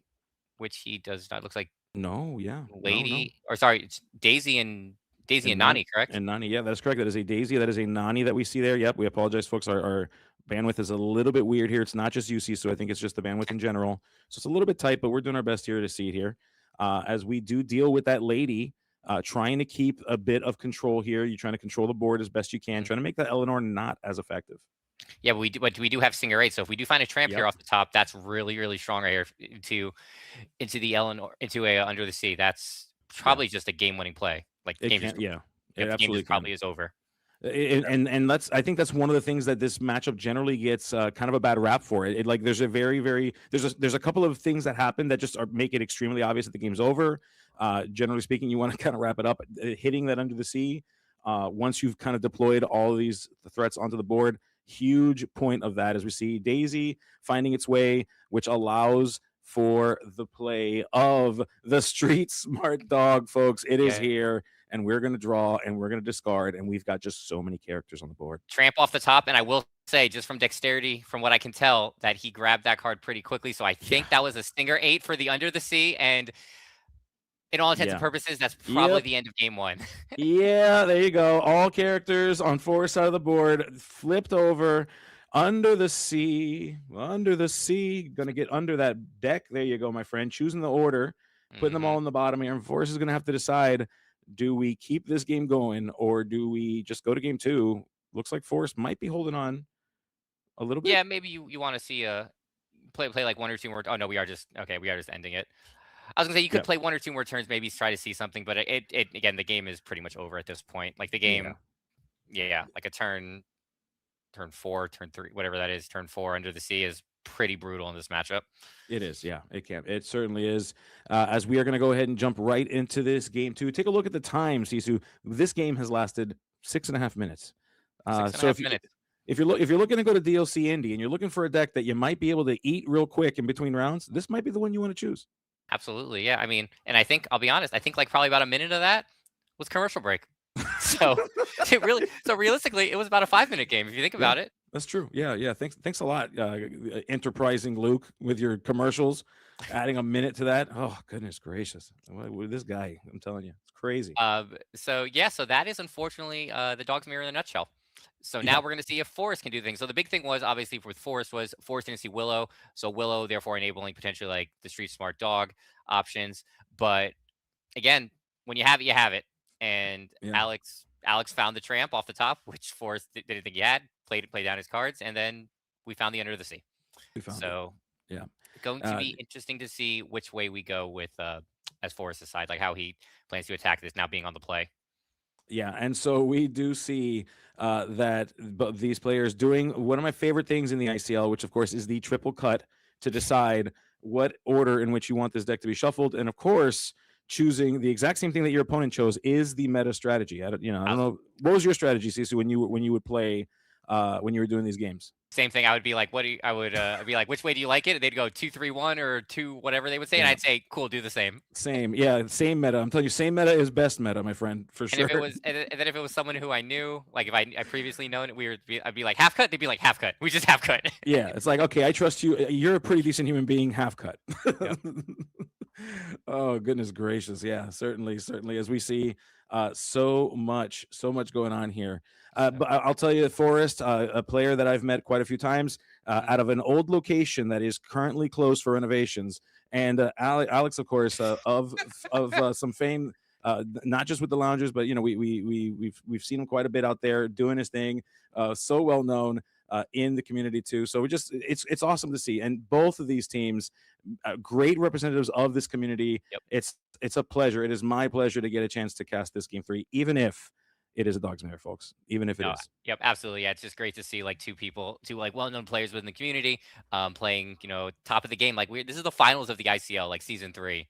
which he does not. Looks like no. Yeah. Lady or sorry, it's Daisy and Nani, correct? And Nani, yeah, that's correct. That is a Daisy. That is a Nani that we see there. Yep. We apologize, folks. Our bandwidth is a little bit weird here. It's not just UC, so I think it's just the bandwidth in general. So it's a little bit tight, but we're doing our best here to see it here. As we do deal with that lady, trying to keep a bit of control here. You're trying to control the board as best you can, trying to make that Eleanor not as effective. Yeah, but we do have Singer 8. So if we do find a tramp here off the top, that's really, really strong right here into the Eleanor, into a under the sea. That's probably just a game-winning play. Like the game just, it absolutely probably is over. And I think that's one of the things that this matchup generally gets kind of a bad rap for. It like there's a there's a couple of things that happen that just make it extremely obvious that the game's over. Generally speaking, you want to kind of wrap it up. Hitting that under the sea, once you've kind of deployed all of these threats onto the board, huge point of that as we see Daisy finding its way, which allows for the play of the street smart dog, folks. It is here, and we're going to draw, and we're going to discard, and we've got just so many characters on the board. Tramp off the top, and I will say, just from dexterity, from what I can tell, that he grabbed that card pretty quickly, so I think that was a Stinger 8 for the Under the Sea, and in all intents and purposes, that's probably the end of game 1. Yeah, there you go. All characters on Forest side of the board, flipped over. Under the sea, gonna get under that deck. There you go, my friend. Choosing the order, putting them all in the bottom here. And Forrest is gonna have to decide: do we keep this game going, or do we just go to game 2? Looks like Forrest might be holding on a little bit. Yeah, maybe you want to see a play like 1 or 2 more. Oh no, we are just ending it. I was gonna say you could play 1 or 2 more turns, maybe try to see something, but it again, the game is pretty much over at this point. Like the game, like a turn 4, turn 3, whatever that is, turn 4 under the sea is pretty brutal in this matchup. It is, yeah. It can. It certainly is. As we are going to go ahead and jump right into this game too. Take a look at the time, Sisu. This game has lasted 6.5 minutes. 6.5 minutes. If you're looking to go to DLC Indie and you're looking for a deck that you might be able to eat real quick in between rounds, this might be the one you want to choose. Absolutely, yeah. I mean, and I think I'll be honest. I think like probably about a minute of that was commercial break. So realistically, it was about a 5-minute game if you think about it. That's true. Yeah. Thanks a lot, enterprising Luke, with your commercials, adding a minute to that. Oh, goodness gracious! With this guy, I'm telling you, it's crazy. So that is unfortunately the Dog's Mirror in a nutshell. So now we're going to see if Forest can do things. So the big thing was obviously with Forest was Forest didn't see Willow, so Willow therefore enabling potentially like the Street Smart Dog options. But again, when you have it, you have it. And Alex found the tramp off the top, which Forrest didn't think he had. Played down his cards, and then we found the Under the Sea. Going to be interesting to see which way we go with as Forrest's side, like how he plans to attack this now being on the play. Yeah, and so we do see that these players doing one of my favorite things in the ICL, which of course is the triple cut to decide what order in which you want this deck to be shuffled, and of course choosing the exact same thing that your opponent chose is the meta strategy. I don't know, what was your strategy, Sisu, when you would play when you were doing these games? Same thing. I would be like, I'd be like, which way do you like it? And they'd go 2-3-1 or 2 whatever they would say, and I'd say, cool, do the same. Same meta. I'm telling you, same meta is best meta, my friend, for sure. And then if it was someone who I knew, like if I previously known it, I'd be like half cut. They'd be like half cut. We just half cut. Yeah, it's like, okay, I trust you. You're a pretty decent human being. Half cut. Yep. Oh, goodness gracious. Yeah, certainly. As we see so much going on here. But I'll tell you, Forrest, a player that I've met quite a few times out of an old location that is currently closed for renovations. And Alex, of course, of some fame, not just with the loungers, but we've seen him quite a bit out there doing his thing. So well known in the community too. So it's awesome to see. And both of these teams, great representatives of this community. Yep. It's a pleasure. It is my pleasure to get a chance to cast this game for you, even if it is a Dog's Mirror, folks. Even if it is. Yep, absolutely. Yeah, it's just great to see like two like well-known players within the community playing, top of the game. Like this is the finals of the ICL, like season 3.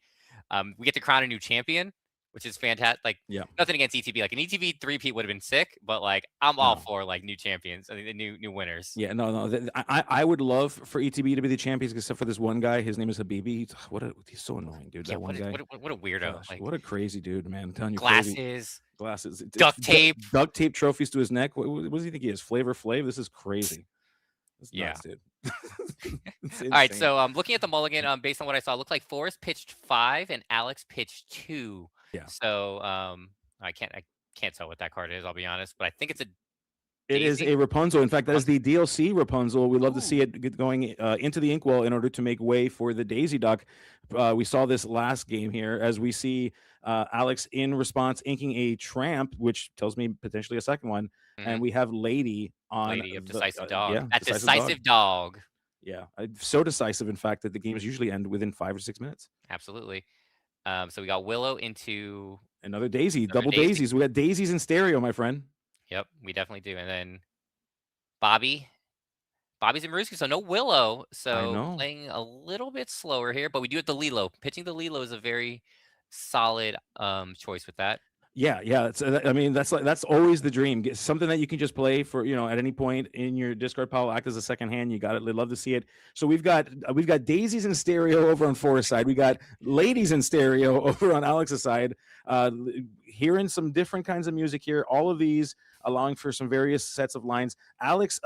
We get to crown a new champion, which is fantastic. Like, nothing against ETB. Like an ETB 3-peat would have been sick, but like I'm all for like new champions, new winners. Yeah, no. I would love for ETB to be the champions, except for this one guy. His name is Habibi. He's so annoying, dude. Yeah, that one guy. What a weirdo. Gosh, what a crazy dude, man. I'm telling you. Glasses, duct tape trophies to his neck. What does he think he is? Flavor Flav? This is crazy. Nuts, dude. All right, so looking at the mulligan, based on what I saw, it looked like Forrest pitched 5 and Alex pitched 2. Yeah. So I can't tell what that card is, I'll be honest, but I think it's a It is a Rapunzel. In fact, that is the DLC Rapunzel. We'd love to see it going into the inkwell in order to make way for the Daisy Duck. We saw this last game here as we see Alex in response inking a Tramp, which tells me potentially a second one. Mm-hmm. And we have Lady on Decisive Dog. That Decisive Dog. Yeah, so decisive, in fact, that the games usually end within 5 or 6 minutes. Absolutely. So we got Willow into another Daisy. Double daisies. We got daisies in stereo, my friend. Yep, we definitely do. And then Bobby's in Maruski, so no Willow. So playing a little bit slower here, but we do have the Lilo. Pitching the Lilo is a very solid choice with that. Yeah. That's always the dream. Get something that you can just play for, at any point in your discard pile, act as a second hand. You got it. They'd love to see it. So we've got daisies in stereo over on Forrest's side. We got ladies in stereo over on Alex's side. Hearing some different kinds of music here. All of these allowing for some various sets of lines. Alex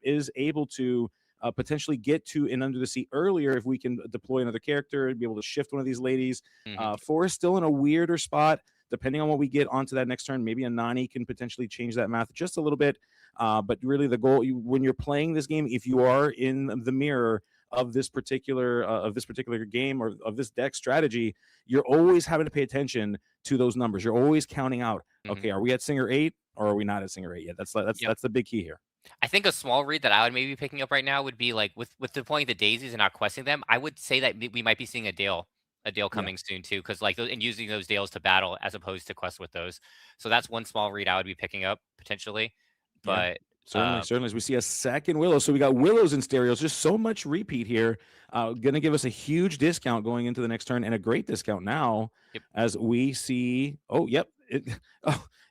is able to potentially get to an Under the Sea earlier if we can deploy another character and be able to shift one of these ladies. Mm-hmm. Forrest still in a weirder spot. Depending on what we get onto that next turn, maybe a Nani can potentially change that math just a little bit. But really the goal, when you're playing this game, if you are in the mirror of this particular game or of this deck strategy, you're always having to pay attention to those numbers. You're always counting out, okay, are we at Singer 8 or are we not at Singer 8 yet? That's the big key here. I think a small read that I would maybe be picking up right now would be like with deploying the daisies and not questing them. I would say that we might be seeing a Dale coming soon too, because and using those Dales to battle as opposed to quest with those. So that's one small read I would be picking up potentially. But Certainly. As we see a second Willow. So we got Willows and Stereos. Just so much repeat here. Going to give us a huge discount going into the next turn and a great discount now as we see. Oh, yep.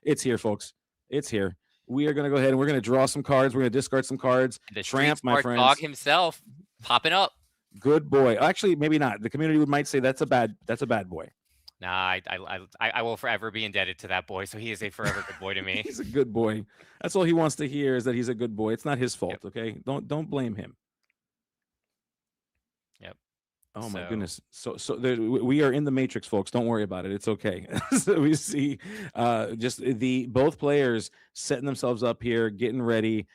It's here, folks. It's here. We are going to go ahead and we're going to draw some cards. We're going to discard some cards. The Tramp, my friends. dog himself popping up. Good boy. Actually, maybe not. The community might say that's a bad boy. Nah, I will forever be indebted to that boy. So he is a forever good boy to me. He's a good boy. That's all he wants to hear is that he's a good boy. It's not his fault. Okay, don't blame him. Yep. Oh my goodness. So we are in the Matrix, folks. Don't worry about it. It's okay. So we see just both players setting themselves up here, getting ready.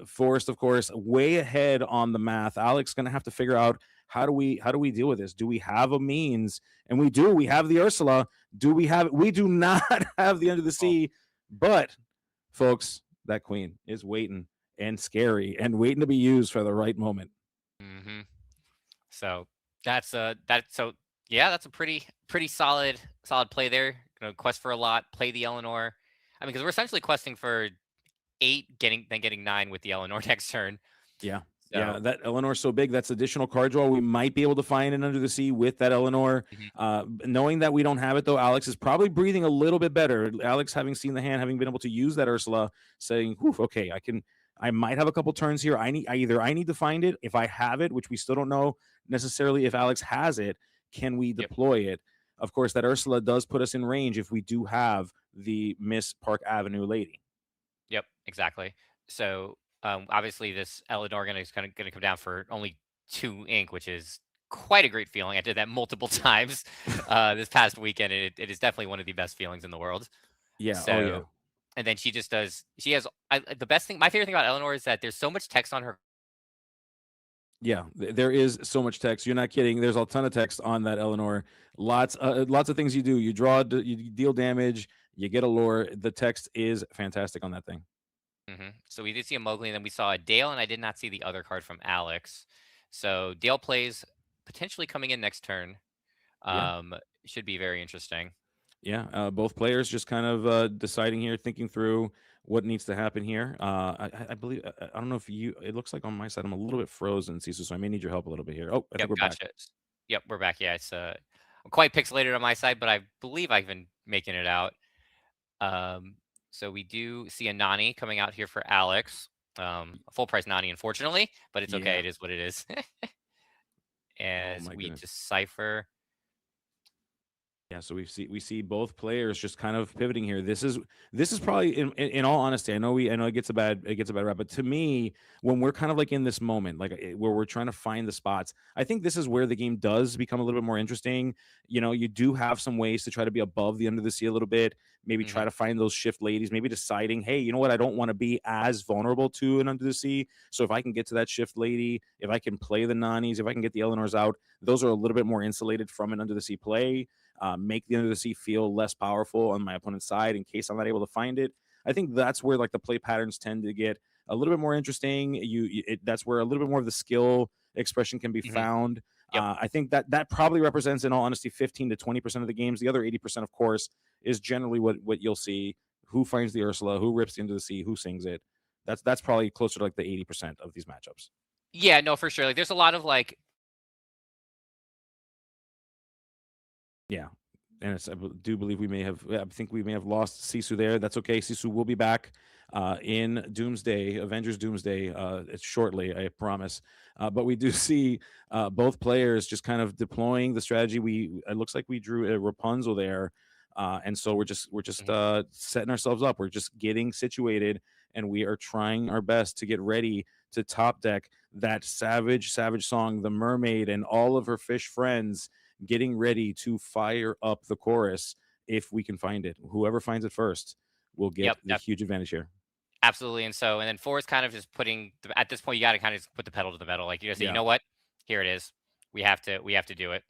Forrest, of course, way ahead on the math. Alex gonna have to figure out how do we deal with this? Do we have a means? And we do. We have the Ursula. Do we have it? We do not have the Under the Sea, but folks, that queen is waiting and scary and waiting to be used for the right moment. Mm-hmm. So that's a pretty solid play there. Gonna quest for a lot, play the Eleanor. I mean, because we're essentially questing for 8, getting 9 with the Eleanor next turn. Yeah. So. Yeah, that Eleanor's so big. That's additional card draw. We might be able to find an Under the Sea with that Eleanor. Knowing that we don't have it, though, Alex is probably breathing a little bit better. Alex, having seen the hand, having been able to use that Ursula, saying, okay, I might have a couple turns here. I need to find it. If I have it, which we still don't know necessarily if Alex has it, can we deploy it? Of course, that Ursula does put us in range if we do have the Miss Park Avenue lady. Yep, exactly. So obviously this Eleanor is going to come down for only 2 ink, which is quite a great feeling. I did that multiple times this past weekend. And it is definitely one of the best feelings in the world. Yeah. So, and then she has the best thing. My favorite thing about Eleanor is that there's so much text on her. Yeah, there is so much text. You're not kidding. There's a ton of text on that Eleanor. Lots of things you do. You draw, you deal damage, you get a lore. The text is fantastic on that thing. So we did see a Mowgli, and then we saw a Dale, and I did not see the other card from Alex. So Dale plays potentially coming in next turn. Should be very interesting. Yeah, both players just kind of deciding here, thinking through what needs to happen here. I believe, I don't know if it looks like on my side I'm a little bit frozen, Cecil, so I may need your help a little bit here. Oh, I think we're back. Yep, we're back. Yeah, it's I'm quite pixelated on my side, but I believe I've been making it out. So we do see a Nani coming out here for Alex. A full price Nani, unfortunately, but it's okay. It is what it is. As we decipher. Yeah, so we see both players just kind of pivoting here. This is probably in all honesty, I know it gets a bad rap, but to me, when we're kind of like in this moment, like where we're trying to find the spots, I think this is where the game does become a little bit more interesting. You know, you do have some ways to try to be above the Under the Sea a little bit, maybe try to find those shift ladies, maybe deciding, hey, you know what, I don't want to be as vulnerable to an Under the Sea. So if I can get to that shift lady, if I can play the Nanis, if I can get the Eleanors out, those are a little bit more insulated from an Under the Sea play. Make the Under the Sea feel less powerful on my opponent's side in case I'm not able to find it. I think that's where like the play patterns tend to get a little bit more interesting. That's where a little bit more of the skill expression can be found. I think that probably represents, in all honesty, 15 to 20% of the games. The other 80%, of course, is generally what you'll see. Who finds the Ursula? Who rips into the sea? Who sings it? That's probably closer to like the 80% of these matchups. Yeah, no, for sure. Like, there's a lot of like. Yeah, and I do believe I think we may have lost Sisu there. That's okay. Sisu will be back in Doomsday, Avengers Doomsday, shortly, I promise. But we do see both players just kind of deploying the strategy. It looks like we drew a Rapunzel there, and so we're just setting ourselves up. We're just getting situated, and we are trying our best to get ready to top deck that savage song, the mermaid and all of her fish friends, getting ready to fire up the chorus if we can find it. Whoever finds it first will get the huge advantage here. Absolutely. And then Forrest kind of just putting at this point, you got to kind of put the pedal to the metal. Like, you gotta say, you know what? Here it is. We have to do it.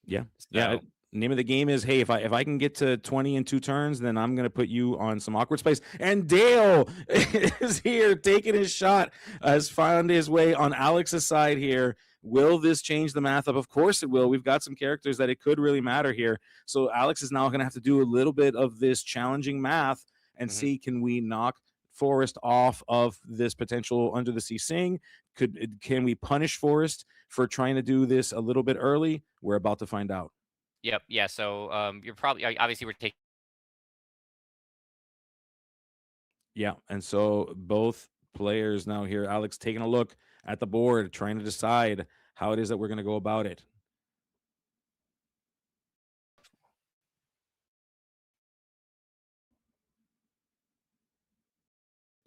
Yeah. Yeah. Name of the game is, hey, if I can get to 20 in 2 turns, then I'm going to put you on some awkward space. And Dale is here taking his shot, has found his way on Alex's side here. Will this change the math up? Of course it will. We've got some characters that it could really matter here. So Alex is now going to have to do a little bit of this challenging math and see, can we knock Forrest off of this potential under the sea sing? Can we punish Forrest for trying to do this a little bit early? We're about to find out. Yep. Yeah. So you're probably obviously we're taking. Yeah, and so both players now here, Alex taking a look at the board, trying to decide how it is that we're going to go about it.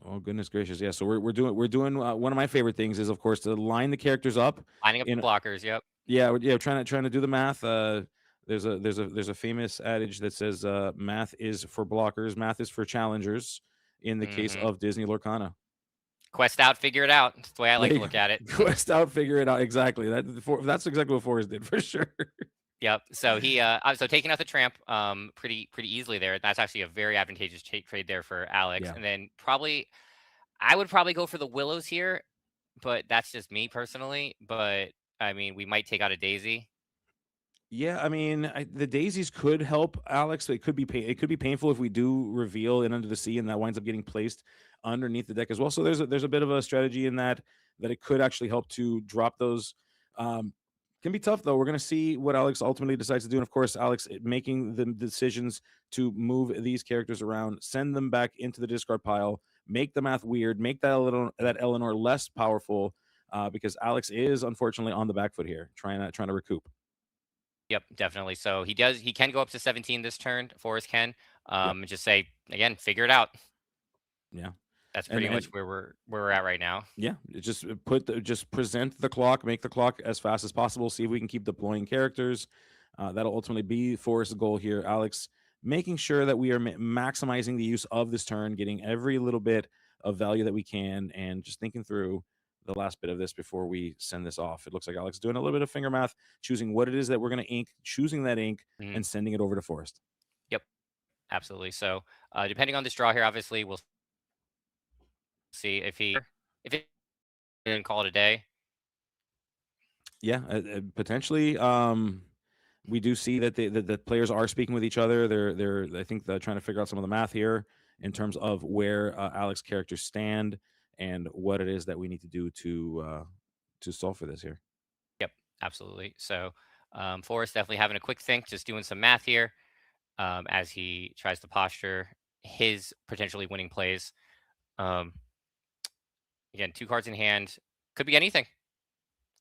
Oh goodness gracious! Yeah, so we're doing one of my favorite things is of course to line the characters up. Lining up the blockers. Yep. Yeah, trying to do the math. There's a famous adage that says math is for blockers, math is for challengers. In the case of Disney Lorcana, quest out, figure it out. That's the way I like to look at it. Quest out, figure it out. Exactly. That's exactly what Forrest did for sure. Yep. So he so taking out the tramp pretty easily there. That's actually a very advantageous trade there for Alex. Yeah. And then I would probably go for the Willows here, but that's just me personally. But I mean, we might take out a Daisy. Yeah, I mean, the daisies could help Alex. It could be painful if we do reveal it under the sea, and that winds up getting placed underneath the deck as well. So there's a bit of a strategy in that it could actually help to drop those. Can be tough though. We're gonna see what Alex ultimately decides to do, and of course, Alex making the decisions to move these characters around, send them back into the discard pile, make the math weird, make that Eleanor less powerful, because Alex is unfortunately on the back foot here, trying to recoup. Yep, definitely. So he can go up to 17 this turn. Forrest can. Just say again, figure it out. Yeah, that's pretty much where we're at right now. Yeah, just present the clock, make the clock as fast as possible. See if we can keep deploying characters. That'll ultimately be Forrest's goal here. Alex making sure that we are maximizing the use of this turn, getting every little bit of value that we can, and just thinking through the last bit of this before we send this off. It looks like Alex doing a little bit of finger math, choosing what it is that we're going to ink, choosing that ink, and sending it over to Forrest. Yep, absolutely. So depending on this draw here, obviously we'll see if he didn't call it a day. Yeah, potentially. We do see that the players are speaking with each other. I think they're trying to figure out some of the math here in terms of where Alex's characters stand and what it is that we need to do to solve for this here. Yep, absolutely. So Forrest definitely having a quick think, just doing some math here as he tries to posture his potentially winning plays. Again, 2 cards in hand, could be anything.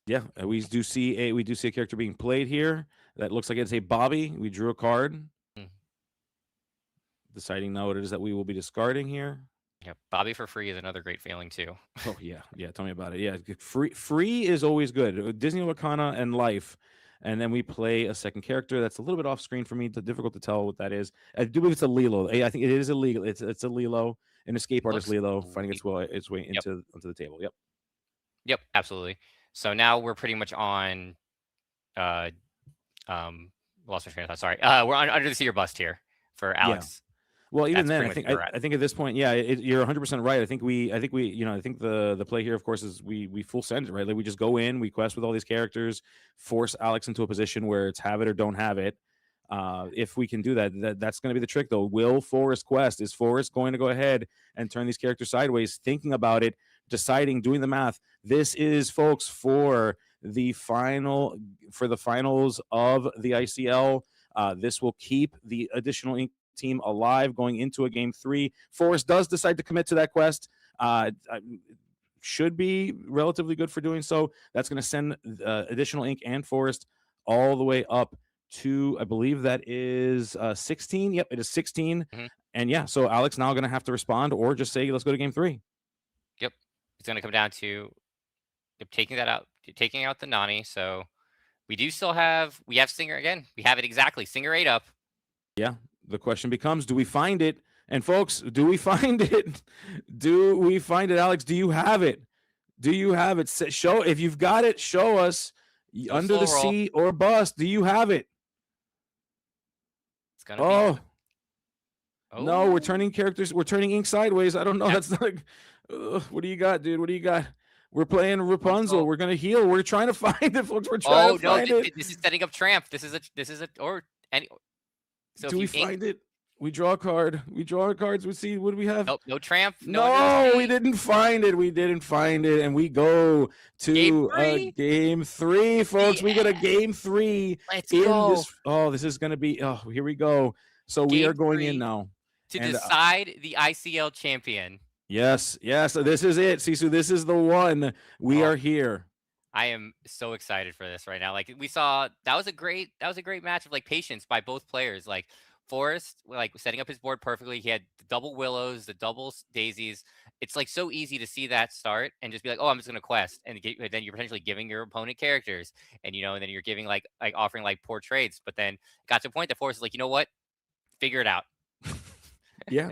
Yeah, we do see a character being played here that looks like it's a Bobby. We drew a card, deciding now what it is that we will be discarding here. Yeah, Bobby for free is another great feeling too. Oh yeah, tell me about it. Yeah, free is always good. Disney Lorcana and Life, and then we play a second character that's a little bit off screen for me. It's difficult to tell what that is. I do believe it's a Lilo. I think it is illegal. It's a Lilo, an escape artist Lilo finding its way into onto the table. Yep, absolutely. So now we're pretty much on lost my train of thought. Sorry. We're on under the sea or bust here for Alex. Yeah. Well, even then, I think at this point, yeah, you're 100% right. I think the play here, of course, is we full send it, right? Like we just go in, we quest with all these characters, force Alex into a position where it's have it or don't have it. If we can do that's going to be the trick, though. Will Forrest quest? Is Forrest going to go ahead and turn these characters sideways, thinking about it, deciding, doing the math? This is, folks, for the finals of the ICL. This will keep the additional ink team alive going into a game 3. Forrest does decide to commit to that quest. Should be relatively good for doing so. That's going to send additional ink and Forrest all the way up to, I believe that is 16. Yep, it is 16. And yeah, so Alex now going to have to respond or just say, let's go to game 3. Yep. It's going to come down to taking out the Nani. So we have Singer again. We have it exactly. Singer 8 up. Yeah. The question becomes, do we find it? And folks, do we find it? Do we find it, Alex? Do you have it? Do you have it? Show, if you've got it, show us. Under the sea or bust. Do you have it? It's gonna be. No, we're turning characters. We're turning ink sideways. I don't know. That's not. What do you got, dude? What do you got? We're playing Rapunzel. We're gonna heal. We're trying to find it, folks. We're trying to find it. This is setting up Tramp. This is a. So do we find it? We draw a card. We draw cards. We see what do we have? Nope, no tramp. No, we didn't find it. We didn't find it, and we go to game 3, folks. We got a game 3 Let's in go. this. Oh, this is gonna be. Oh, here we go. So we Game are going 3 in now to and, decide the ICL champion. Yes, yes. This is it, Sisu. This is the one. We are here. I am so excited for this right now. Like we saw, that was a great match of like patience by both players. Like Forrest, like setting up his board perfectly. He had the double willows, the double daisies. It's like so easy to see that start and just be like, oh, I'm just gonna quest, and then you're potentially giving your opponent characters, and and then you're giving like offering like poor trades. But then got to a point that Forrest is like, you know what, figure it out. Yeah.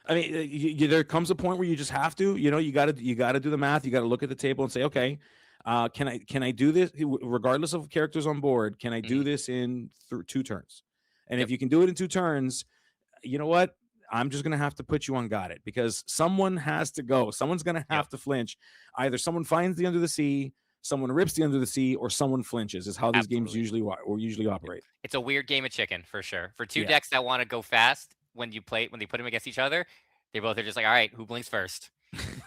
I mean, there comes a point where you just have to, you got to do the math. You got to look at the table and say, okay, can I do this regardless of characters on board? Can I do this in 2 turns? And if you can do it in 2 turns, you know what? I'm just going to have to put you on got it, because someone has to go. Someone's going to have to flinch. Either someone finds the under the sea, someone rips the under the sea, or someone flinches is how these games usually operate. It's a weird game of chicken for sure. For 2 decks that want to go fast, when they put them against each other, they both are just like, all right, who blinks first?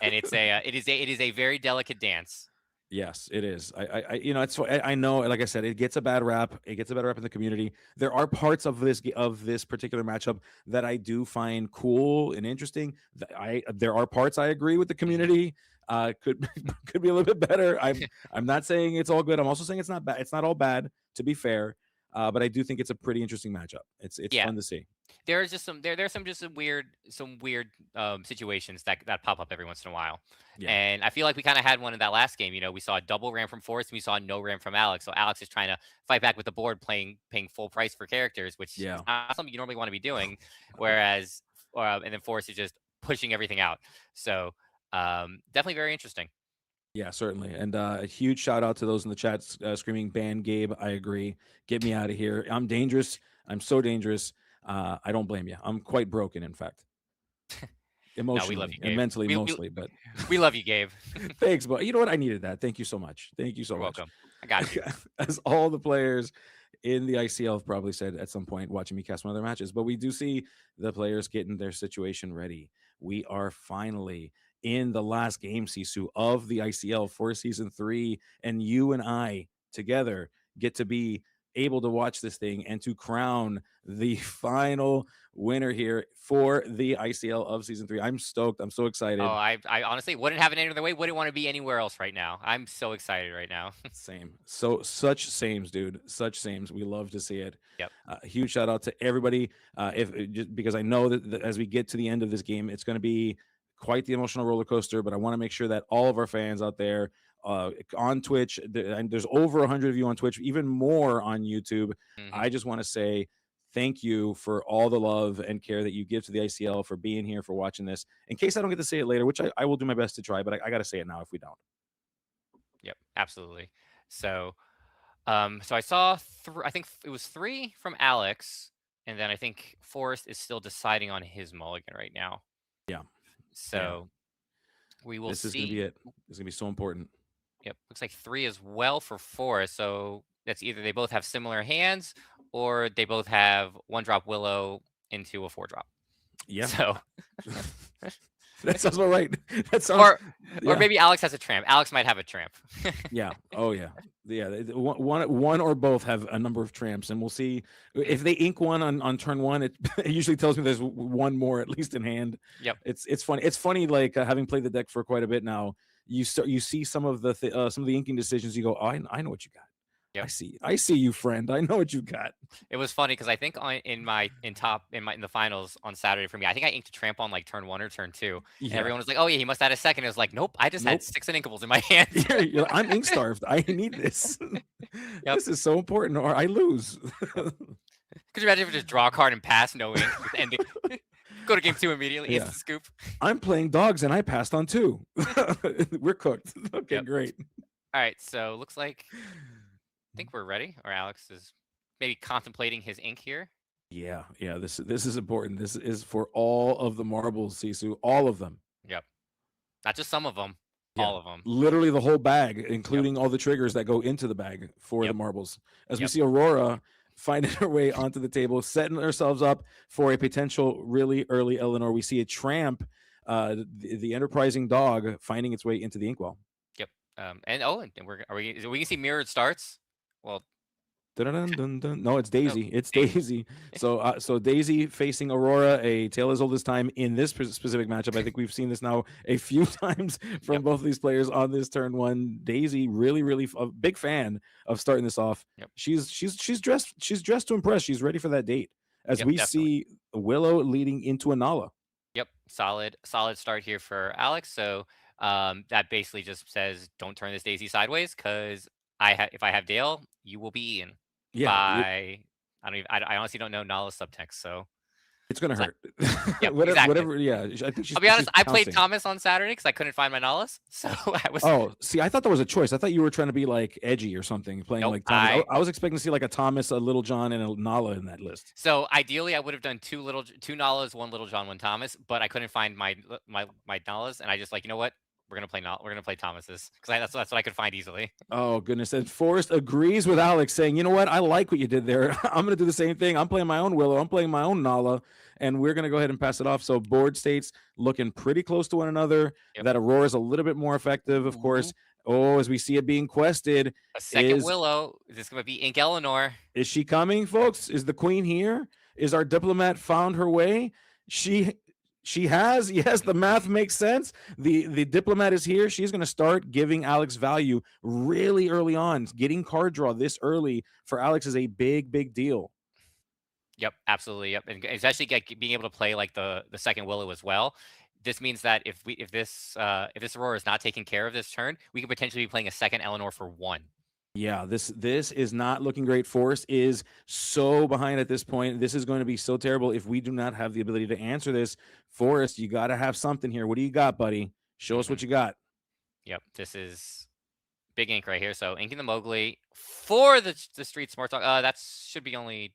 And it is a very delicate dance. Yes, it is. I know, like I said, it gets a bad rap. It gets a bad rap in the community. There are parts of this particular matchup that I do find cool and interesting. There are parts I agree with the community. Could be a little bit better. I'm not saying it's all good. I'm also saying it's not bad. It's not all bad, to be fair. But I do think it's a pretty interesting matchup. It's fun to see. There's just some weird situations that pop up every once in a while. Yeah. And I feel like we kind of had one in that last game. We saw a double ram from Forrest, and we saw no ram from Alex. So Alex is trying to fight back with the board, paying full price for characters, which is not something you normally want to be doing. Whereas, and then Forrest is just pushing everything out. So definitely very interesting. Yeah, certainly. And a huge shout out to those in the chat screaming, ban Gabe. I agree. Get me out of here. I'm dangerous. I'm so dangerous. I don't blame you. I'm quite broken, in fact. Emotionally we love you, and mentally, mostly. But we love you, Gabe. Thanks, but you know what? I needed that. Thank you so much. Thank you so You're much. Welcome. I got you. As all the players in the ICL have probably said at some point watching me cast one of their matches, but we do see the players getting their situation ready. We are finally in the last game, Sisu, of the ICL for season 3, and you and I together get to be able to watch this thing and to crown the final winner here for the ICL of season 3. I'm stoked. I'm so excited. Oh, I honestly wouldn't have it any other way. Wouldn't want to be anywhere else right now. I'm so excited right now. Same. So such sames, dude. Such sames. We love to see it. Yep. Huge shout out to everybody. Just because I know that as we get to the end of this game, it's going to be quite the emotional roller coaster, but I want to make sure that all of our fans out there on Twitch, and there's over 100 of you on Twitch, even more on YouTube. I just want to say thank you for all the love and care that you give to the ICL, for being here, for watching this. In case I don't get to say it later, which I will do my best to try, but I got to say it now if we don't. Yep, absolutely. So, so I saw I think it was 3 from Alex, and then I think Forrest is still deciding on his mulligan right now. Yeah. So we will see. This is going to be it. This is going to be so important. Yep. Looks like 3 as well for Forrest. So that's either they both have similar hands, or they both have 1-drop Willow into a 4-drop. Yeah. So that sounds about right. That sounds, or maybe Alex has a tramp. Alex might have a tramp. Yeah. Oh yeah. Yeah. One or both have a number of tramps, and we'll see if they ink one on turn 1. It usually tells me there's one more at least in hand. Yep. It's funny. It's funny. Like having played the deck for quite a bit now, you see some of the inking decisions. You go, oh, I know what you got. Yep. I see you, friend. I know what you got. It was funny because I think in the finals on Saturday for me, I think I inked a tramp on like turn 1 or turn 2. Yeah. And everyone was like, "Oh yeah, he must have had a second." It was like, "Nope, I just had 6 inkables in my hand." You're like, I'm ink starved. I need this. Yep. This is so important, or I lose. Could you imagine if you just draw a card and pass no ink, ending? Go to game 2 immediately. Instant scoop. I'm playing dogs and I passed on 2. We're cooked. Okay, great. All right, so looks like I think we're ready. Or Alex is maybe contemplating his ink here. Yeah. This is important. This is for all of the marbles, Sisu. All of them. Yep. Not just some of them. Yeah. All of them. Literally the whole bag, including all the triggers that go into the bag for the marbles. As we see Aurora finding her way onto the table, setting ourselves up for a potential really early Eleanor. We see a tramp, the enterprising dog, finding its way into the inkwell. Yep. And we can see mirrored starts. Well, Dun-dun-dun-dun. No, it's Daisy. It's Daisy. Daisy. So Daisy facing Aurora, a tale as old as time in this specific matchup. I think we've seen this now a few times from both of these players on this turn one. Daisy, really a big fan of starting this off. Yep. She's dressed to impress. She's ready for that date. As we definitely. see Willow leading into a Nala. Yep. Solid start here for Alex. So that basically just says don't turn this Daisy sideways, because if I have Dale, you will be Ian. Yeah, I honestly don't know Nala's subtext, so it's gonna hurt. Yep, whatever, exactly. whatever. Yeah, I think she's. I'll be honest, she's I played pouncing. Thomas on Saturday because I couldn't find my Nalas, so I was. Oh, see, I thought there was a choice. I thought you were trying to be like edgy or something, playing Nope, like Thomas. I was expecting to see like a Thomas, a Little John, and a Nala in that list. So ideally, I would have done two Nalas, one Little John, one Thomas, but I couldn't find my Nalas, and I just you know what? We're gonna play Thomas's because that's what I could find easily. Oh goodness! And Forrest agrees with Alex, saying, "You know what? I like what you did there. I'm gonna do the same thing. I'm playing my own Willow. I'm playing my own Nala, and we're gonna go ahead and pass it off." So board states looking pretty close to one another. Yep. That Aurora is a little bit more effective, of course. Oh, as we see it being quested, A second Willow. Is this gonna be Ink Eleanor? Is she coming, folks? Is the queen here? Is our diplomat found her way? She has. Yes, the math makes sense. The diplomat is here. She's going to start giving Alex value really early on. Getting card draw this early for Alex is a big deal. Yep, absolutely. Yep, and especially being able to play like the second Willow as well. This means that if this Aurora is not taking care of this turn, we could potentially be playing a second Eleanor for one. Yeah, this is not looking great. Forrest is so behind at this point. This is going to be so terrible if we do not have the ability to answer this. Forrest, you got to have something here. What do you got, buddy? Show us what you got. Yep, this is big ink right here. So inking the Mowgli for the Street Smart Talk. That should be only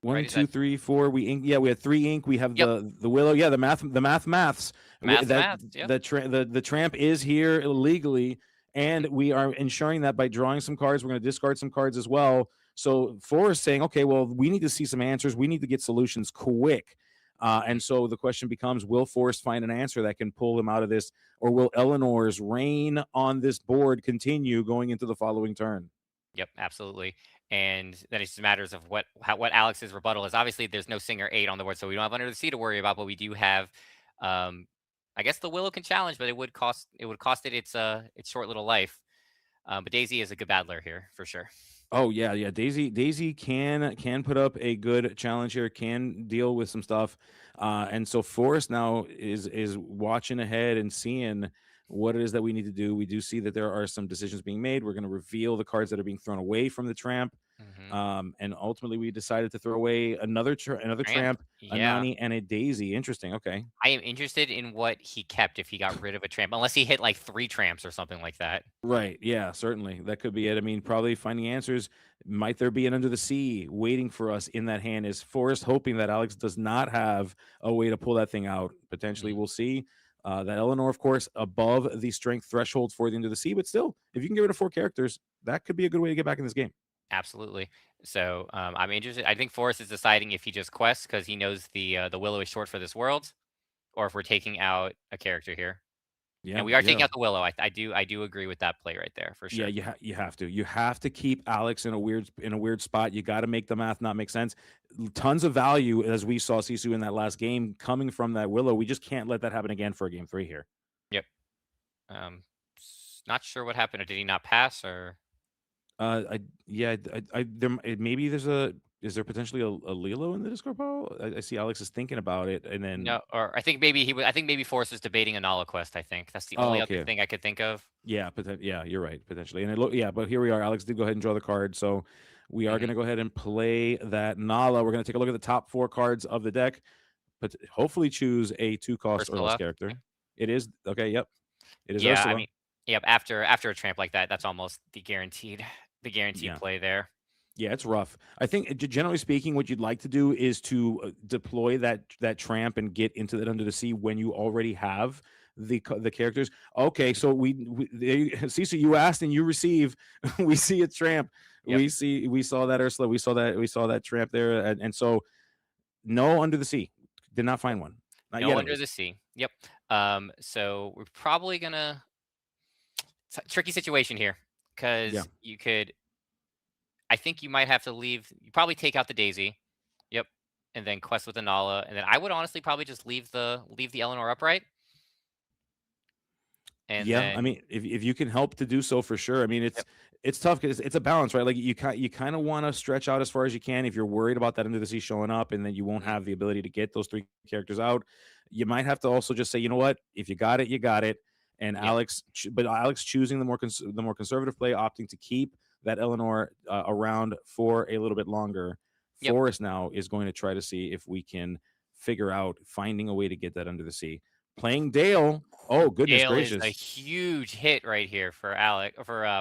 1, 2, 3, 4. We ink. Yeah, we have 3 ink. We have the Willow. Yeah, the maths. Maths. Yeah. The tramp is here illegally. And we are ensuring that by drawing some cards, we're going to discard some cards as well. So Forrest saying, okay, well, we need to see some answers. We need to get solutions quick. And so the question becomes, will Forrest find an answer that can pull him out of this? Or will Eleanor's reign on this board continue going into the following turn? Yep, absolutely. And then it just matters of what Alex's rebuttal is. Obviously, there's no Singer 8 on the board, so we don't have Under the Sea to worry about, but we do have I guess the Willow can challenge, but it would cost it its short little life. But Daisy is a good battler here for sure. Oh yeah. Daisy can put up a good challenge here, can deal with some stuff. And so Forrest now is watching ahead and seeing what it is that we need to do. We do see that there are some decisions being made. We're going to reveal the cards that are being thrown away from the tramp. And ultimately we decided to throw away another tramp, a Nani, and a Daisy. Interesting. Okay. I am interested in what he kept if he got rid of a tramp, unless he hit like 3 tramps or something like that. Right. Yeah, certainly. That could be it. I mean, probably finding answers. Might there be an Under the Sea waiting for us in that hand? Is Forrest hoping that Alex does not have a way to pull that thing out? Potentially, we'll see. That Eleanor, of course, above the strength threshold for the Under the Sea, but still, if you can get rid of 4 characters, that could be a good way to get back in this game. Absolutely. So I'm interested. I think Forrest is deciding if he just quests because he knows the Willow is short for this world, or if we're taking out a character here. Yeah, and we are taking out the Willow. I do agree with that play right there for sure. Yeah, you have to keep Alex in a weird spot. You got to make the math not make sense. Tons of value, as we saw Sisu in that last game, coming from that Willow. We just can't let that happen again for game 3 here. Yep. Not sure what happened. Or did he not pass? Or maybe is there potentially a Lilo in the Discord ball? I see Alex is thinking about it, and then no, or I think maybe Forrest is debating a Nala quest. I think that's the only other thing I could think of. Yeah, you're right, potentially. And but here we are. Alex did go ahead and draw the card, so we are going to go ahead and play that Nala. We're going to take a look at the top 4 cards of the deck, but hopefully choose a 2-cost or less character. Yeah. It is okay. Yep, it is. Yeah, Ursula. I mean, yep. After a tramp like that, that's almost the guaranteed play there. Yeah, it's rough. I think generally speaking, what you'd like to do is to deploy that tramp and get into that Under the Sea when you already have the characters. Okay, so Cecil, you asked and you receive. We see a tramp. We saw that Ursula, we saw that tramp there, and so no under the sea. Did not find one. Not No yet, at under least. the sea. Yep. So we're probably gonna it's a tricky situation here because Yeah. you could. I think you might have to leave. You probably take out the Daisy. Yep. And then quest with the Nala, and then I would honestly probably just leave the Eleanor upright. And Yeah, then I mean, if you can help to do so, for sure. I mean, Yep. it's tough because it's a balance, right? Like you kind of want to stretch out as far as you can. If you're worried about that under the sea showing up, and then you won't Mhm. have the ability to get those 3 characters out, you might have to also just say, you know what, if you got it, you got it. And Yep. Alex choosing the more conservative play, opting to keep that Eleanor around for a little bit longer. Yep. Forrest now is going to try to see if we can figure out finding a way to get that under the sea. Playing Dale. Oh, goodness Gale is a gracious. huge hit right here for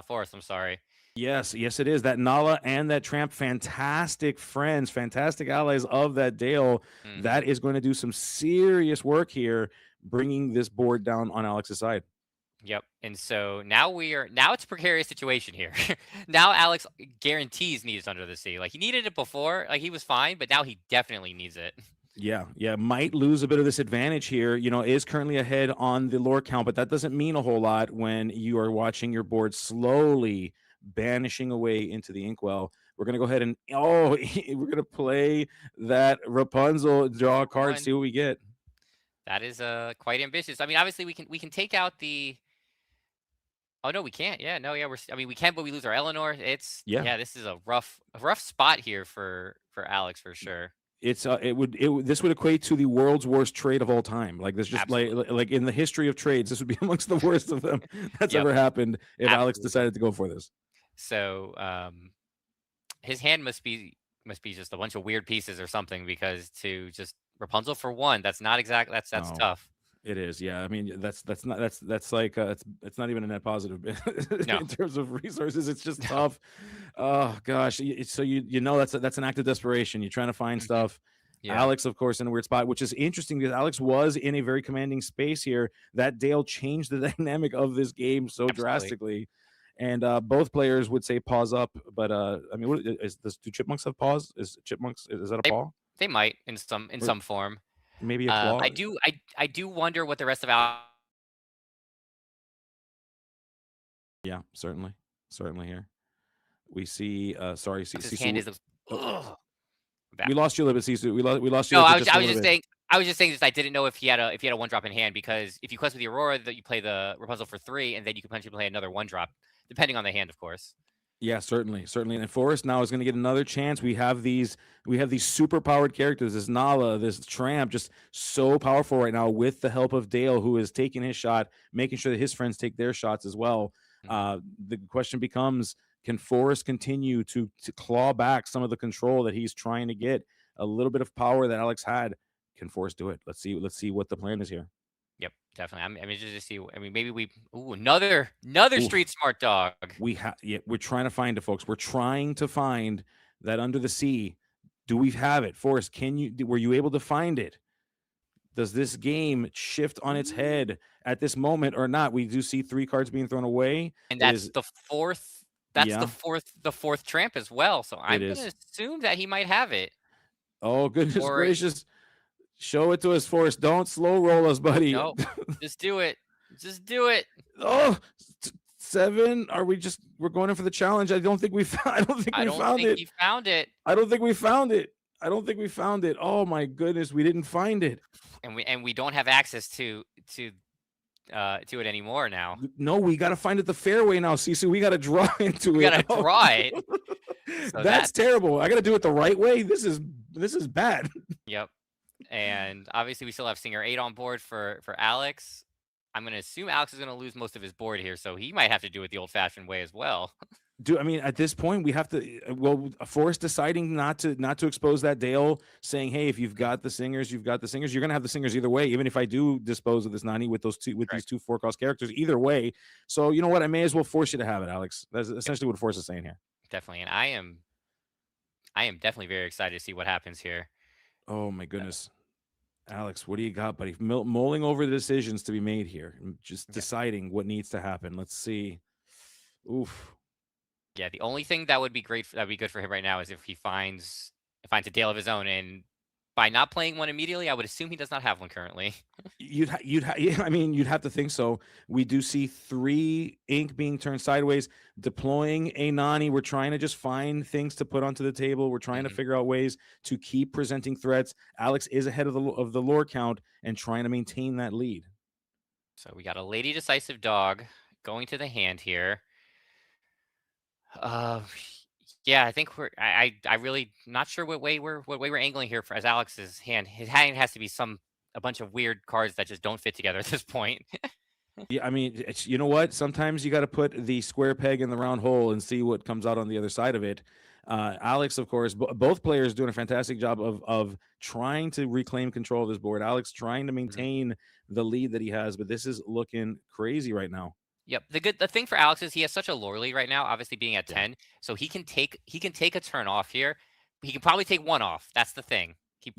Forrest. I'm sorry. Yes, yes, it is. That Nala and that Tramp, fantastic friends, fantastic allies of that Dale. Mhm. That is going to do some serious work here, bringing this board down on Alex's side. Yep. And so now it's a precarious situation here. Now Alex guarantees needs under the sea. Like he needed it before, like he was fine, but now he definitely needs it. Yeah, might lose a bit of this advantage here. Is currently ahead on the lore count, but that doesn't mean a whole lot when you are watching your board slowly banishing away into the inkwell. We're gonna go ahead and we're gonna play that Rapunzel, draw a card, One. see what we get. That is quite ambitious. I mean, obviously we can take out the. Oh no, we can't. Yeah, no, yeah, we can, but we lose our Eleanor. Yeah. This is a rough spot here for Alex for sure. This would equate to the world's worst trade of all time. Like this, just Absolutely. like in the history of trades, this would be amongst the worst of them that's Yep. ever happened if Alex Absolutely. decided to go for this. So his hand must be just a bunch of weird pieces or something, because to just Rapunzel for 1, that's not exactly that's No. tough. It is, yeah. I mean, that's like it's not even a net positive No. in terms of resources. It's just tough. Oh gosh, so that's an act of desperation. You're trying to find Mhm. stuff. Yeah. Alex, of course, in a weird spot, which is interesting because Alex was in a very commanding space here. That Dale changed the dynamic of this game so Absolutely. drastically, and both players would say pause up. But I mean, do chipmunks have pause? Is that a paw? They might in some form. Maybe a claw. I do wonder what the rest of Alex. Yeah, certainly here. We see. Sorry, His Sisu. hand is. Ugh. We lost you a little bit, Sisu. We lost you. No, for I was just a just little bit. saying. I was just saying this. I didn't know if he had a 1-drop in hand, because if you quest with the Aurora, that you play the Rapunzel for 3, and then you can potentially play another 1-drop, depending on the hand, of course. Yeah, certainly. And Forrest now is going to get another chance. We have these super powered characters. This Nala, this Tramp, just so powerful right now with the help of Dale, who is taking his shot, making sure that his friends take their shots as well. The question becomes, can Forrest continue to claw back some of the control that he's trying to get? A little bit of power that Alex had. Can Forrest do it? Let's see what the plan is here. Yep, definitely. I mean, just to see. I mean, maybe another street smart dog. We're trying to find it, folks. We're trying to find that under the sea. Do we have it, Forrest? Were you able to find it? Does this game shift on its head at this moment or not? We do see 3 cards being thrown away, and that's the fourth. That's Yeah. the fourth Tramp as well. So I'm is. gonna assume that he might have it. Oh goodness Or- gracious! Show it to us, Forrest. Don't slow roll us, buddy. No, just do it. Just do it. Oh, 7. We're going in for the challenge? I don't think we found. I don't think we found it. He found it. I don't think we found it. Oh my goodness, we didn't find it. And we don't have access to it anymore now. No, we got to find it the fairway now, Sisu. We got to draw into We it. gotta draw it. So That's terrible. I got to do it the right way. This is bad. Yep. And obviously we still have Singer 8 on board for Alex. I'm going to assume Alex is going to lose most of his board here, so he might have to do it the old-fashioned way as well. I mean, at this point, we have to. Well, Forrest deciding not to expose that Dale, saying, "Hey, if you've got the Singers, you've got the Singers. You're gonna have the Singers either way. Even if I do dispose of this Nani with these 2 4-cost characters, either way. So you know what? I may as well force you to have it, Alex. That's essentially what Forrest is saying here. Definitely, and I am definitely very excited to see what happens here. Oh my goodness, Alex, what do you got, buddy? Mulling over the decisions to be made here, and just deciding what needs to happen. Let's see. Oof. Yeah, the only thing that would be that'd be good for him right now is if he finds a Dale of his own, and by not playing one immediately, I would assume he does not have one currently. Yeah, I mean, you'd have to think so. We do see 3 ink being turned sideways, deploying a Nani. We're trying to just find things to put onto the table. We're trying to figure out ways to keep presenting threats. Alex is ahead of the lore count and trying to maintain that lead. So we got a Lady Decisive Dog going to the hand here. Yeah, I think I really not sure what way we're angling here for as Alex's hand. His hand has to be a bunch of weird cards that just don't fit together at this point. Yeah, I mean, you know what? Sometimes you got to put the square peg in the round hole and see what comes out on the other side of it. Alex, of course, both players doing a fantastic job of trying to reclaim control of this board. Alex trying to maintain the lead that he has, but this is looking crazy right now. Yep. The thing for Alex is he has such a lore lead right now, obviously being at 10, so he can take a turn off here. He can probably take 1 off. That's the thing. He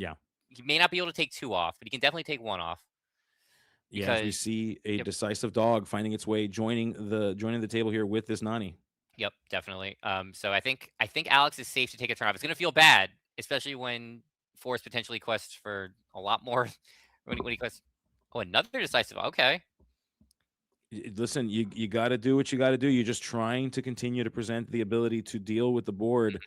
may not be able to take 2 off, but he can definitely take 1 off. Yeah, as we see a decisive dog finding its way, joining the table here with this Nani. Yep, definitely. So I think Alex is safe to take a turn off. It's gonna feel bad, especially when Forrest potentially quests for a lot more. when he quests. Oh, another decisive. Okay. Listen, you got to do what you got to do. You're just trying to continue to present the ability to deal with the board,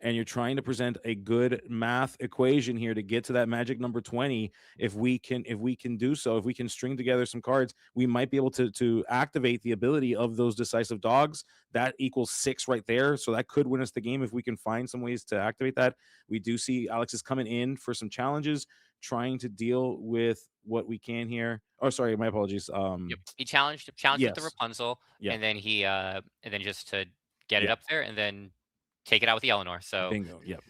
and you're trying to present a good math equation here to get to that magic number 20. If we can do so, if we can string together some cards, we might be able to activate the ability of those decisive dogs. That equals 6 right there. So that could win us the game if we can find some ways to activate that. We do see Alex is coming in for some challenges, trying to deal with what we can here. Oh, sorry, my apologies. He challenged with the Yes. Rapunzel, Yeah. and then just to get it up there, and then take it out with the Eleanor. So Bingo. Yep.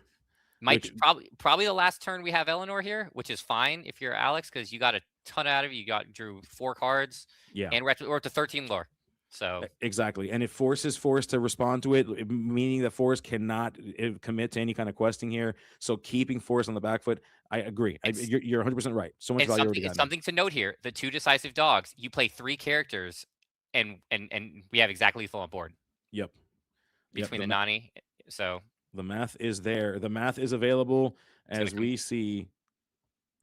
might probably the last turn we have Eleanor here, which is fine if you're Alex because you got a ton out of it. You drew 4 cards. Yeah. And we're up to 13 lore. So exactly, and it forces Forrest to respond to it, meaning that Forrest cannot commit to any kind of questing here. So keeping Forrest on the back foot, I agree. You're 100% right. So much value already got. Something to note here: the 2 decisive dogs. You play 3 characters, and we have exactly full on board. Yep. Between the Nani, so the math is there. The math is available as we see.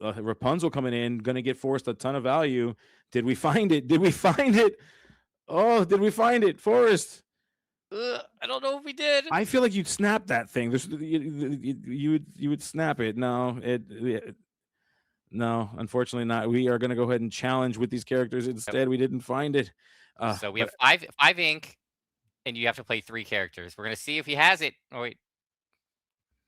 Rapunzel coming in, going to get Forrest a ton of value. Did we find it? Did we find it? Oh, did we find it, Forrest? I don't know if we did. I feel like you'd snap that thing. You would snap it. No, no, unfortunately not. We are going to go ahead and challenge with these characters instead. We didn't find it. So we have 5 ink, and you have to play 3 characters. We're going to see if he has it. Oh wait.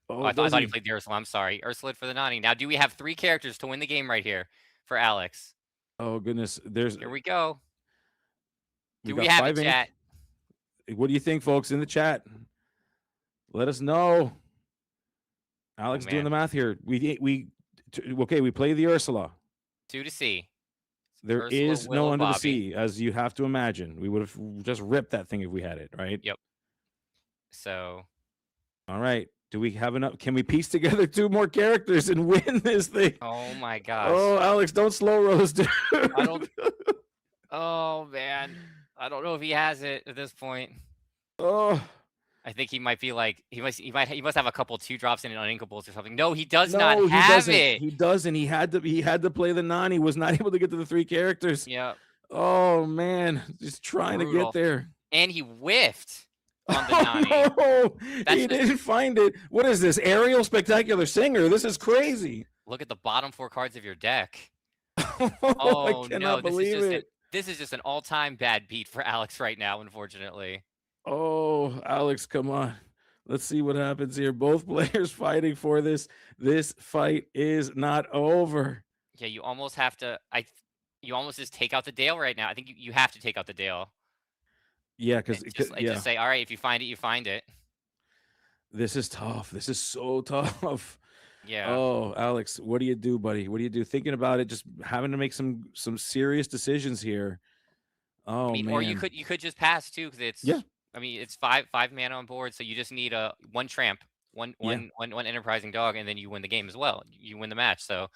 Oh, I thought he played the Ursula. I'm sorry, Ursula for the Nani. Now, do we have 3 characters to win the game right here for Alex? Oh goodness, here we go. Do we have a chat? What do you think, folks, in the chat? Let us know. Alex doing the math here. We play the Ursula. 2 to C. There Ursula, is no Will, under the Bobby. sea, as you have to imagine. We would have just ripped that thing if we had it, right? Yep. So. All right. Do we have enough? Can we piece together 2 more characters and win this thing? Oh my gosh. Oh, Alex, don't slow roast, dude. Oh man. I don't know if he has it at this point. Oh, I think he might be like he must have a couple 2 drops and uninkables or something. No, he does no, not he have doesn't. it. He doesn't. He had to play the Nani. Was not able to get to the 3 characters. Yeah. Oh man, just trying to get there. And he whiffed on the Nani. No, he didn't find it. What is this? Ariel Spectacular Singer. This is crazy. Look at the bottom 4 cards of your deck. I cannot believe it. This is just an all-time bad beat for Alex right now, unfortunately. Oh, Alex, come on. Let's see what happens here. Both players fighting for this. This fight is not over. Yeah, you almost have to. You almost just take out the Dale right now. I think you have to take out the Dale. Yeah, because just say, all right, if you find it, you find it. This is tough. This is so tough. Yeah. Oh, Alex, what do you do, buddy? What do you do? Thinking about it, just having to make some serious decisions here. Oh, man. Or you could just pass too, because it's I mean, it's five mana on board, so you just need one tramp, one enterprising dog, and then you win the game as well. You win the match. So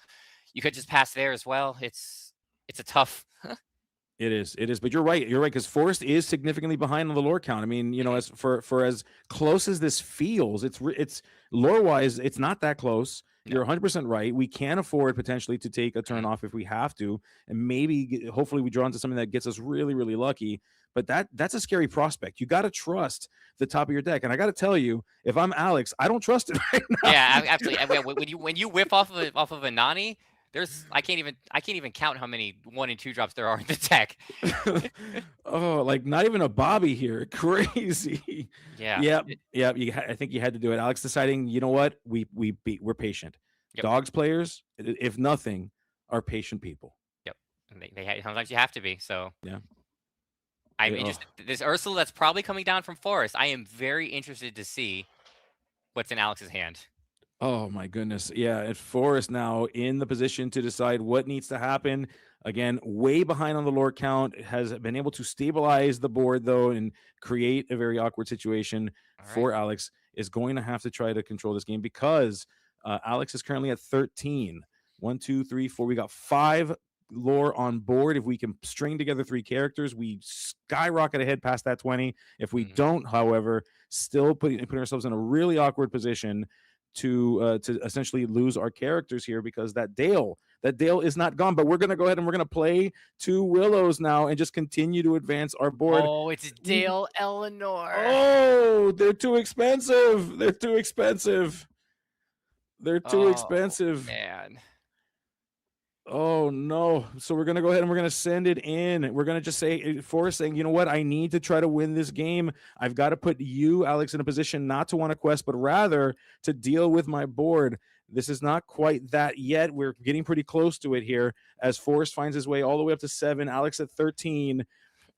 you could just pass there as well. It's a tough. It is. But you're right. You're right because Forest is significantly behind on the lore count. I mean, you know, as for as close as this feels, it's lore wise, it's not that close. No. You're 100% right. We can afford potentially to take a turn off if we have to, and maybe hopefully we draw into something that gets us really, really lucky. But that's a scary prospect. You got to trust the top of your deck, and I got to tell you, if I'm Alex, I don't trust it right now. Yeah, absolutely. When you whip off of a Nani, I can't even count how many 1 and 2 drops there are in the deck. Oh, like not even a Bobby here. Crazy. Yeah. Yeah. I think you had to do it. Alex deciding, you know what? We're patient. Yep. Dogs players, if nothing, are patient people. Yep. And sometimes you have to be. So Yeah. I mean, just this Ursula that's probably coming down from Forest. I am very interested to see what's in Alex's hand. Oh my goodness. Yeah. And Forrest now in the position to decide what needs to happen. Again, way behind on the lore count, has been able to stabilize the board though and create a very awkward situation for Alex. Is going to have to try to control this game because Alex is currently at 13. 1, 2, 3, 4. We got 5 lore on board. If we can string together 3 characters, we skyrocket ahead past that 20. If we don't, however, still putting ourselves in a really awkward position to essentially lose our characters here because that Dale is not gone. But we're gonna go ahead and we're gonna play 2 Willows now and just continue to advance our board. Oh, it's Dale Eleanor. Oh, they're too expensive. They're too expensive. Man. Oh no. So we're gonna go ahead and we're gonna send it in. We're gonna just say Forrest saying, you know what, I need to try to win this game. I've got to put you, Alex, in a position not to want to quest, but rather to deal with my board. This is not quite that yet. We're getting pretty close to it here as Forrest finds his way all the way up to 7. Alex at 13.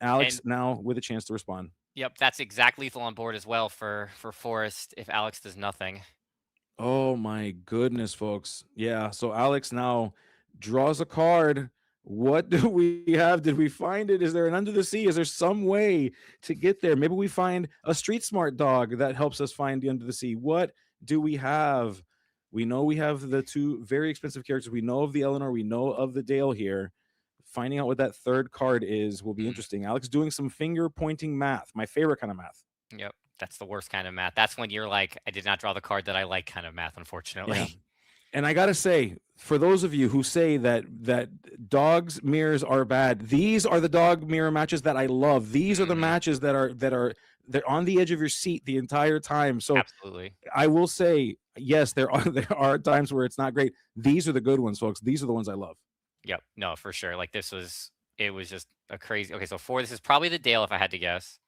Alex now with a chance to respond. Yep, that's exact lethal on board as well for Forrest if Alex does nothing. Oh my goodness, folks. Yeah. So Alex now draws a card. What do we have? Did we find it? Is there an under the sea? Is there some way to get there? Maybe we find a street smart dog that helps us find the under the sea. What do we have? We know we have the 2 very expensive characters. We know of the Eleanor. We know of the Dale here. Finding out what that 3rd card is will be interesting. Alex doing some finger pointing math. My favorite kind of math. Yep. That's the worst kind of math. That's when you're like, I did not draw the card that I like kind of math, unfortunately. Yeah. And I gotta say, for those of you who say that dogs mirrors are bad, these are the dog mirror matches that I love. These are the matches that are they're on the edge of your seat the entire time. So absolutely, I will say, yes, there are times where it's not great. These are the good ones, folks. These are the ones I love. Yep, no, for sure. Like it was just a crazy. Okay, so 4, this is probably the Dale if I had to guess.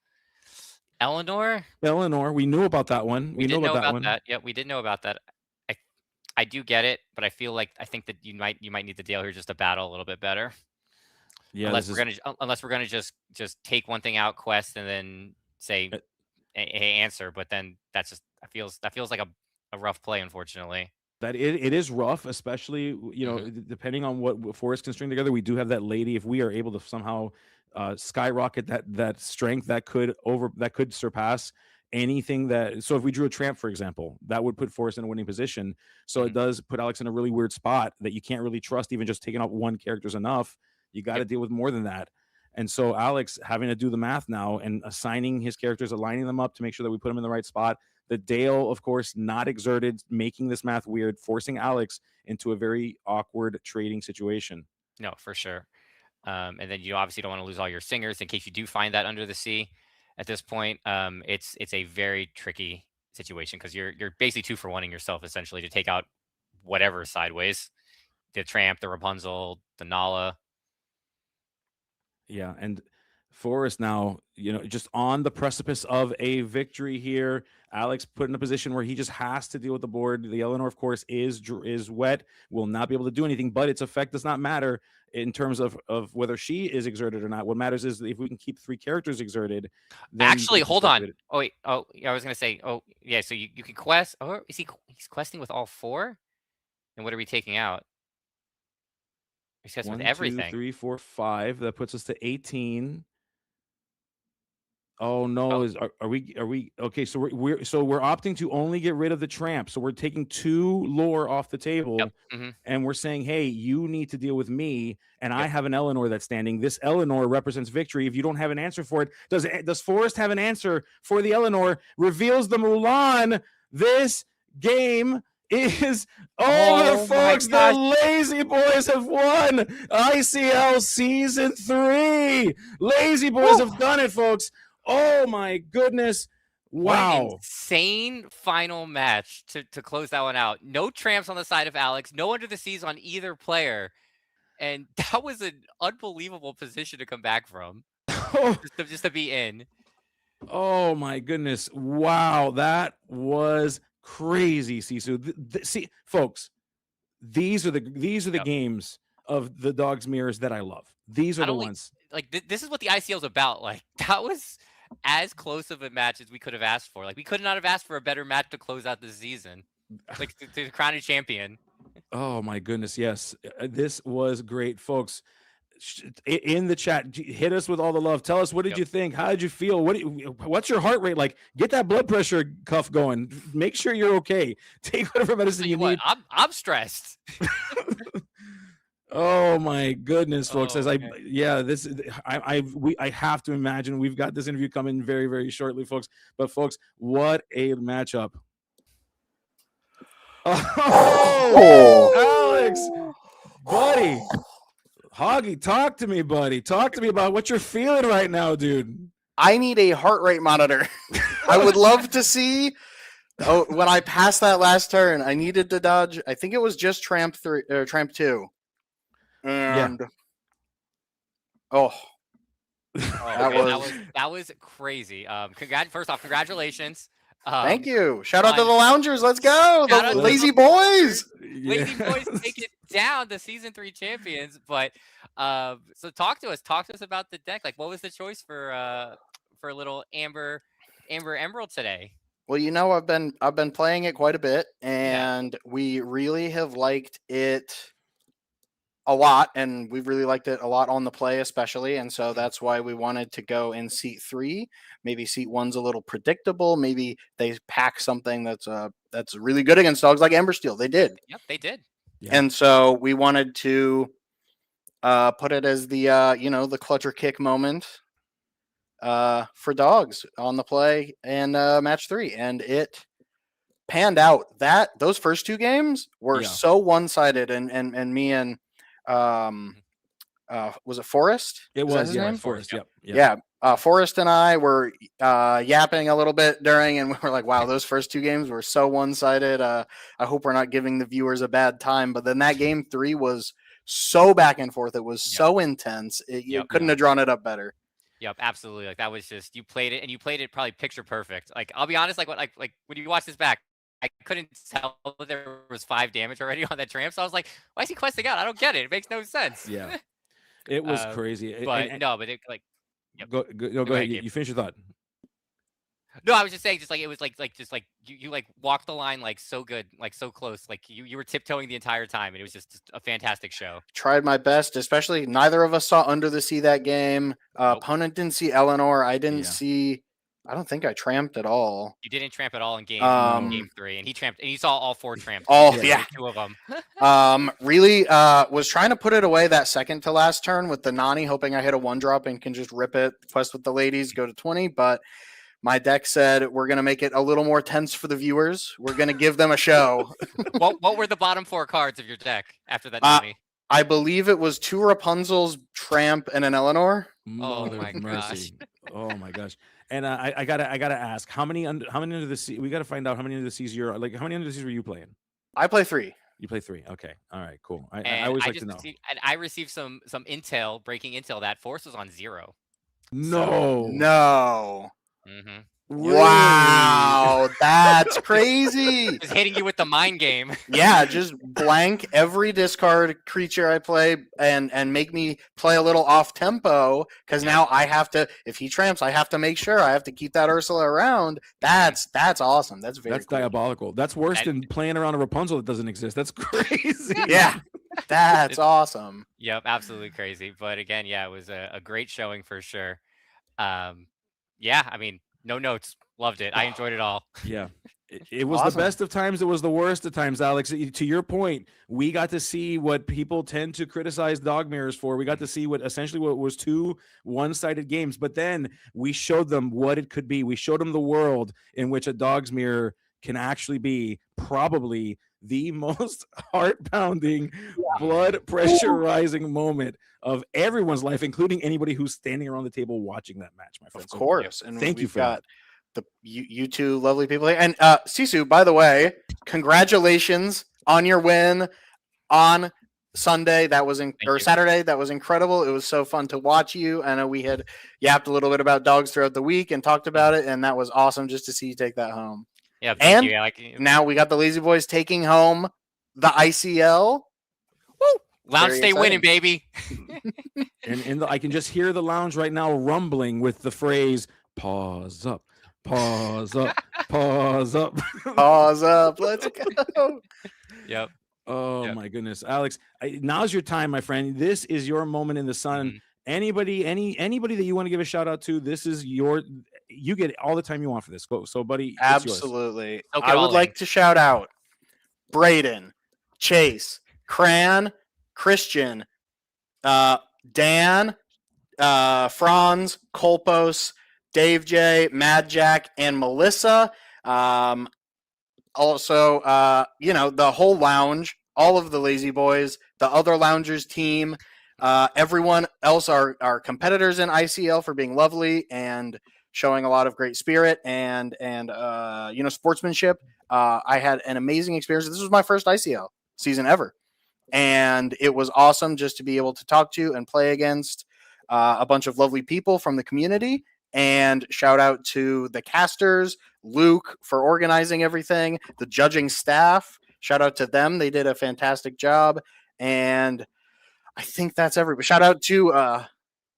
Eleanor, we knew about that one. We did know about that. Yep, we did know about that. I do get it, but I think that you might need the Dale here just to battle a little bit better. Yeah, unless we're gonna just take one thing out, quest, and then say answer. But then that feels like a rough play, unfortunately. That it is rough, especially depending on what Forrest can string together. We do have that lady. If we are able to somehow skyrocket that strength, that could surpass anything so if we drew a tramp, for example, that would put Forrest in a winning position. So it does put Alex in a really weird spot that you can't really trust. Even just taking out 1 character is enough. You got to deal with more than that. And so Alex having to do the math now and assigning his characters, aligning them up to make sure that we put them in the right spot. The Dale, of course, not exerted, making this math weird, forcing Alex into a very awkward trading situation. No, for sure. And then you obviously don't want to lose all your singers in case you do find that under the sea. At this point, it's a very tricky situation because you're basically 2 for 1ing yourself essentially to take out whatever sideways, the Tramp, the Rapunzel, the Nala. Yeah, and Forrest now, just on the precipice of a victory here. Alex put in a position where he just has to deal with the board. The Eleanor, of course, is wet, will not be able to do anything, but its effect does not matter in terms of whether she is exerted or not. What matters is if we can keep 3 characters exerted. Actually, hold on. Oh, wait. Oh, yeah, I was going to say, oh, yeah, so you can quest. Oh, he's questing with all 4? And what are we taking out? He's questing with everything. 1, 2, 3, 4, 5. That puts us to 18. Oh no! Oh. Are we okay? So we're opting to only get rid of the tramp. So we're taking 2 lore off the table, Yep. Mm-hmm. and we're saying, hey, you need to deal with me, and I Yep. have an Eleanor that's standing. This Eleanor represents victory. If you don't have an answer for it, does Forrest have an answer for the Eleanor? Reveals the Mulan. This game is over, Oh my folks. The gosh. Lazy Boys have won ICL Season 3. Lazy Boys have done it, folks. Oh my goodness. What an Wow. insane final match to close that one out. No tramps on the side of Alex, no under the seas on either player. And that was an unbelievable position to come back from. just to be in. Oh my goodness. Wow. That was crazy, Sisu. See, folks, these are the Yep. games of the Dogs Mirrors that I love. These are Not the only- ones. Like this is what the ICL is about. Like that was as close of a match as we could have asked for. Like we could not have asked for a better match to close out the season. Like to crown a champion. Oh my goodness, yes. This was great, folks. In the chat, hit us with all the love. Tell us, what did Yep. you think? How did you feel? What's your heart rate like? Get that blood pressure cuff going. Make sure you're okay. Take whatever medicine Tell you you need. what, I'm stressed. Oh my goodness, folks! As Oh, I have to imagine we've got this interview coming very, very shortly, folks. But folks, what a matchup! Oh, Alex, buddy, Hoggy, talk to me, buddy. Talk to me about what you're feeling right now, dude. I need a heart rate monitor. I would love to see. Oh, when I passed that last turn, I needed to dodge. I think it was just Tramp 3 or Tramp 2. And that was crazy. First off, congratulations. Thank you. Shout out to the Loungers. Let's go. Shout out The to Lazy the Boys. Lazy Boys take it down, the season 3 champions. But so talk to us about the deck. Like, what was the choice for a little Amber Emerald today? Well, you know, I've been playing it quite a bit, and we really have liked it a lot, and we've really liked it a lot on the play, especially. And so that's why we wanted to go in seat 3. Maybe seat 1's a little predictable. Maybe they pack something that's really good against dogs like Ember Steel. They did. Yep, they did. Yeah. And so we wanted to put it as the the clutcher kick moment for dogs on the play and match 3, and it panned out. Those first 2 games were so one-sided, and me and was it Forrest? It was Forrest. Yep. Yeah. Forrest and I were yapping a little bit during, and we were like, wow, those first 2 games were so one-sided. I hope we're not giving the viewers a bad time. But then that game 3 was so back and forth. It was so intense. You couldn't have drawn it up better. Yep, absolutely. Like that was just, you played it probably picture perfect. Like I'll be honest, like when you watch this back, I couldn't tell that there was 5 damage already on that tramp. So I was like, why is he questing out? I don't get it. It makes no sense. Yeah. It was crazy. But Go ahead. You finish your thought. No, I was just saying, it was like you like walked the line like so good, like so close, like you were tiptoeing the entire time, and it was just a fantastic show. Tried my best, especially neither of us saw Under the Sea that game. Opponent didn't see Eleanor. I didn't see. I don't think I tramped at all. You didn't tramp at all in game 3, and he tramped, and you saw all 4 tramps. All 2 of them. Really was trying to put it away that second to last turn with the Nani, hoping I hit a 1-drop and can just rip it, quest with the ladies, go to 20. But my deck said we're going to make it a little more tense for the viewers. We're going to give them a show. What were the bottom 4 cards of your deck after that Nani? I believe it was 2 Rapunzels, Tramp, and an Eleanor. Oh my gosh. Oh my gosh. And I gotta ask, how many under the sea? We gotta find out how many under the seas you're like. How many under the seas were you playing? I play 3. You play 3. Okay. All right. Cool. I always like to know. And I received some breaking intel that Force was on 0. No. No. Mm-hmm. Wow, that's crazy. Just hitting you with the mind game. Yeah, just blank every discard creature I play and make me play a little off tempo, because now I have to, if he tramps, I have to make sure I have to keep that Ursula around. That's awesome. That's cool. Diabolical. That's worse than playing around a Rapunzel that doesn't exist. That's crazy. Yeah. That's awesome. Yep, absolutely crazy. But again, it was a great showing for sure. yeah, I mean, no notes. Loved it. I enjoyed it all. Yeah. It was the Awesome. best of times. It was the worst of times, Alex. To your point, we got to see what people tend to criticize dog mirrors for. We got to see what was two one-sided games, but then we showed them what it could be. We showed them the world in which a dog's mirror can actually be probably the most heart-pounding, blood pressure-rising moment of everyone's life, including anybody who's standing around the table watching that match, my friend. Of So, course. And thank you we've for got you two lovely people here. And Sisu, by the way, congratulations on your win on Sunday. That was you. Saturday. That was incredible. It was so fun to watch you. I know we had yapped a little bit about dogs throughout the week and talked about it, and that was awesome just to see you take that home. Yeah, thank And you. Like, now we got the Lazy Boys taking home the ICL. lounge very stay winning, exciting. baby. and I can just hear the lounge right now rumbling with the phrase "pause up, pause up, pause up." Pause up. Let's go. Yep. Oh Yep. my goodness, Alex! Now's your time, my friend. This is your moment in the sun. Mhm. Anybody that you want to give a shout out to, this is you get all the time you want for this. Go, so buddy, it's yours. Absolutely. Soak it I would all like in. to shout out Braden, Chase, Cran, Christian, Dan, Franz, Kolpos, Dave J, Mad Jack, and Melissa. Also, the whole lounge, all of the Lazy Boys, the other loungers team, everyone else, our competitors in ICL for being lovely and showing a lot of great spirit and sportsmanship. I had an amazing experience. This was my first ICL season ever, and it was awesome just to be able to talk to and play against a bunch of lovely people from the community. And shout out to the casters, Luke, for organizing everything, the judging staff. Shout out to them. They did a fantastic job. And I think that's everybody. Shout out to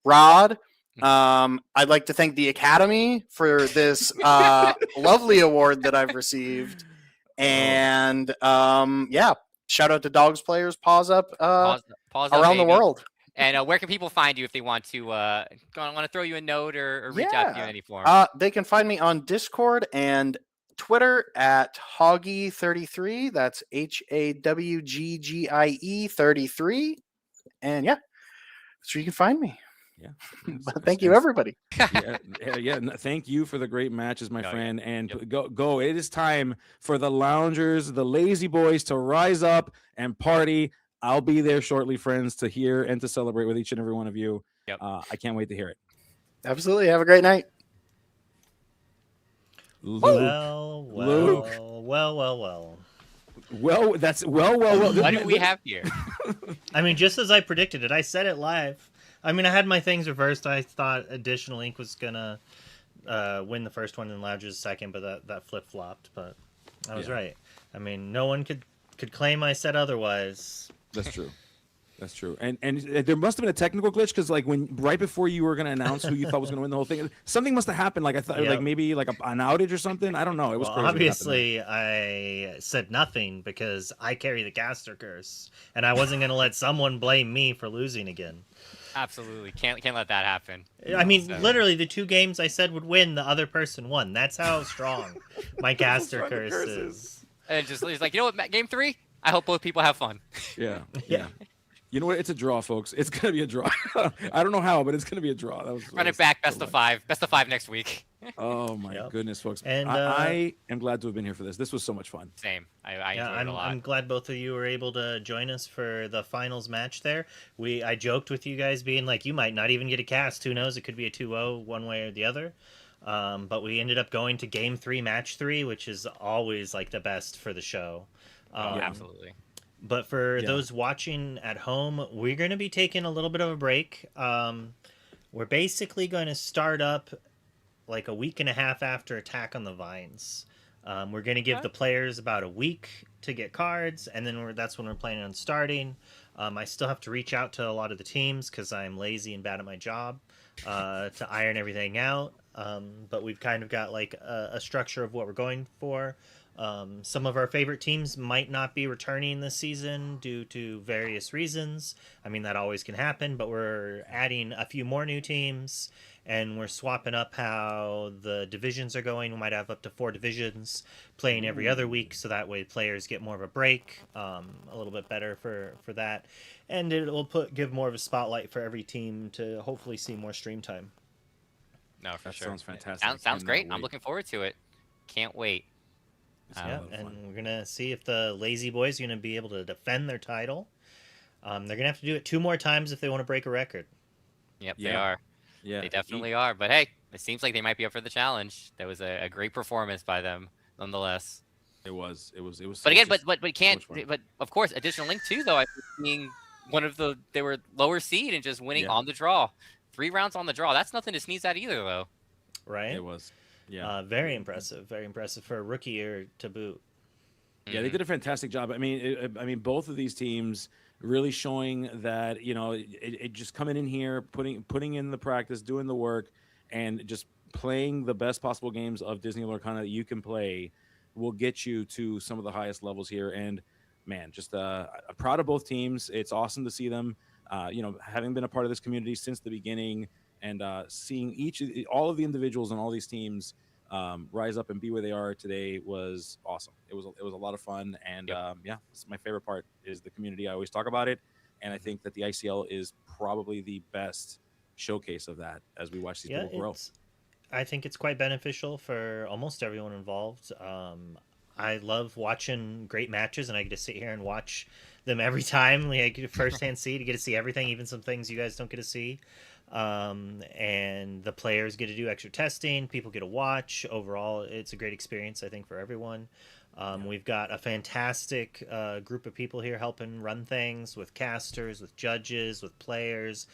Rod. I'd like to thank the Academy for this lovely award that I've received. And shout out to Dogs Players, Pause Up, Pause up, around the baby. world. And where can people find you if they want to want to throw you a note or reach out to you in any form? They can find me on Discord and Twitter at Hoggy33. That's HAWGGIE 33. And that's where you can find me. Yeah. Thank you, everybody. Thank you for the great matches, my Oh, yeah. friend. And Yep. go. It is time for the loungers, the Lazy Boys, to rise up and party. I'll be there shortly, friends, to hear and to celebrate with each and every one of you. Yep. I can't wait to hear it. Absolutely. Have a great night. Luke. Well. That's well. What do we have here? I mean, just as I predicted it, I said it live. I mean, I had my things reversed. I thought Additional Ink was gonna win the first one and Lounges second, but that flip flopped. But I was right. I mean, no one could claim I said otherwise. That's true. That's true. And there must have been a technical glitch because right before you were going to announce who you thought was going to win the whole thing, something must have happened. Like I thought, Yep. like maybe like an outage or something. I don't know. It was crazy. Obviously, I said nothing because I carry the caster curse, and I wasn't going to let someone blame me for losing again. Absolutely, can't let that happen. I mean, literally, the two games I said would win, the other person won. That's how strong my caster curse is. And just he's like, you know what, game 3? I hope both people have fun. Yeah. You know what? It's a draw, folks. It's gonna be a draw. I don't know how, but it's gonna be a draw. Run it back, best of 5 next week. Oh my goodness, folks! And I am glad to have been here for this. This was so much fun. Same. I enjoyed it a lot. I'm glad both of you were able to join us for the finals match there. I joked with you guys being like, you might not even get a cast. Who knows? It could be a 2-0 one way or the other. But we ended up going to game 3, match 3, which is always like the best for the show. Absolutely. But for those watching at home, we're going to be taking a little bit of a break. We're basically going to start up like a week and a half after Attack on the Vines. We're going to give the players about a week to get cards, and then that's when we're planning on starting. I still have to reach out to a lot of the teams because I'm lazy and bad at my job to iron everything out. But we've kind of got like a structure of what we're going for. Some of our favorite teams might not be returning this season due to various reasons. I mean, that always can happen, but we're adding a few more new teams, and we're swapping up how the divisions are going. We might have up to 4 divisions playing every other week, so that way players get more of a break, a little bit better for that. And it'll give more of a spotlight for every team to hopefully see more stream time. No, for That sure. sounds fantastic. Sounds Cannot great. I'm wait. looking forward to it. Can't wait. It's gonna Yeah, be a lot of fun. and we're gonna see if the Lazy Boys are gonna be able to defend their title. They're gonna have to do it 2 more times if they want to break a record. Yep, they Yeah. are. Yeah, They definitely are. But hey, it seems like they might be up for the challenge. That was a great performance by them, nonetheless. It was. But again, just but can't. so much fun. But of course, additional link too, though. I think being one of they were lower seed and just winning Yeah. on the draw. 3 rounds on the draw. That's nothing to sneeze at either, though. Right? It was. Yeah. Very impressive. Very impressive for a rookie year to boot. Yeah, they did a fantastic job. I mean, both of these teams really showing that it just coming in here, putting in the practice, doing the work, and just playing the best possible games of Disney Lorcana that you can play will get you to some of the highest levels here. And man, just proud of both teams. It's awesome to see them. Having been a part of this community since the beginning, and seeing all of the individuals on all these teams rise up and be where they are today was awesome. It was a lot of fun, and it's my favorite part is the community. I always talk about it, and I think that the ICL is probably the best showcase of that as we watch these people grow. I think it's quite beneficial for almost everyone involved. I love watching great matches, and I get to sit here and watch them every time. Like, I get a first-hand see to get to see everything, even some things you guys don't get to see. And the players get to do extra testing. People get to watch. Overall, it's a great experience, I think, for everyone. We've got a fantastic group of people here helping run things with casters, with judges, with players,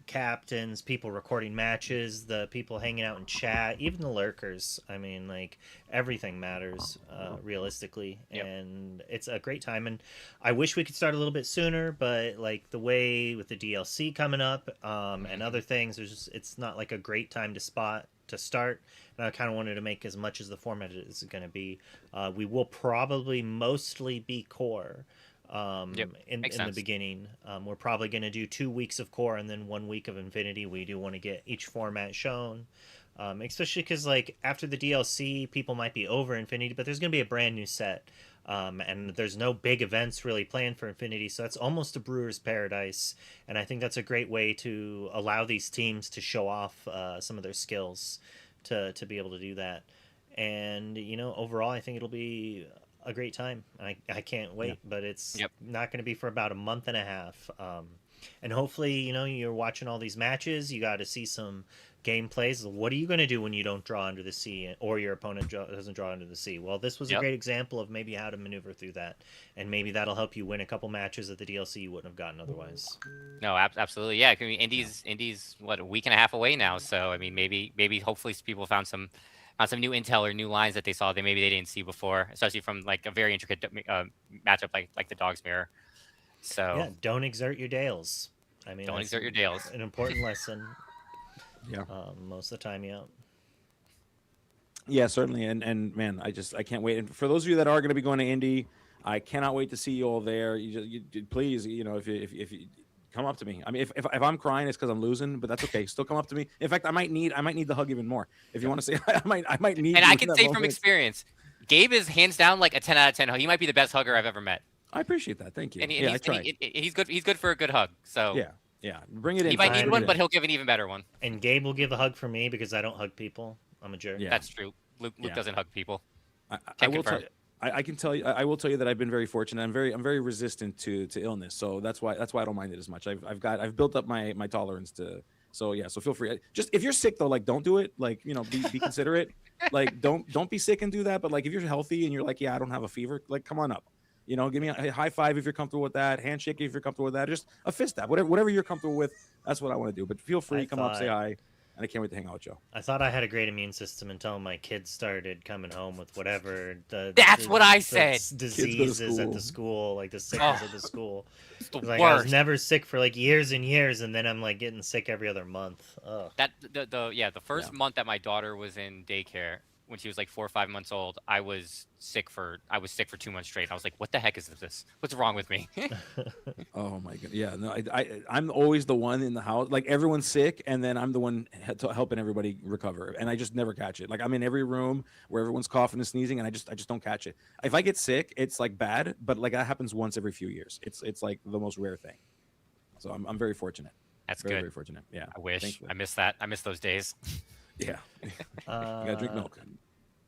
captains, people recording matches, the people hanging out in chat, even the lurkers. I mean, like, everything matters realistically, and it's a great time. And I wish we could start a little bit sooner, but like the way with the DLC coming up and other things, it's not like a great time to start. And I kind of wanted to make as much as the format is going to be. We will probably mostly be core. In the beginning, we're probably going to do 2 weeks of core and then 1 week of Infinity. We do want to get each format shown, especially because like after the DLC, people might be over Infinity, but there's going to be a brand new set, and there's no big events really planned for Infinity, so that's almost a brewer's paradise. And I think that's a great way to allow these teams to show off some of their skills to be able to do that. And overall, I think it'll be a great time. I can't wait, but it's not going to be for about a month and a half. And hopefully, you're watching all these matches. You got to see some gameplays. What are you going to do when you don't draw under the sea or your opponent doesn't draw under the sea? Well, this was a great example of maybe how to maneuver through that. And maybe that'll help you win a couple matches at the DLC you wouldn't have gotten otherwise. No, absolutely. Yeah. I mean, Indy's what, a week and a half away now. So, I mean, maybe hopefully people found some new intel or new lines that they saw that maybe they didn't see before, especially from like a very intricate matchup like the Dog's Mirror. So yeah, don't exert your Dales. I mean, don't exert your Dales. An important lesson. Yeah. Most of the time, Yeah, certainly. And man, I can't wait. And for those of you that are going to be going to Indy, I cannot wait to see you all there. You please, if you come up to me. I mean, if I'm crying, it's because I'm losing, but that's okay. Still come up to me. In fact, I might need the hug even more. If you want to say, I might need. And I can say from experience, Gabe is hands down like a 10 out of 10 hug. He might be the best hugger I've ever met. I appreciate that. Thank you. And I try. He's good. He's good for a good hug. So yeah. Bring it in. He might need one, but he'll give an even better one. And Gabe will give a hug for me because I don't hug people. I'm a jerk. Yeah. That's true. Luke doesn't hug people. I will tell you. I can tell you. I will tell you that I've been very fortunate. I'm very resistant to illness, so that's why I don't mind it as much. I've built up my tolerance to. So yeah. So feel free. Just if you're sick though, like don't do it. Like be considerate. Like don't be sick and do that. But like if you're healthy and you're like, yeah, I don't have a fever. Like come on up. Give me a high five if you're comfortable with that. Handshake if you're comfortable with that. Just a fist tap. Whatever you're comfortable with. That's what I want to do. But feel free, come up, say hi. And I can't wait to hang out with you. I thought I had a great immune system until my kids started coming home with whatever what I said. Diseases at the school, like the sickness at the school. It's the like worst. I was never sick for like years and years, and then I'm like getting sick every other month. Ugh. The first month that my daughter was in daycare, when she was like 4 or 5 months old, I was sick for 2 months straight. I was like, what the heck is this? What's wrong with me? Oh my god, yeah, no, I'm always the one in the house, like everyone's sick, and then I'm the one helping everybody recover, and I just never catch it. Like I'm in every room where everyone's coughing and sneezing, and I just don't catch it. If I get sick, it's like bad, but like that happens once every few years. It's like the most rare thing. So I'm very fortunate. That's very, good. Very fortunate. Yeah. I wish. Thankfully. I miss that. I miss those days. Yeah. You gotta drink milk.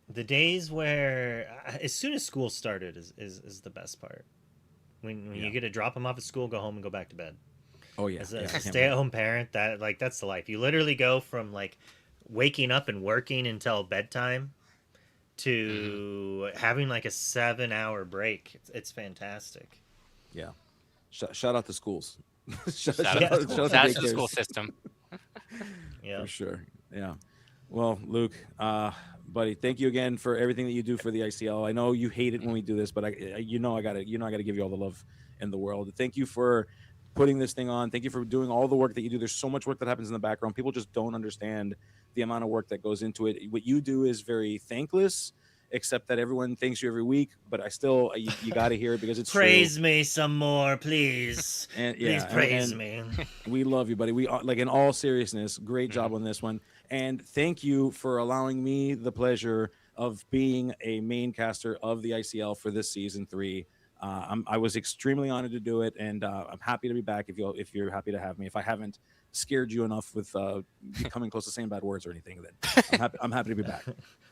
The days where as soon as school started is the best part. When you get to drop them off at school, go home and go back to bed. Oh yeah. As a yeah, stay-at-home parent, that's the life. You literally go from like waking up and working until bedtime to having like a 7-hour break. It's fantastic. Yeah. Shout out to schools. Shout out to the school system. Yeah. For sure. Yeah. Well, Luke, buddy, thank you again for everything that you do for the ICL. I know you hate it when we do this, but I gotta give you all the love in the world. Thank you for putting this thing on. Thank you for doing all the work that you do. There's so much work that happens in the background. People just don't understand the amount of work that goes into it. What you do is very thankless, except that everyone thanks you every week. But I still, you got to hear it because it's praise true. me some more, please. And, please praise me. We love you, buddy. We like in all seriousness, great job on this one. And thank you for allowing me the pleasure of being a main caster of the ICL for this season 3. I was extremely honored to do it, and I'm happy to be back if you're happy to have me. If I haven't scared you enough with coming close to saying bad words or anything, then I'm happy to be back.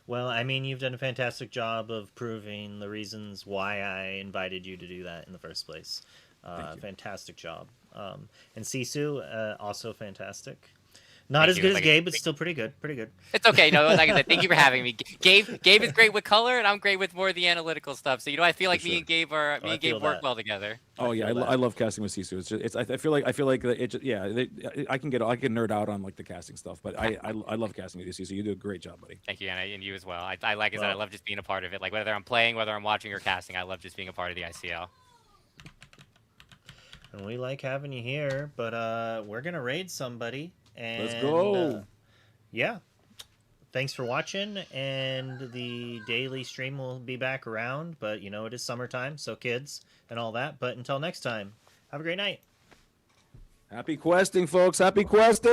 Well, I mean, you've done a fantastic job of proving the reasons why I invited you to do that in the first place. Fantastic job. And Sisu, also fantastic. Not as good as Gabe, but still pretty good. Pretty good. It's okay. No, like I said, thank you for having me. Gabe is great with color, and I'm great with more of the analytical stuff. So I feel like me and Gabe work well together. Oh yeah, I love casting with Sisu. I feel like I can nerd out on like the casting stuff, but I love casting with you, Sisu. You do a great job, buddy. Thank you, and you as well. I love just being a part of it. Like whether I'm playing, whether I'm watching or casting, I love just being a part of the ICL. And we like having you here, but we're gonna raid somebody. And, let's go. Yeah. Thanks for watching, and the daily stream will be back around, but it is summertime, so kids and all that. But until next time, have a great night. Happy questing, folks. Happy questing.